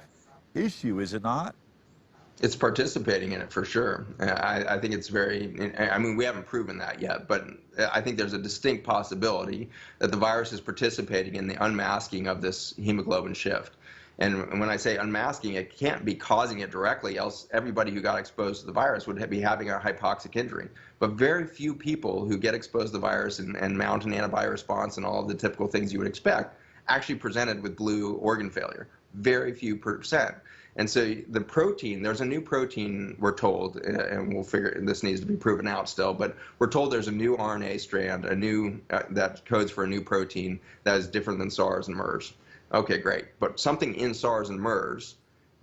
issue, is it not? It's participating in it for sure. I think it's very, I mean, we haven't proven that yet, but I think there's a distinct possibility that the virus is participating in the unmasking of this hemoglobin shift. And when I say unmasking, it can't be causing it directly, else everybody who got exposed to the virus would be having a hypoxic injury. But very few people who get exposed to the virus and mount an antibody response and all of the typical things you would expect actually presented with blue organ failure. Very few percent. And so the protein, there's a new protein, we're told, and we'll figure, this needs to be proven out still, but we're told there's a new RNA strand, that codes for a new protein that is different than SARS and MERS. Okay, great. But something in SARS and MERS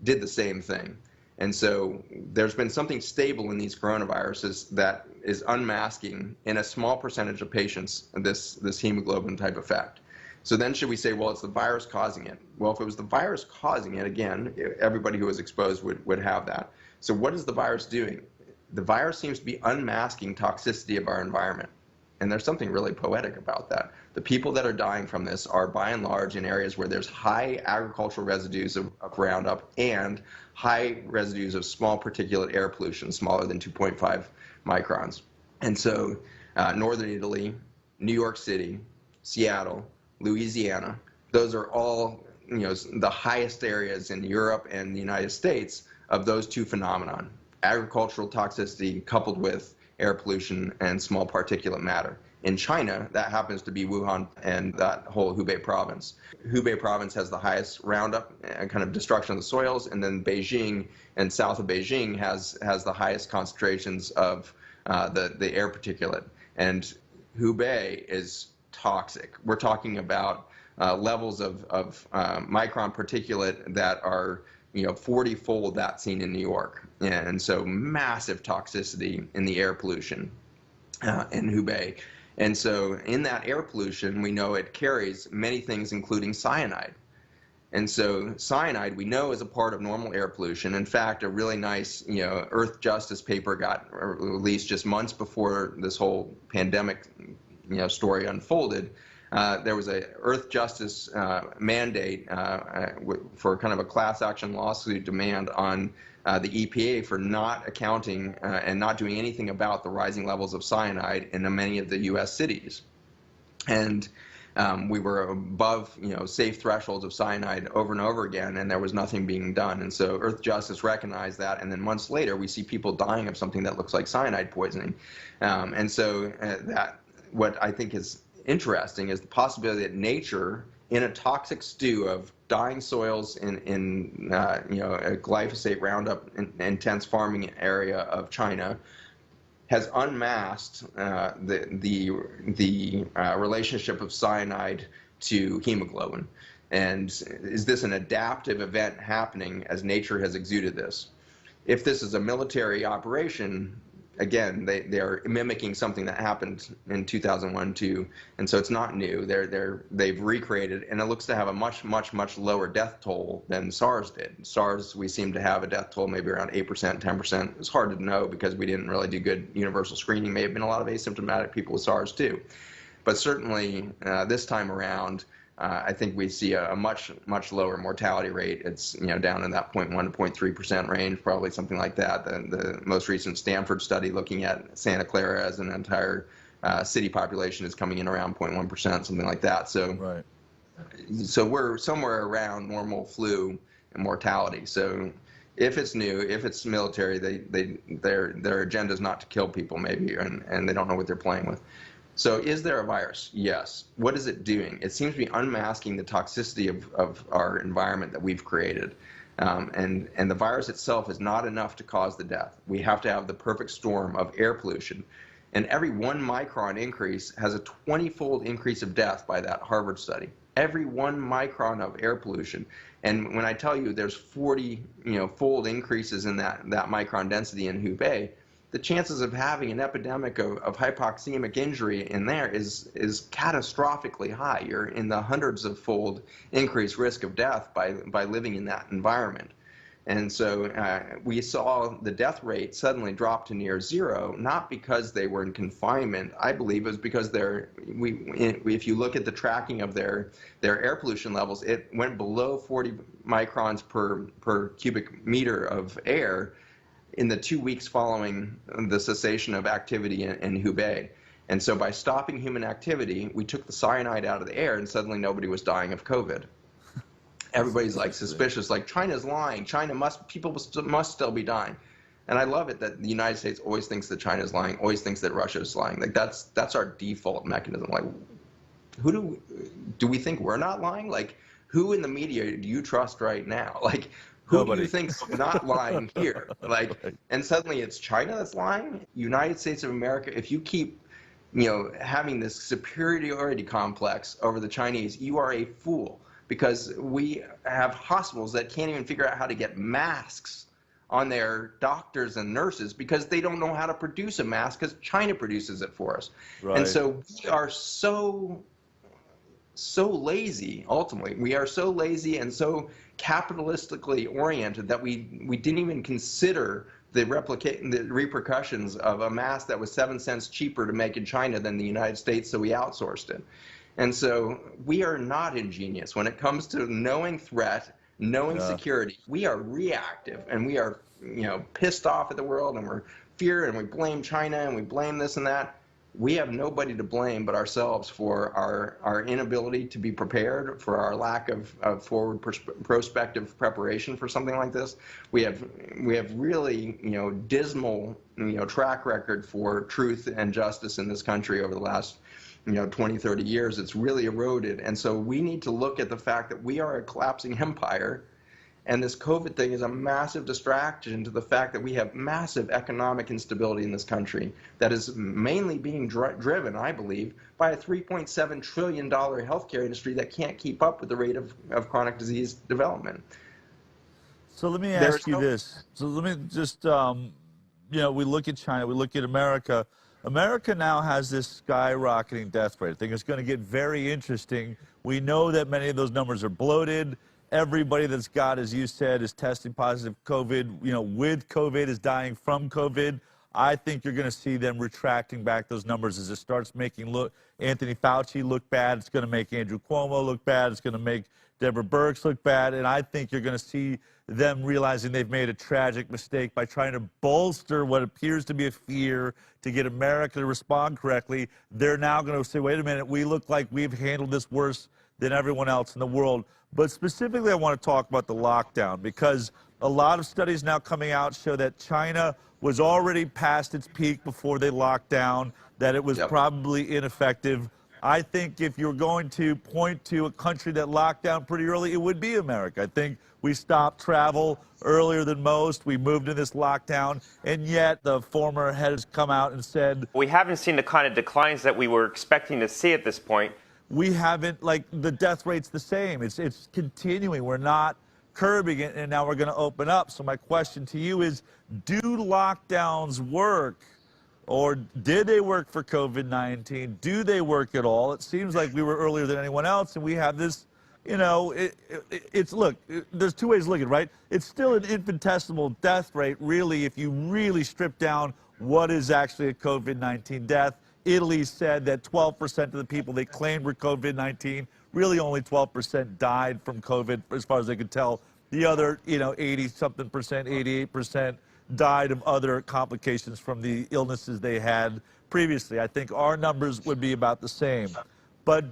did the same thing. And so there's been something stable in these coronaviruses that is unmasking in a small percentage of patients this hemoglobin type effect. So then should we say, well, it's the virus causing it? Well, if it was the virus causing it, again, everybody who was exposed would have that. So what is the virus doing? The virus seems to be unmasking toxicity of our environment. And there's something really poetic about that. The people that are dying from this are by and large in areas where there's high agricultural residues of Roundup and high residues of small particulate air pollution, smaller than 2.5 microns. And so Northern Italy, New York City, Seattle, Louisiana, those are all the highest areas in Europe and the United States of those two phenomenon, agricultural toxicity coupled with air pollution and small particulate matter. In China, that happens to be Wuhan and that whole Hubei province. Hubei province has the highest Roundup and kind of destruction of the soils, and then Beijing and south of Beijing has the highest concentrations of the air particulate. And Hubei is toxic. We're talking about levels of micron particulate that are 40-fold that seen in New York. And so massive toxicity in the air pollution in Hubei. And so in that air pollution, we know it carries many things, including cyanide. And so cyanide, we know, is a part of normal air pollution. In fact, a really nice, Earth Justice paper got released just months before this whole pandemic, story unfolded. There was a Earth Justice mandate for kind of a class action lawsuit demand on the EPA for not accounting and not doing anything about the rising levels of cyanide in many of the U.S. cities. And we were above, safe thresholds of cyanide over and over again, and there was nothing being done. And so Earth Justice recognized that, and then months later, we see people dying of something that looks like cyanide poisoning. And so what I think is interesting is the possibility that nature, in a toxic stew of dying soils in a glyphosate Roundup intense farming area of China, has unmasked the relationship of cyanide to hemoglobin. And is this an adaptive event happening as nature has exuded this? If this is a military operation, again, they are mimicking something that happened in 2001 too, and so it's not new. They've recreated, and it looks to have a much lower death toll than SARS did. SARS, we seem to have a death toll maybe around 8%, 10%. It's hard to know because we didn't really do good universal screening. May have been a lot of asymptomatic people with SARS too, but certainly this time around, I think we see a much lower mortality rate. It's down in that 0.1 to 0.3% range, probably something like that. The most recent Stanford study looking at Santa Clara as an entire city population is coming in around 0.1%, something like that. So, so we're somewhere around normal flu and mortality. So if it's new, if it's military, their agenda is not to kill people maybe, and they don't know what they're playing with. So is there a virus? Yes. What is it doing? It seems to be unmasking the toxicity of our environment that we've created. And the virus itself is not enough to cause the death. We have to have the perfect storm of air pollution. And every 1 micron increase has a 20-fold increase of death by that Harvard study. Every 1 micron of air pollution. And when I tell you there's 40 fold increases in that micron density in Hubei, the chances of having an epidemic of hypoxemic injury in there is catastrophically high. You're in the hundreds of fold increased risk of death by living in that environment. And so we saw the death rate suddenly drop to near zero, not because they were in confinement. I believe it was because if you look at the tracking of their air pollution levels, it went below 40 microns per cubic meter of air in the 2 weeks following the cessation of activity in Hubei. And so by stopping human activity, we took the cyanide out of the air and suddenly nobody was dying of COVID. Everybody's like suspicious, like China's lying, people must still be dying. And I love it that the United States always thinks that China's lying, always thinks that Russia's lying. Like that's our default mechanism. Like who do we think we're not lying? Like who in the media do you trust right now? Like who do you think's not lying here? Like, and suddenly it's China that's lying? United States of America, if you keep, having this superiority complex over the Chinese, you are a fool, because we have hospitals that can't even figure out how to get masks on their doctors and nurses because they don't know how to produce a mask because China produces it for us. Right. And so we are so lazy, ultimately. We are so lazy and so capitalistically oriented that we didn't even consider the repercussions of a mask that was 7 cents cheaper to make in China than the United States, so we outsourced it. And so we are not ingenious when it comes to knowing threat, knowing security. We are reactive, and we are pissed off at the world, and we're fear, and we blame China, and we blame this and that. We have nobody to blame but ourselves for our inability to be prepared, for our lack of forward prospective preparation for something like this. We have really dismal track record for truth and justice in this country over the last 20, 30 years. It's really eroded, and so we need to look at the fact that we are a collapsing empire. And this COVID thing is a massive distraction to the fact that we have massive economic instability in this country that is mainly being driven, I believe, by a $3.7 trillion healthcare industry that can't keep up with the rate of chronic disease development. So let me ask you this. So let me just, we look at China, we look at America. America now has this skyrocketing death rate. I think it's going to get very interesting. We know that many of those numbers are bloated. Everybody that's got, as you said, is testing positive COVID, with COVID, is dying from COVID. I think you're going to see them retracting back those numbers as it starts making Anthony Fauci look bad. It's going to make Andrew Cuomo look bad. It's going to make Deborah Birx look bad. And I think you're going to see them realizing they've made a tragic mistake by trying to bolster what appears to be a fear to get America to respond correctly. They're now going to say, wait a minute, we look like we've handled this worse than everyone else in the world. But specifically, I want to talk about the lockdown, because a lot of studies now coming out show that China was already past its peak before they locked down, that it was probably ineffective. I think if you're going to point to a country that locked down pretty early, it would be America. I think we stopped travel earlier than most. We moved in this lockdown, and yet the former head has come out and said, we haven't seen the kind of declines that we were expecting to see at this point. We haven't, the death rate's the same. It's continuing. We're not curbing it, and now we're going to open up. So my question to you is, do lockdowns work Or did they work for COVID-19? Do they work at all? It seems like we were earlier than anyone else, and we have this, you know, look, there's two ways to look at it, right? It's still an infinitesimal death rate, really, if you really strip down what is actually a COVID-19 death. Italy said that 12% of the people they claimed were COVID-19, really only 12% died from COVID, as far as they could tell. The other, 80-something percent, 88%, died of other complications from the illnesses they had previously. I think our numbers would be about the same. But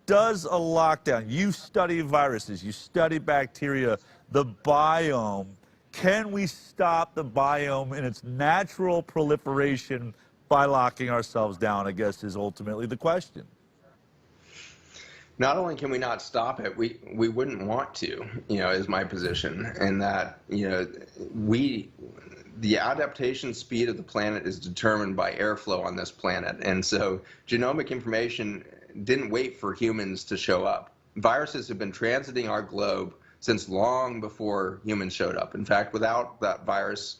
does a lockdown, you study viruses, you study bacteria, the biome, can we stop the biome in its natural proliferation by locking ourselves down, I guess, is ultimately the question. Not only can we not stop it, we wouldn't want to, is my position. And that, the adaptation speed of the planet is determined by airflow on this planet. And so genomic information didn't wait for humans to show up. Viruses have been transiting our globe since long before humans showed up. In fact, without that virus,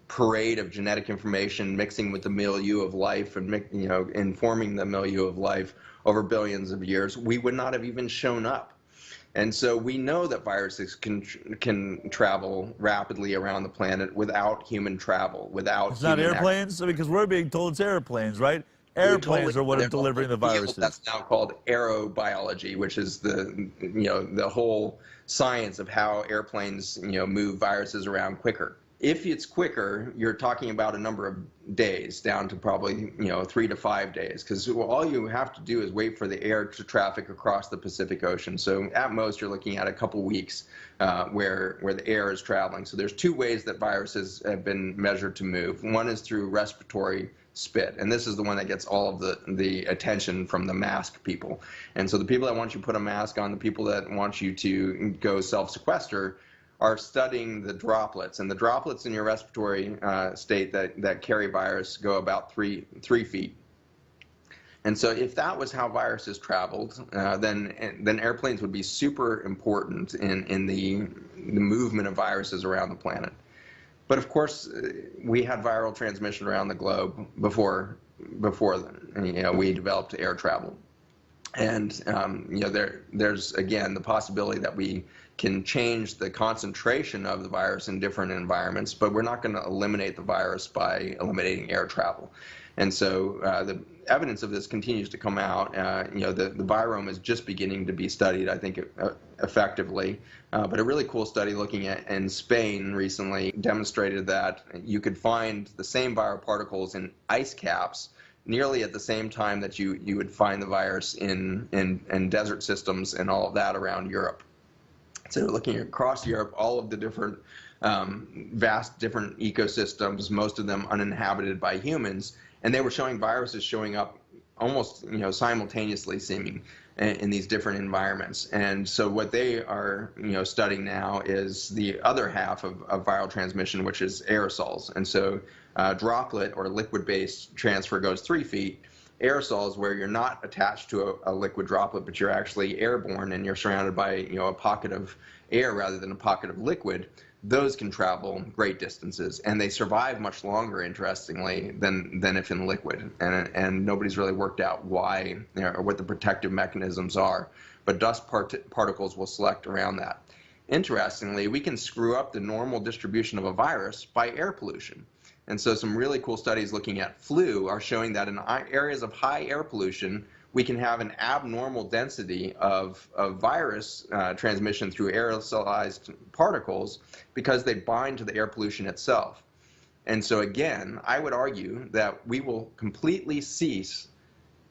parade of genetic information mixing with the milieu of life and, informing the milieu of life over billions of years, we would not have even shown up. And so we know that viruses can travel rapidly around the planet without human travel, without It's not airplanes? Because we're being told it's airplanes, right? Airplanes are what are delivering the viruses. That's now called aerobiology, which is the whole science of how airplanes, move viruses around quicker. If it's quicker, you're talking about a number of days, down to probably 3 to 5 days, because all you have to do is wait for the air to traffic across the Pacific Ocean. So at most, you're looking at a couple weeks where the air is traveling. So there's two ways that viruses have been measured to move. One is through respiratory spit, and this is the one that gets all of the attention from the mask people. And so the people that want you to put a mask on, the people that want you to go self-sequester, are studying the droplets, and the droplets in your respiratory state that carry virus go about three feet. And so if that was how viruses traveled, then airplanes would be super important in the movement of viruses around the planet. But of course, we had viral transmission around the globe before we developed air travel. And there's again the possibility that we can change the concentration of the virus in different environments, but we're not going to eliminate the virus by eliminating air travel. And so the evidence of this continues to come out. The virome is just beginning to be studied, I think, effectively. But a really cool study looking at in Spain recently demonstrated that you could find the same viral particles in ice caps nearly at the same time that you would find the virus in desert systems and all of that around Europe. So looking across Europe, all of the different vast different ecosystems, most of them uninhabited by humans, and they were showing viruses showing up almost simultaneously seeming in these different environments. And so what they are studying now is the other half of viral transmission, which is aerosols. And so droplet or liquid-based transfer goes 3 feet. Aerosols, where you're not attached to a liquid droplet, but you're actually airborne and you're surrounded by a pocket of air rather than a pocket of liquid, those can travel great distances, and they survive much longer, interestingly, than if in liquid. And nobody's really worked out why or what the protective mechanisms are, but dust particles will select around that. Interestingly, we can screw up the normal distribution of a virus by air pollution. And so some really cool studies looking at flu are showing that in areas of high air pollution, we can have an abnormal density of virus transmission through aerosolized particles because they bind to the air pollution itself. And so again, I would argue that we will completely cease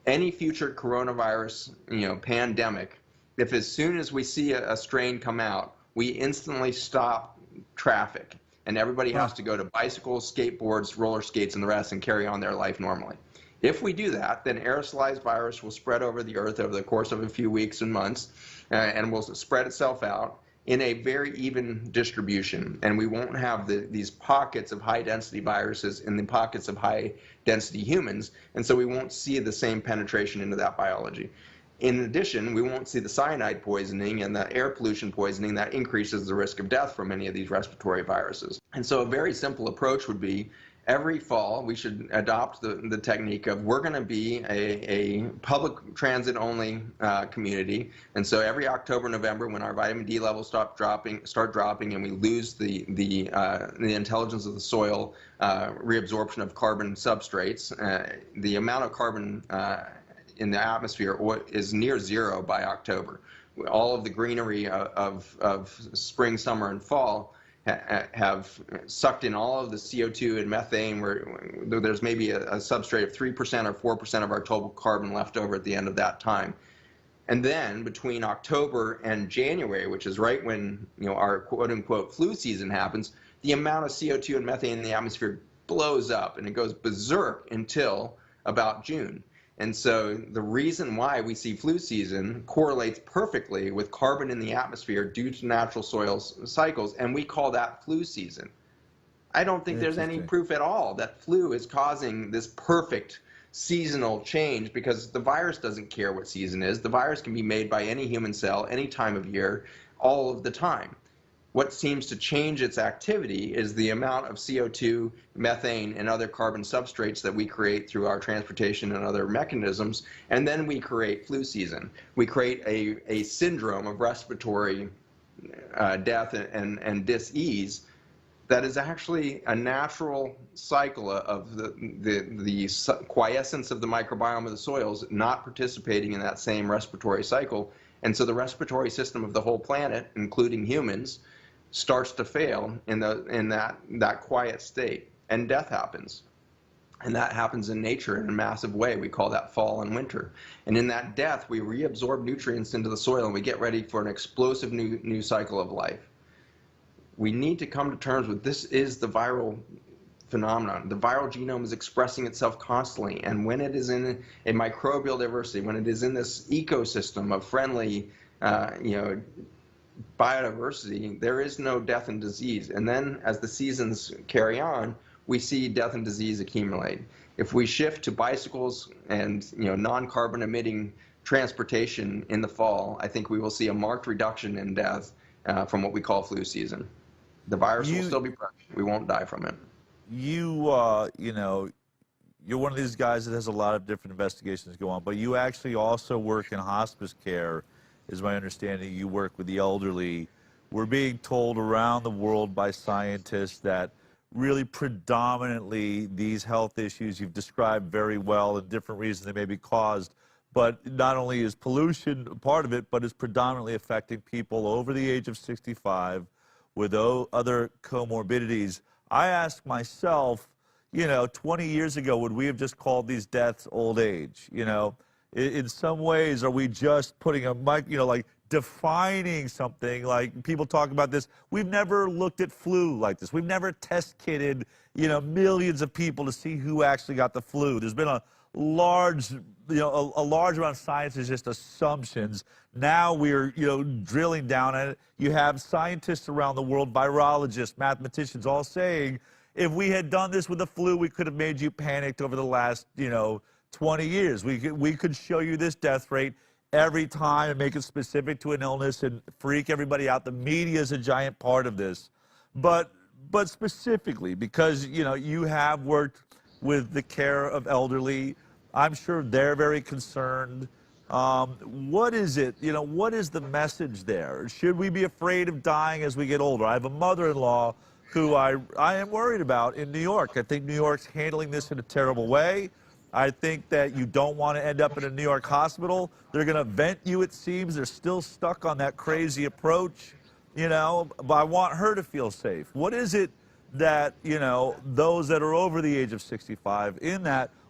any future coronavirus pandemic if as soon as we see a strain come out, we instantly stop traffic. And everybody has to go to bicycles, skateboards, roller skates, and the rest and carry on their life normally. If we do that, then aerosolized virus will spread over the earth over the course of a few weeks and months and will spread itself out in a very even distribution. And we won't have these pockets of high-density viruses in the pockets of high-density humans, and so we won't see the same penetration into that biology. In addition, we won't see the cyanide poisoning and the air pollution poisoning that increases the risk of death from many of these respiratory viruses. And so a very simple approach would be every fall we should adopt the technique of we're going to be a public transit only community, and so every October, November, when our vitamin D levels start dropping and we lose the intelligence of the soil, reabsorption of carbon substrates, the amount of carbon in the atmosphere is near zero by October. All of the greenery of spring, summer, and fall have sucked in all of the CO2 and methane, where there's maybe a substrate of 3% or 4% of our total carbon left over at the end of that time. And then between October and January, which is right when our quote-unquote flu season happens, the amount of CO2 and methane in the atmosphere blows up, and it goes berserk until about June. And so the reason why we see flu season correlates perfectly with carbon in the atmosphere due to natural soil cycles, and we call that flu season. I don't think there's any proof at all that flu is causing this perfect seasonal change, because the virus doesn't care what season is. The virus can be made by any human cell, any time of year, all of the time. What seems to change its activity is the amount of CO2, methane, and other carbon substrates that we create through our transportation and other mechanisms, and then we create flu season. We create a syndrome of respiratory death and dis-ease that is actually a natural cycle of the quiescence of the microbiome of the soils not participating in that same respiratory cycle. And so the respiratory system of the whole planet, including humans, starts to fail in that quiet state, and death happens. And that happens in nature in a massive way. We call that fall and winter. And in that death, we reabsorb nutrients into the soil, and we get ready for an explosive new cycle of life. We need to come to terms with this is the viral phenomenon. The viral genome is expressing itself constantly, and when it is in a microbial diversity, when it is in this ecosystem of friendly, biodiversity, there is no death and disease. And then as the seasons carry on, we see death and disease accumulate. If we shift to bicycles and non-carbon emitting transportation in the fall, I think we will see a marked reduction in death from what we call flu season. The virus will still be present. We won't die from it. You're one of these guys that has a lot of different investigations go on, but you actually also work in hospice care, is my understanding. You work with the elderly. We're being told around the world by scientists that really predominantly these health issues you've described very well, and different reasons they may be caused, but not only is pollution part of it, but it's predominantly affecting people over the age of 65 with other comorbidities. I ask myself, 20 years ago, would we have just called these deaths old age? In some ways, are we just putting like defining something? Like people talk about this. We've never looked at flu like this. We've never test kitted, millions of people to see who actually got the flu. There's been a large, a large amount of science is just assumptions. Now we're, drilling down at it. You have scientists around the world, virologists, mathematicians, all saying, if we had done this with the flu, we could have made you panicked over the last, 20 years. We could show you this death rate every time and make it specific to an illness and freak everybody out. The media is a giant part of this. But specifically, because, you have worked with the care of elderly, I'm sure they're very concerned. What is it, what is the message there? Should we be afraid of dying as we get older? I have a mother-in-law who I am worried about in New York. I think New York's handling this in a terrible way. I think that you don't want to end up in a New York hospital. They're going to vent you, it seems. They're still stuck on that crazy approach, but I want her to feel safe. What is it that, those that are over the age of 65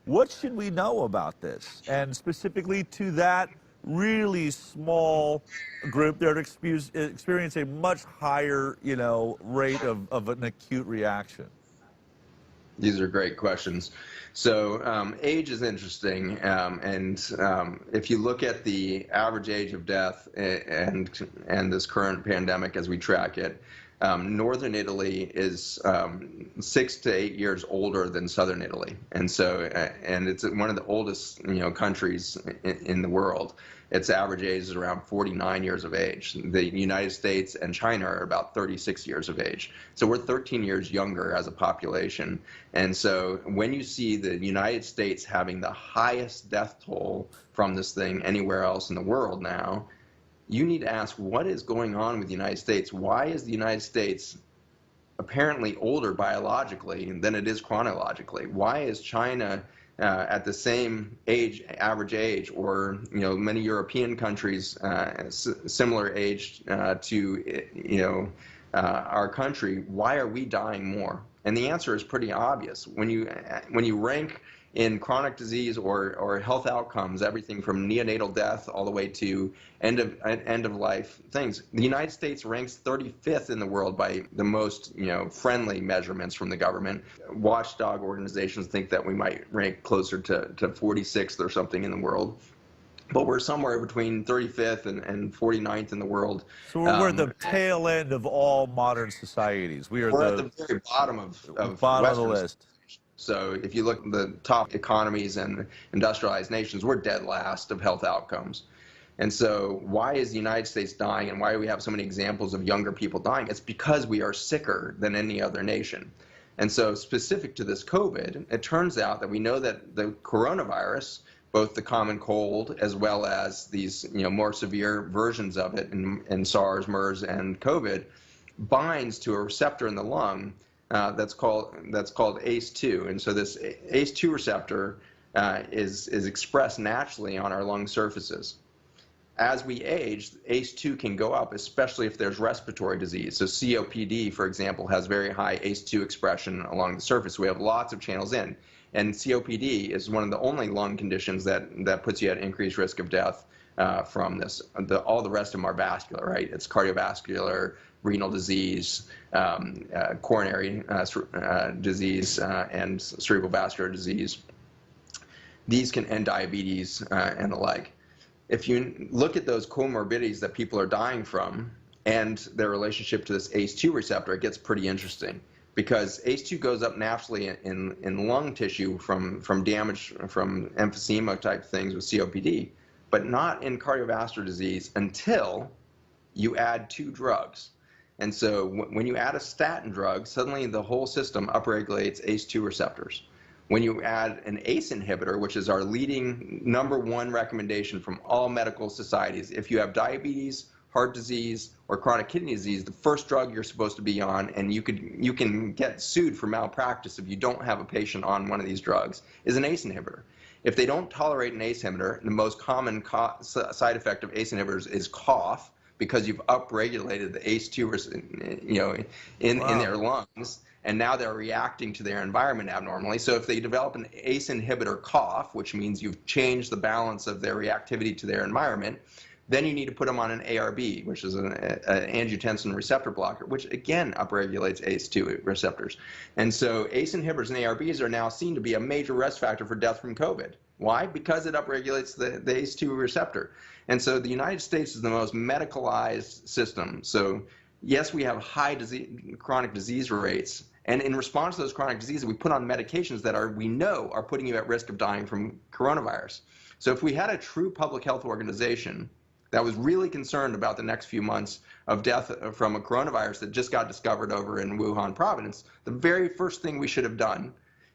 what should we know about this? And specifically to that really small group that experience a much higher, rate of an acute reaction? These are great questions. So age is interesting, and if you look at the average age of death and this current pandemic as we track it, Northern Italy is 6 to 8 years older than Southern Italy, and so and it's one of the oldest countries in the world. Its average age is around 49 years of age. The United States and China are about 36 years of age. So we're 13 years younger as a population. And so when you see the United States having the highest death toll from this thing anywhere else in the world now, you need to ask, what is going on with the United States? Why is the United States apparently older biologically than it is chronologically? Why is China at the same average age, or many European countries similar age to our country? Why are we dying more? And the answer is pretty obvious. When you rank in chronic disease or health outcomes, everything from neonatal death all the way to end of life things, the United States ranks 35th in the world by the most friendly measurements from the government. Watchdog organizations think that we might rank closer to 46th or something in the world. But we're somewhere between 35th and 49th in the world. So we're the tail end of all modern societies. We're at the very bottom of bottom of the Western list. So if you look at the top economies and industrialized nations, we're dead last of health outcomes. And so why is the United States dying, and why do we have so many examples of younger people dying? It's because we are sicker than any other nation. And so specific to this COVID, it turns out that we know that the coronavirus, both the common cold as well as these more severe versions of it in SARS, MERS, and COVID, binds to a receptor in the lung that's called ACE2, and so this ACE2 receptor is expressed naturally on our lung surfaces. As we age, ACE2 can go up, especially if there's respiratory disease. So COPD, for example, has very high ACE2 expression along the surface. We have lots of channels in, and COPD is one of the only lung conditions that puts you at increased risk of death from this. All the rest of them are vascular, right? It's cardiovascular, renal disease, coronary disease, and cerebral vascular disease. These and diabetes and the like. If you look at those comorbidities that people are dying from and their relationship to this ACE2 receptor, it gets pretty interesting, because ACE2 goes up naturally in lung tissue from damage from emphysema type things with COPD, but not in cardiovascular disease until you add 2 drugs. And so when you add a statin drug, suddenly the whole system upregulates ACE2 receptors. When you add an ACE inhibitor, which is our leading #1 recommendation from all medical societies, if you have diabetes, heart disease, or chronic kidney disease, the first drug you're supposed to be on, and you can get sued for malpractice if you don't have a patient on one of these drugs, is an ACE inhibitor. If they don't tolerate an ACE inhibitor, the most common side effect of ACE inhibitors is cough, because you've upregulated the ACE2 in their lungs, and now they're reacting to their environment abnormally. So if they develop an ACE inhibitor cough, which means you've changed the balance of their reactivity to their environment, then you need to put them on an ARB, which is an angiotensin receptor blocker, which again upregulates ACE2 receptors. And so ACE inhibitors and ARBs are now seen to be a major risk factor for death from COVID. Why? Because it upregulates the ACE2 receptor. And so the United States is the most medicalized system. So yes, we have high chronic disease rates, and in response to those chronic diseases, we put on medications that we know are putting you at risk of dying from coronavirus. So if we had a true public health organization that was really concerned about the next few months of death from a coronavirus that just got discovered over in Wuhan province, the very first thing we should have done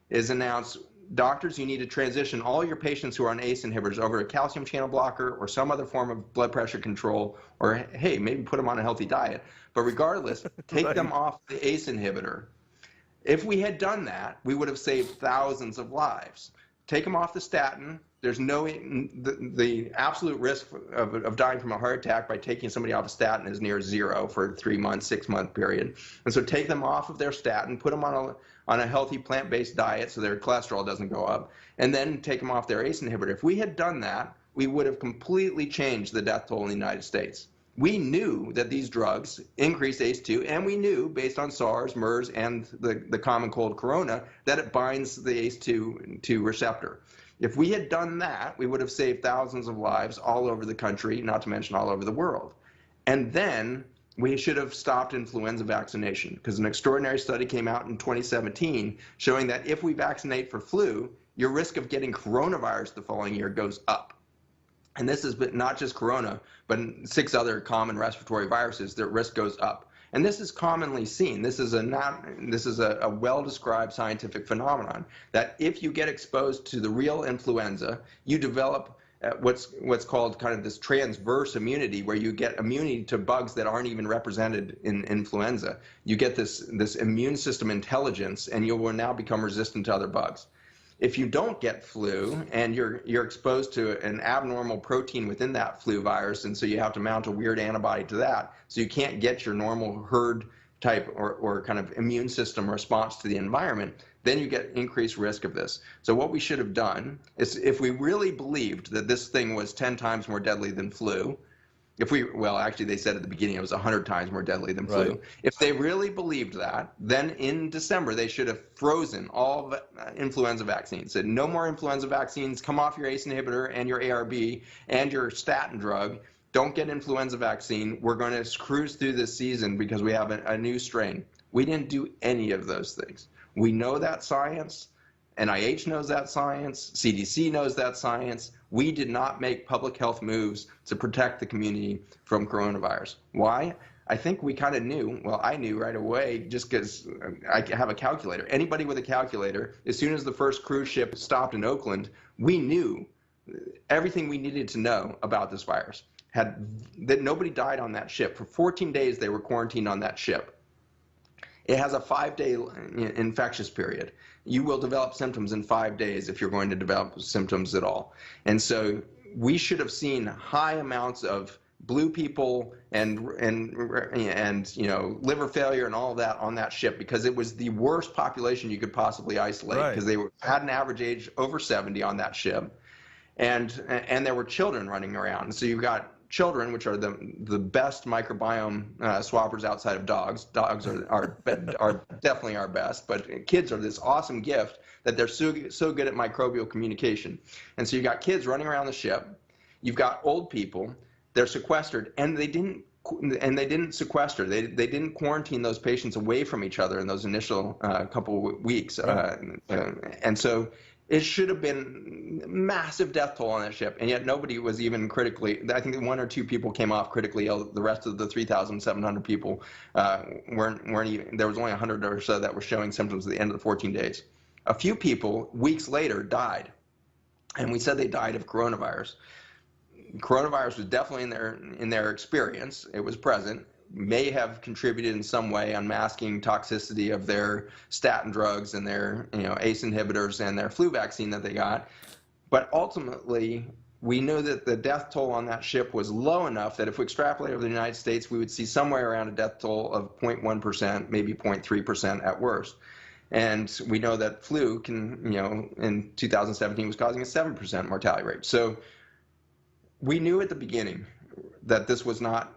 is announce, doctors, you need to transition all your patients who are on ACE inhibitors over a calcium channel blocker or some other form of blood pressure control, or hey, maybe put them on a healthy diet. But regardless, take them off the ACE inhibitor. If we had done that, we would have saved thousands of lives. Take them off the statin. There's the absolute risk of dying from a heart attack by taking somebody off a statin is near 0 for a 3-month, 6-month period. And so take them off of their statin, put them on a healthy plant-based diet so their cholesterol doesn't go up, and then take them off their ACE inhibitor. If we had done that, we would have completely changed the death toll in the United States. We knew that these drugs increase ACE2, and we knew, based on SARS, MERS, and the common cold corona, that it binds the ACE2 receptor. If we had done that, we would have saved thousands of lives all over the country, not to mention all over the world. And then we should have stopped influenza vaccination, because an extraordinary study came out in 2017 showing that if we vaccinate for flu, your risk of getting coronavirus the following year goes up. And this is not just corona, but 6 other common respiratory viruses, their risk goes up. And this is commonly seen. This is a well-described scientific phenomenon that if you get exposed to the real influenza, you develop what's called kind of this transverse immunity, where you get immunity to bugs that aren't even represented in influenza. You get this immune system intelligence, and you will now become resistant to other bugs. If you don't get flu and you're exposed to an abnormal protein within that flu virus, and so you have to mount a weird antibody to that, so you can't get your normal herd type or kind of immune system response to the environment, then you get increased risk of this. So what we should have done is, if we really believed that this thing was 10 times more deadly than flu, actually they said at the beginning it was 100 times more deadly than flu. Right. If they really believed that, then in December they should have frozen all influenza vaccines. Said no more influenza vaccines, come off your ACE inhibitor and your ARB and your statin drug. Don't get influenza vaccine. We're going to cruise through this season because we have a new strain. We didn't do any of those things. We know that science. NIH knows that science. CDC knows that science. We did not make public health moves to protect the community from coronavirus. Why? I think we kind of knew. Well, I knew right away, just because I have a calculator. Anybody with a calculator, as soon as the first cruise ship stopped in Oakland, we knew everything we needed to know about this virus. That nobody died on that ship. For 14 days, they were quarantined on that ship. It has a 5-day infectious period. You will develop symptoms in 5 days if you're going to develop symptoms at all. And so we should have seen high amounts of blue people and liver failure and all of that on that ship, because it was the worst population you could possibly isolate, because they had an average age over 70 on that ship, and there were children running around. So you've got children, which are the best microbiome swappers outside of dogs. Dogs are definitely our best, but kids are this awesome gift that they're so good at microbial communication. And so you got kids running around the ship. You've got old people. They're sequestered, and they didn't sequester. They didn't quarantine those patients away from each other in those initial couple of weeks. And so it should have been massive death toll on that ship, and yet nobody was even critically. I think 1 or 2 people came off critically ill. The rest of the 3,700 people weren't even. There was only 100 or so that were showing symptoms at the end of the 14 days. A few people weeks later died, and we said they died of coronavirus. Coronavirus was definitely in their experience. It was present. May have contributed in some way, unmasking toxicity of their statin drugs and their ACE inhibitors and their flu vaccine that they got. But ultimately, we knew that the death toll on that ship was low enough that if we extrapolate over the United States, we would see somewhere around a death toll of 0.1%, maybe 0.3% at worst. And we know that flu can, in 2017 was causing a 7% mortality rate. So we knew at the beginning that this was not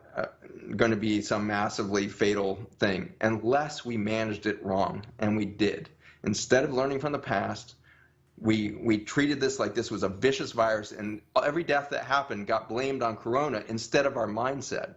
going to be some massively fatal thing unless we managed it wrong, and we did. Instead of learning from the past, we treated this like this was a vicious virus, and every death that happened got blamed on corona instead of our mindset.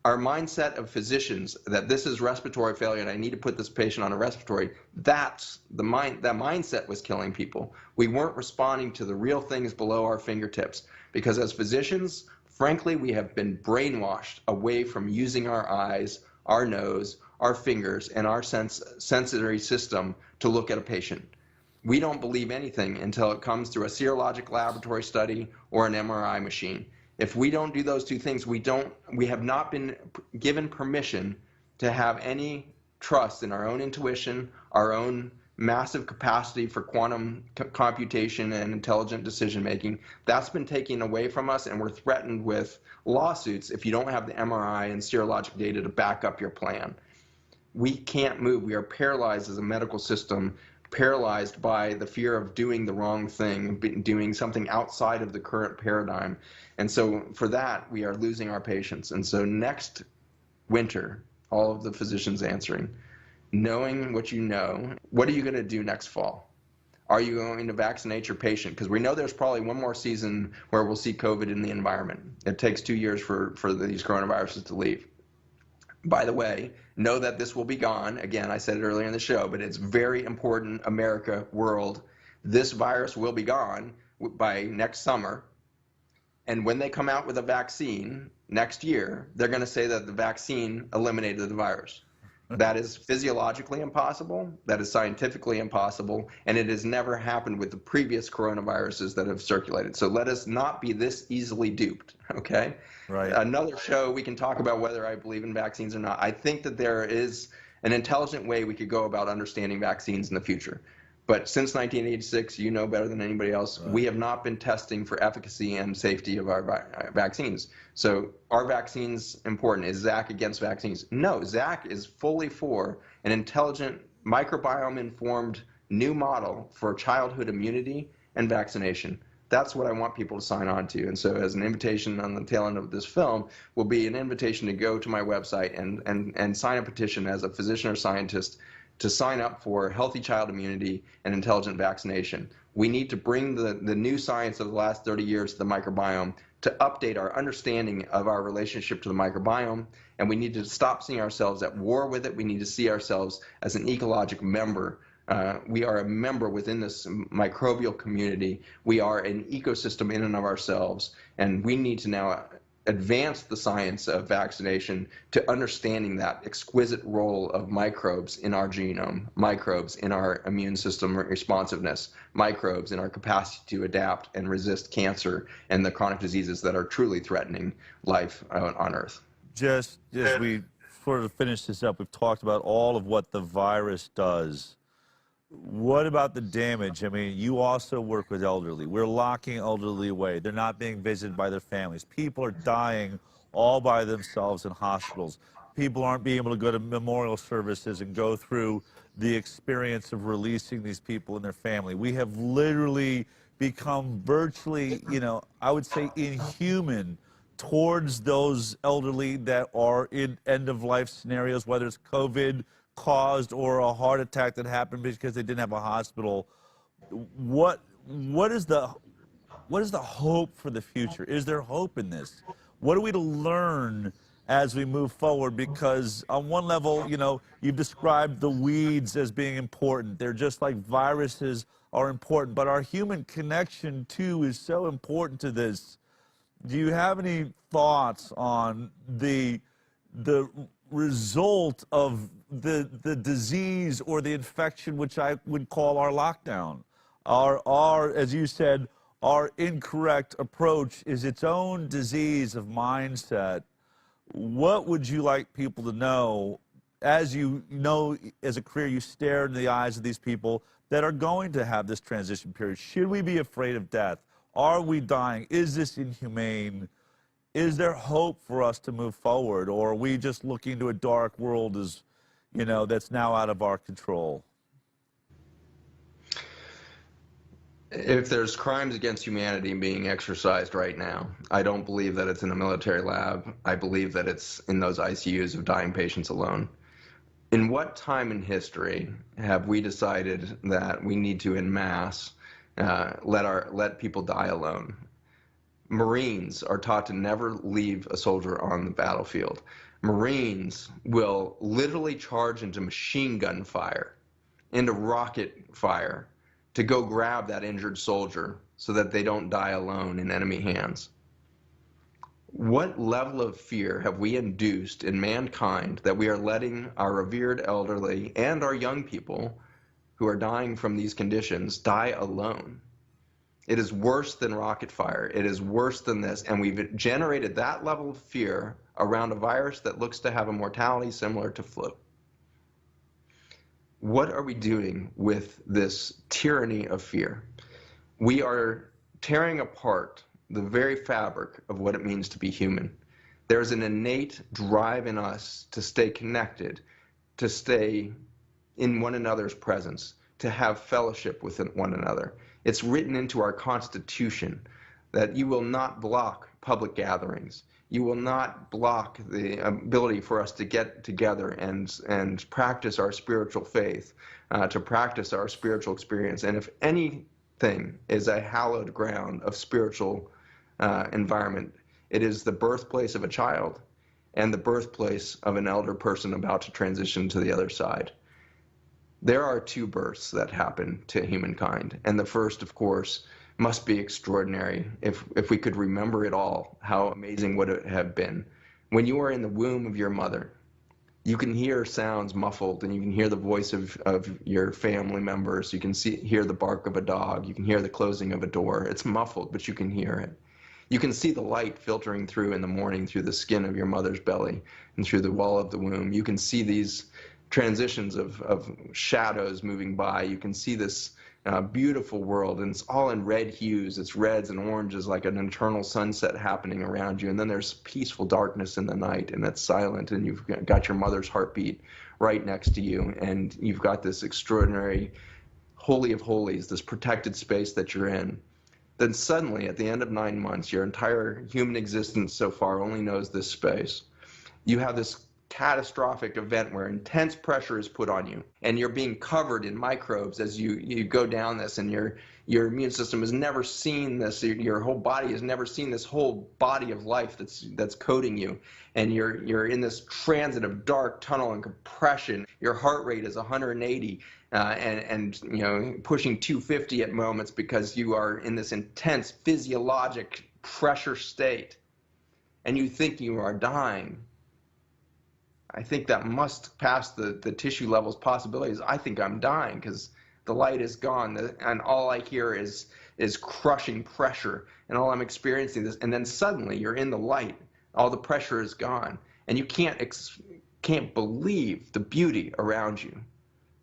Our mindset of physicians that this is respiratory failure and I need to put this patient on a respiratory, that mindset was killing people. We weren't responding to the real things below our fingertips, because as physicians, frankly, we have been brainwashed away from using our eyes, our nose, our fingers, and our sensory system to look at a patient. We don't believe anything until it comes through a serologic laboratory study or an MRI machine. If we don't do those two things, we have not been given permission to have any trust in our own intuition, our own massive capacity for quantum computation and intelligent decision making. That's been taken away from us, and we're threatened with lawsuits if you don't have the MRI and serologic data to back up your plan. We can't move. We are paralyzed as a medical system, paralyzed by the fear of doing the wrong thing, doing something outside of the current paradigm. And so for that, we are losing our patients. And so next winter, all of the physicians answering, knowing what you know, what are you going to do next fall? Are you going to vaccinate your patient? Because we know there's probably one more season where we'll see COVID in the environment. It takes 2 years for these coronaviruses to leave. By the way, know that this will be gone. Again, I said it earlier in the show, but it's very important, America, world. This virus will be gone by next summer. And when they come out with a vaccine next year, they're going to say that the vaccine eliminated the virus. That is physiologically impossible. That is scientifically impossible. And it has never happened with the previous coronaviruses that have circulated. So let us not be this easily duped, okay? Right. Another show, we can talk about whether I believe in vaccines or not. I think that there is an intelligent way we could go about understanding vaccines in the future. But since 1986, you know better than anybody else, we have not been testing for efficacy and safety of our vaccines. So are vaccines important? Is Zach against vaccines? No, Zach is fully for an intelligent, microbiome-informed new model for childhood immunity and vaccination. That's what I want people to sign on to. And so as an invitation on the tail end of this film will be an invitation to go to my website and sign a petition as a physician or scientist to sign up for healthy child immunity and intelligent vaccination. We need to bring the new science of the last 30 years to the microbiome to update our understanding of our relationship to the microbiome, and we need to stop seeing ourselves at war with it. We need to see ourselves as an ecologic member. We are a member within this microbial community. We are an ecosystem in and of ourselves, and we need to now advance the science of vaccination to understanding that exquisite role of microbes in our genome, microbes in our immune system responsiveness, microbes in our capacity to adapt and resist cancer and the chronic diseases that are truly threatening life on Earth. Just as we sort of finish this up, we've talked about all of what the virus does. What about the damage? I mean, you also work with elderly. We're locking elderly away. They're not being visited by their families. People are dying all by themselves in hospitals. People aren't being able to go to memorial services and go through the experience of releasing these people and their family. We have literally become virtually, you know, I would say inhuman towards those elderly that are in end-of-life scenarios, whether it's COVID caused or a heart attack that happened because they didn't have a hospital. What is the hope for the future? Is there hope in this? What are we to learn as we move forward? Because on one level, you know, you've described the weeds as being important. They're just like viruses are important, but our human connection too is so important to this. Do you have any thoughts on the result of the disease or the infection, which I would call our lockdown? Our, as you said, our incorrect approach is its own disease of mindset. What would you like people to know, as you know, as a career, you stare into the eyes of these people that are going to have this transition period? Should we be afraid of death? Are we dying? Is this inhumane? Is there hope for us to move forward, or are we just looking into a dark world as, you know, that's now out of our control? If there's crimes against humanity being exercised right now, I don't believe that it's in a military lab. I believe that it's in those ICUs of dying patients alone. In what time in history have we decided that we need to, en masse, let people die alone? Marines are taught to never leave a soldier on the battlefield. Marines will literally charge into machine gun fire, into rocket fire, to go grab that injured soldier so that they don't die alone in enemy hands. What level of fear have we induced in mankind that we are letting our revered elderly and our young people who are dying from these conditions die alone? It is worse than rocket fire. It is worse than this. And we've generated that level of fear around a virus that looks to have a mortality similar to flu. What are we doing with this tyranny of fear? We are tearing apart the very fabric of what it means to be human. There's an innate drive in us to stay connected, to stay in one another's presence, to have fellowship with one another. It's written into our Constitution that you will not block public gatherings. You will not block the ability for us to get together and practice our spiritual faith, to practice our spiritual experience. And if anything is a hallowed ground of spiritual environment, it is the birthplace of a child. and the birthplace of an elder person about to transition to the other side. There are two births that happen to humankind, and the first, of course, must be extraordinary. If we could remember it all, how amazing would it have been? When you are in the womb of your mother, you can hear sounds muffled, and you can hear the voice of your family members. You can hear the bark of a dog. You can hear the closing of a door. It's muffled, but you can hear it. You can see the light filtering through in the morning through the skin of your mother's belly and through the wall of the womb. You can see these transitions of shadows moving by. You can see this beautiful world, and it's all in red hues. It's reds and oranges, like an eternal sunset happening around you. And then there's peaceful darkness in the night, and it's silent, and you've got your mother's heartbeat right next to you, and you've got this extraordinary holy of holies, this protected space that you're in. Then suddenly, at the end of 9 months, your entire human existence so far only knows this space. You have this catastrophic event where intense pressure is put on you, and you're being covered in microbes as you go down this, and your immune system has never seen this. Your whole body has never seen this whole body of life that's coating you, and you're in this transit of dark tunnel and compression. Your heart rate is 180 and pushing 250 at moments, because you are in this intense physiologic pressure state, and you think you are dying. I think that must pass the tissue levels possibilities. I think I'm dying because the light is gone, and all I hear is crushing pressure, and all I'm experiencing this. And then suddenly you're in the light, all the pressure is gone, and you can't believe the beauty around you.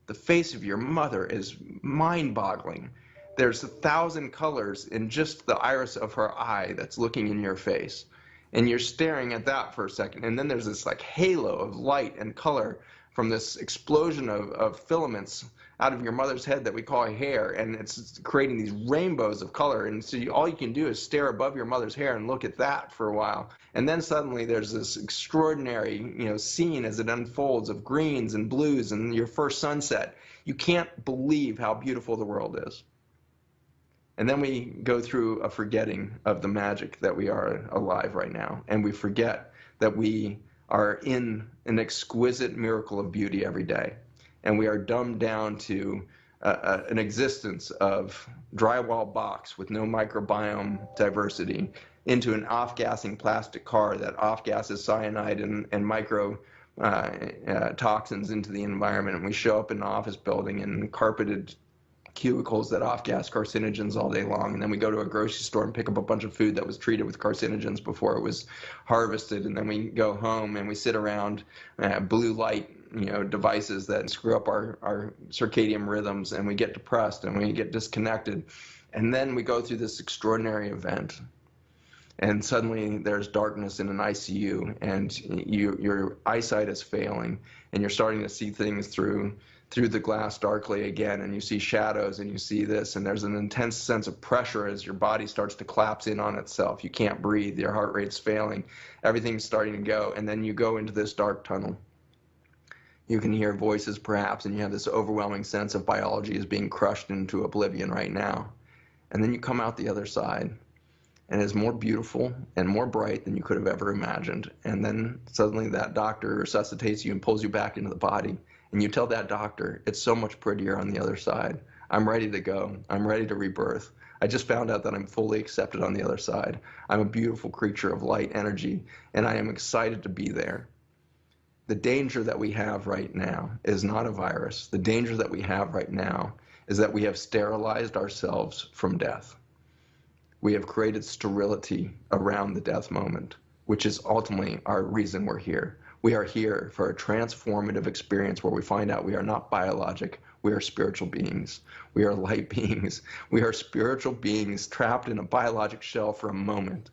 The face of your mother is mind-boggling. There's 1,000 colors in just the iris of her eye that's looking in your face. And you're staring at that for a second, and then there's this like halo of light and color from this explosion of filaments out of your mother's head that we call hair, and it's creating these rainbows of color. And so all you can do is stare above your mother's hair and look at that for a while. And then suddenly there's this extraordinary scene as it unfolds of greens and blues and your first sunset. You can't believe how beautiful the world is. And then we go through a forgetting of the magic that we are alive right now. And we forget that we are in an exquisite miracle of beauty every day. And we are dumbed down to an existence of drywall box with no microbiome diversity into an off-gassing plastic car that off-gasses cyanide and micro toxins into the environment. And we show up in an office building in carpeted cubicles that off-gas carcinogens all day long, and then we go to a grocery store and pick up a bunch of food that was treated with carcinogens before it was harvested, and then we go home and we sit around blue light devices that screw up our circadian rhythms, and we get depressed and we get disconnected. And then we go through this extraordinary event, and suddenly there's darkness in an ICU, and your eyesight is failing, and you're starting to see things through the glass darkly again, and you see shadows, and you see this, and there's an intense sense of pressure as your body starts to collapse in on itself. You can't breathe, your heart rate's failing, everything's starting to go, and then you go into this dark tunnel. You can hear voices perhaps, and you have this overwhelming sense of biology is being crushed into oblivion right now. And then you come out the other side, and it's more beautiful and more bright than you could have ever imagined. And then suddenly that doctor resuscitates you and pulls you back into the body. And you tell that doctor, it's so much prettier on the other side. I'm ready to go. I'm ready to rebirth. I just found out that I'm fully accepted on the other side. I'm a beautiful creature of light energy, and I am excited to be there. The danger that we have right now is not a virus. The danger that we have right now is that we have sterilized ourselves from death. We have created sterility around the death moment, which is ultimately our reason we're here. We are here for a transformative experience where we find out we are not biologic, we are spiritual beings. We are light beings. We are spiritual beings trapped in a biologic shell for a moment.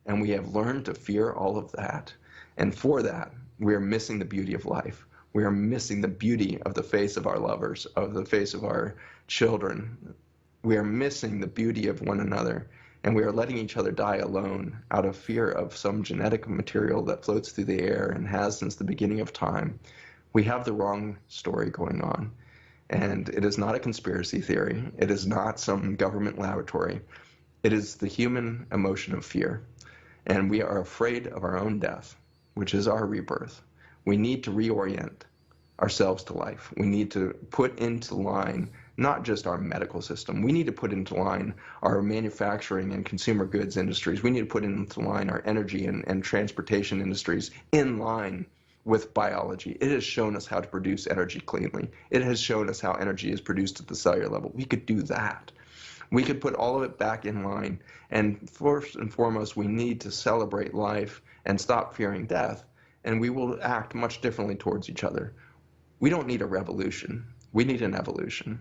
And we have learned to fear all of that. And for that, we are missing the beauty of life. We are missing the beauty of the face of our lovers, of the face of our children. We are missing the beauty of one another. And we are letting each other die alone out of fear of some genetic material that floats through the air and has since the beginning of time. We have the wrong story going on. And it is not a conspiracy theory. It is not some government laboratory. It is the human emotion of fear. And we are afraid of our own death. which is our rebirth. We need to reorient ourselves to life. We need to put into line not just our medical system. We need to put into line our manufacturing and consumer goods industries. We need to put into line our energy and transportation industries in line with biology. It has shown us how to produce energy cleanly. It has shown us how energy is produced at the cellular level. We could do that. We could put all of it back in line. And first and foremost, we need to celebrate life and stop fearing death. And we will act much differently towards each other. We don't need a revolution. We need an evolution.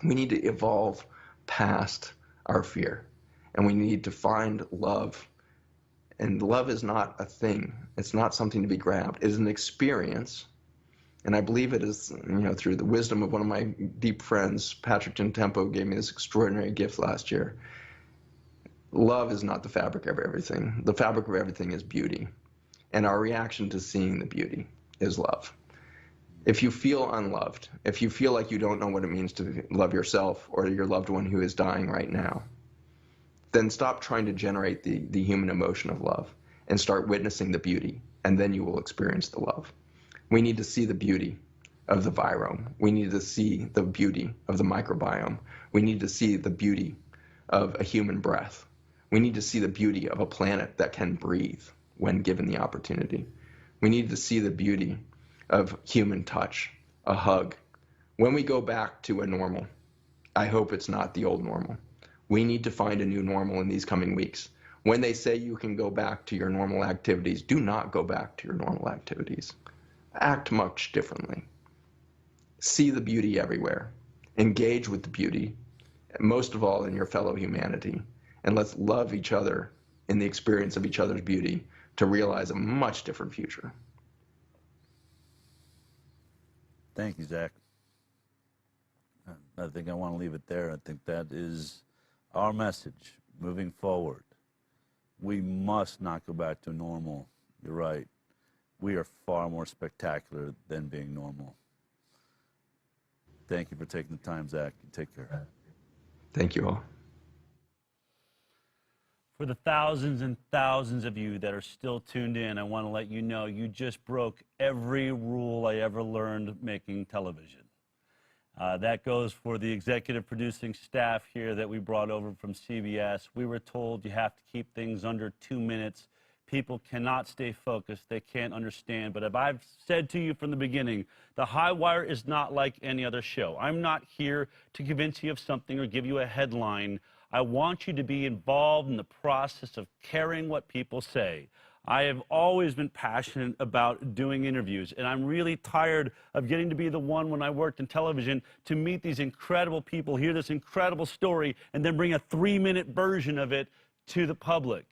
We need to evolve past our fear. And we need to find love. And love is not a thing. It's not something to be grabbed. It is an experience. And I believe it is, through the wisdom of one of my deep friends, Patrick Gentempo, gave me this extraordinary gift last year. Love is not the fabric of everything. The fabric of everything is beauty. And our reaction to seeing the beauty is love. If you feel unloved, if you feel like you don't know what it means to love yourself or your loved one who is dying right now, then stop trying to generate the human emotion of love and start witnessing the beauty, and then you will experience the love. We need to see the beauty of the virome. We need to see the beauty of the microbiome. We need to see the beauty of a human breath. We need to see the beauty of a planet that can breathe when given the opportunity. We need to see the beauty of human touch, a hug. When we go back to a normal, I hope it's not the old normal. We need to find a new normal in these coming weeks. When they say you can go back to your normal activities, do not go back to your normal activities. Act much differently. See the beauty everywhere. Engage with the beauty, most of all in your fellow humanity. And let's love each other in the experience of each other's beauty to realize a much different future. Thank you, Zach. I think I want to leave it there. I think that is our message moving forward. We must not go back to normal. You're right. We are far more spectacular than being normal. Thank you for taking the time, Zach. Take care. Thank you all. For the thousands and thousands of you that are still tuned in, I want to let you know you just broke every rule I ever learned making television. That goes for the executive producing staff here that we brought over from CBS. We were told you have to keep things under 2 minutes. People cannot stay focused. They can't understand. But as I've said to you from the beginning, The High Wire is not like any other show. I'm not here to convince you of something or give you a headline. I want you to be involved in the process of caring what people say. I have always been passionate about doing interviews, and I'm really tired of getting to be the one when I worked in television to meet these incredible people, hear this incredible story, and then bring a 3-minute version of it to the public.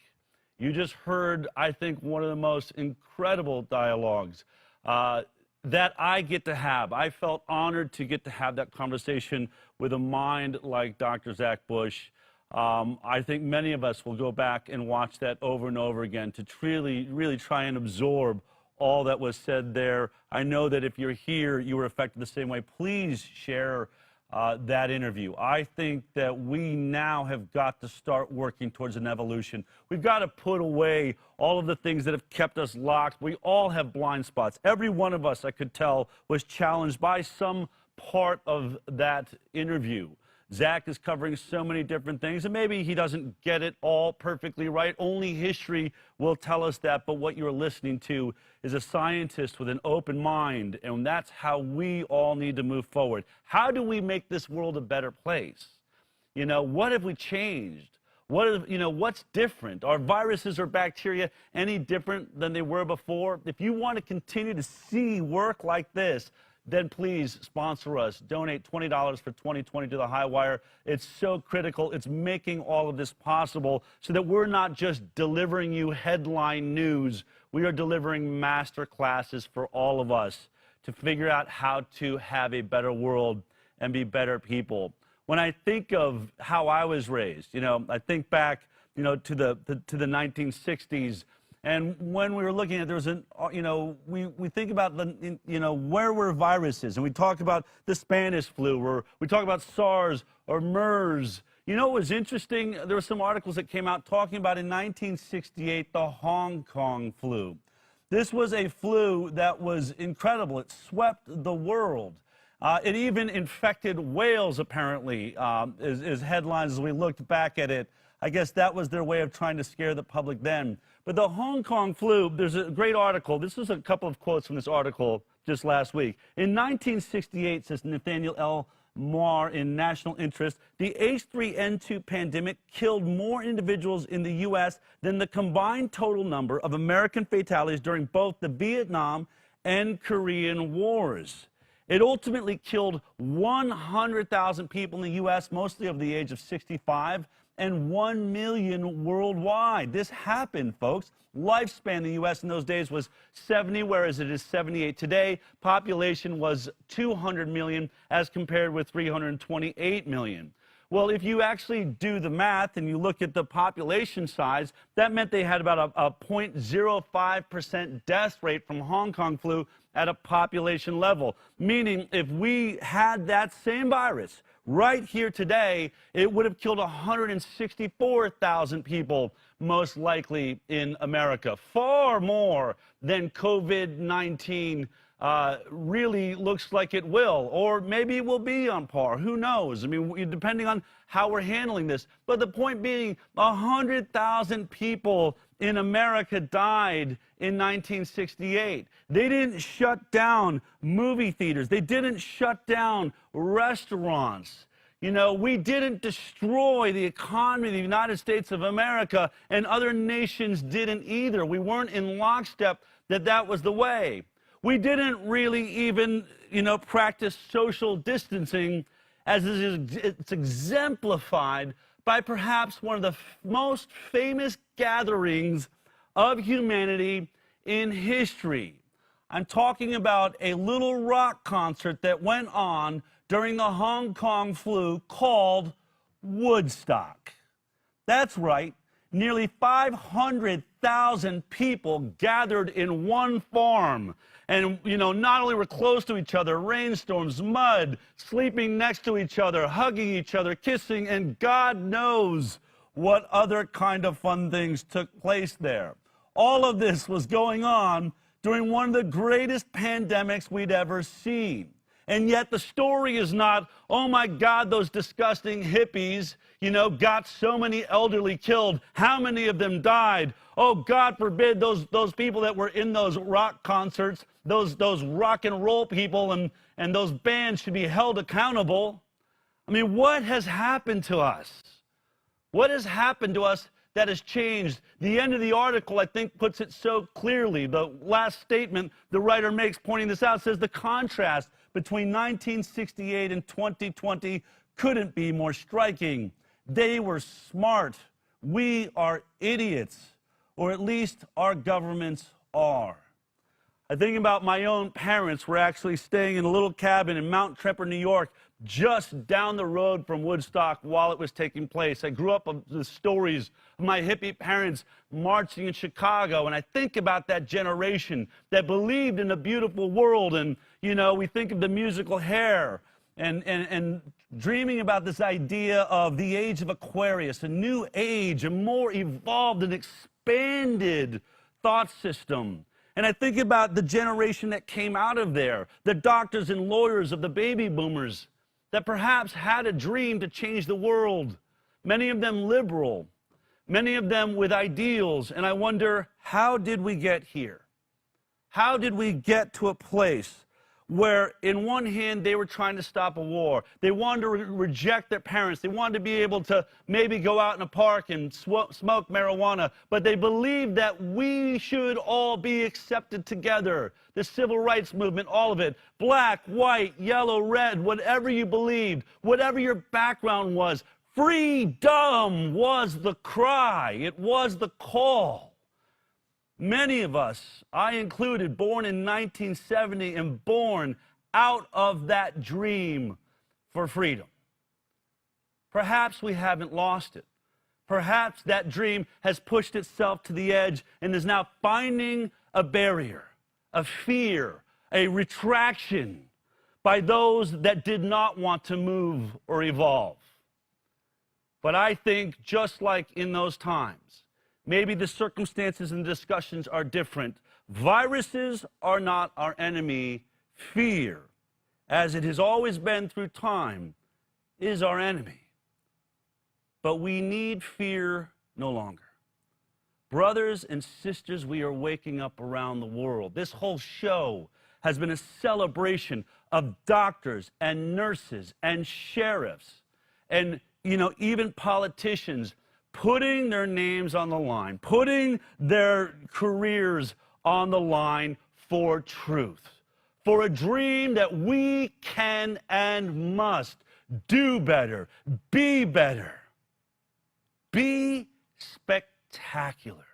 You just heard, I think, one of the most incredible dialogues that I get to have. I felt honored to get to have that conversation with a mind like Dr. Zach Bush. I think many of us will go back and watch that over and over again to really try and absorb all that was said there. I know that if you're here, you were affected the same way. Please share that interview. I think that we now have got to start working towards an evolution. We've got to put away all of the things that have kept us locked. We all have blind spots. Every one of us, I could tell, was challenged by some part of that interview. Zach is covering so many different things, and maybe he doesn't get it all perfectly right. Only history will tell us that, but what you're listening to is a scientist with an open mind, and that's how we all need to move forward. How do we make this world a better place? You know, what have we changed? What's different? Are viruses or bacteria any different than they were before? If you want to continue to see work like this, then please sponsor us. Donate $20 for 2020 to The High Wire. It's so critical. It's making all of this possible so that we're not just delivering you headline news. We are delivering master classes for all of us to figure out how to have a better world and be better people. When I think of how I was raised, I think back, to the 1960s. And when we were looking at, there was we think about where were viruses, and we talk about the Spanish flu, or we talk about SARS or MERS. You know what was interesting? There were some articles that came out talking about in 1968 the Hong Kong flu. This was a flu that was incredible. It swept the world. It even infected whales, apparently, as headlines as we looked back at it. I guess that was their way of trying to scare the public then. But the Hong Kong flu, there's a great article. This is a couple of quotes from this article just last week. In 1968, says Nathaniel L. Moore in National Interest, the H3N2 pandemic killed more individuals in the U.S. than the combined total number of American fatalities during both the Vietnam and Korean wars. It ultimately killed 100,000 people in the U.S., mostly over the age of 65, and 1 million worldwide. This happened, folks. Lifespan in the U.S. in those days was 70, whereas it is 78 today. Population was 200 million as compared with 328 million. Well, if you actually do the math and you look at the population size, that meant they had about a 0.05% death rate from Hong Kong flu at a population level. Meaning, if we had that same virus right here today, it would have killed 164,000 people, most likely in America. Far more than COVID-19 really looks like it will, or maybe it will be on par. Who knows? I mean, depending on how we're handling this. But the point being, 100,000 people in America died in 1968. They didn't shut down movie theaters. They didn't shut down restaurants. You know, we didn't destroy the economy of the United States of America, and other nations didn't either. We weren't in lockstep that that was the way. We didn't really even, practice social distancing, as it's exemplified by perhaps one of the most famous gatherings of humanity in history. I'm talking about a little rock concert that went on during the Hong Kong flu called Woodstock. That's right. Nearly 500,000 people gathered in one farm. And, not only were close to each other, rainstorms, mud, sleeping next to each other, hugging each other, kissing, and God knows what other kind of fun things took place there. All of this was going on during one of the greatest pandemics we'd ever seen. And yet the story is not, oh my God, those disgusting hippies, got so many elderly killed. How many of them died? Oh, God forbid those people that were in those rock concerts, those rock and roll people and those bands should be held accountable. I mean, what has happened to us? What has happened to us that has changed? The end of the article, I think, puts it so clearly. The last statement the writer makes pointing this out says the contrast between 1968 and 2020 couldn't be more striking. They were smart. We are idiots, or at least our governments are. I think about my own parents were actually staying in a little cabin in Mount Tremper, New York, just down the road from Woodstock while it was taking place. I grew up with the stories of my hippie parents marching in Chicago, and I think about that generation that believed in a beautiful world, and, we think of the musical Hair, and dreaming about this idea of the age of Aquarius, a new age, a more evolved and expanded thought system. And I think about the generation that came out of there, the doctors and lawyers of the baby boomers that perhaps had a dream to change the world, many of them liberal, many of them with ideals. And I wonder, how did we get here? How did we get to a place where, in one hand, they were trying to stop a war? They wanted to reject their parents. They wanted to be able to maybe go out in a park and smoke marijuana. But they believed that we should all be accepted together. The civil rights movement, all of it. Black, white, yellow, red, whatever you believed, whatever your background was, freedom was the cry. It was the call. Many of us, I included, born in 1970 and born out of that dream for freedom. Perhaps we haven't lost it. Perhaps that dream has pushed itself to the edge and is now finding a barrier, a fear, a retraction by those that did not want to move or evolve. But I think, just like in those times, maybe the circumstances and discussions are different. Viruses are not our enemy. Fear, as it has always been through time, is our enemy. But we need fear no longer. Brothers and sisters, we are waking up around the world. This whole show has been a celebration of doctors and nurses and sheriffs and, even politicians putting their names on the line, putting their careers on the line for truth, for a dream that we can and must do better, be better, be spectacular.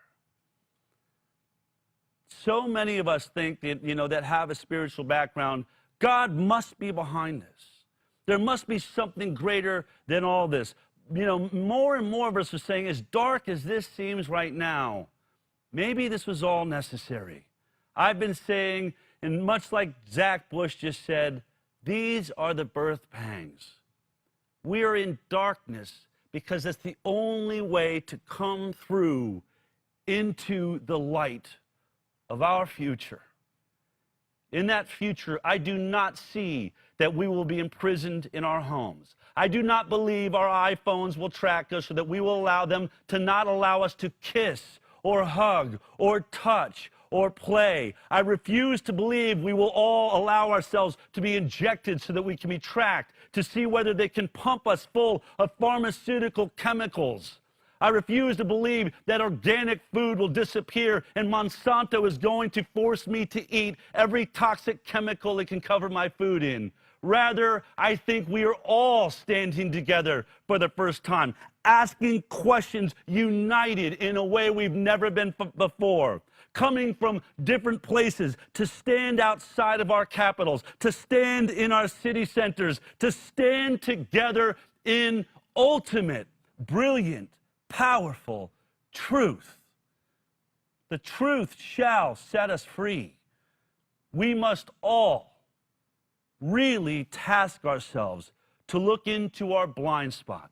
So many of us think that, that have a spiritual background, God must be behind this. There must be something greater than all this. More and more of us are saying, as dark as this seems right now, maybe this was all necessary. I've been saying, and much like Zach Bush just said, these are the birth pangs. We are in darkness because that's the only way to come through into the light of our future. In that future, I do not see that we will be imprisoned in our homes. I do not believe our iPhones will track us, or that we will allow them to not allow us to kiss or hug or touch or play. I refuse to believe we will all allow ourselves to be injected so that we can be tracked, to see whether they can pump us full of pharmaceutical chemicals. I refuse to believe that organic food will disappear and Monsanto is going to force me to eat every toxic chemical it can cover my food in. Rather, I think we are all standing together for the first time, asking questions united in a way we've never been before, coming from different places to stand outside of our capitals, to stand in our city centers, to stand together in ultimate, brilliant, powerful truth. The truth shall set us free. We must all really task ourselves to look into our blind spot,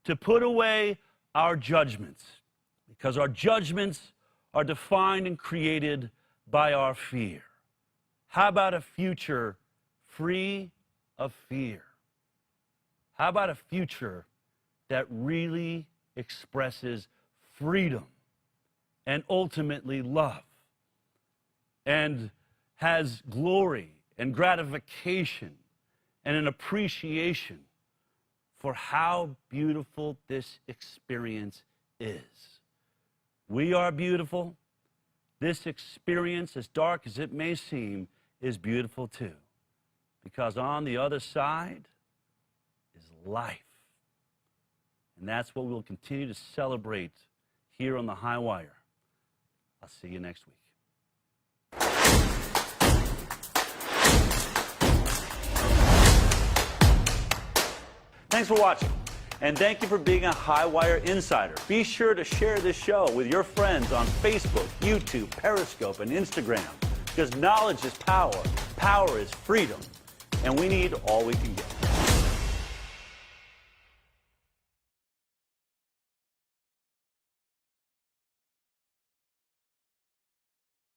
to put away our judgments, because our judgments are defined and created by our fear. How about a future free of fear? How about a future that really expresses freedom and ultimately love and has glory and gratification and an appreciation for how beautiful this experience is? We are beautiful. This experience, as dark as it may seem, is beautiful too, because on the other side is life. And that's what we'll continue to celebrate here on the High Wire. I'll see you next week. Thanks for watching, and thank you for being a High Wire insider. Be sure to share this show with your friends on Facebook, YouTube, Periscope, and Instagram, because knowledge is power, power is freedom, and we need all we can get.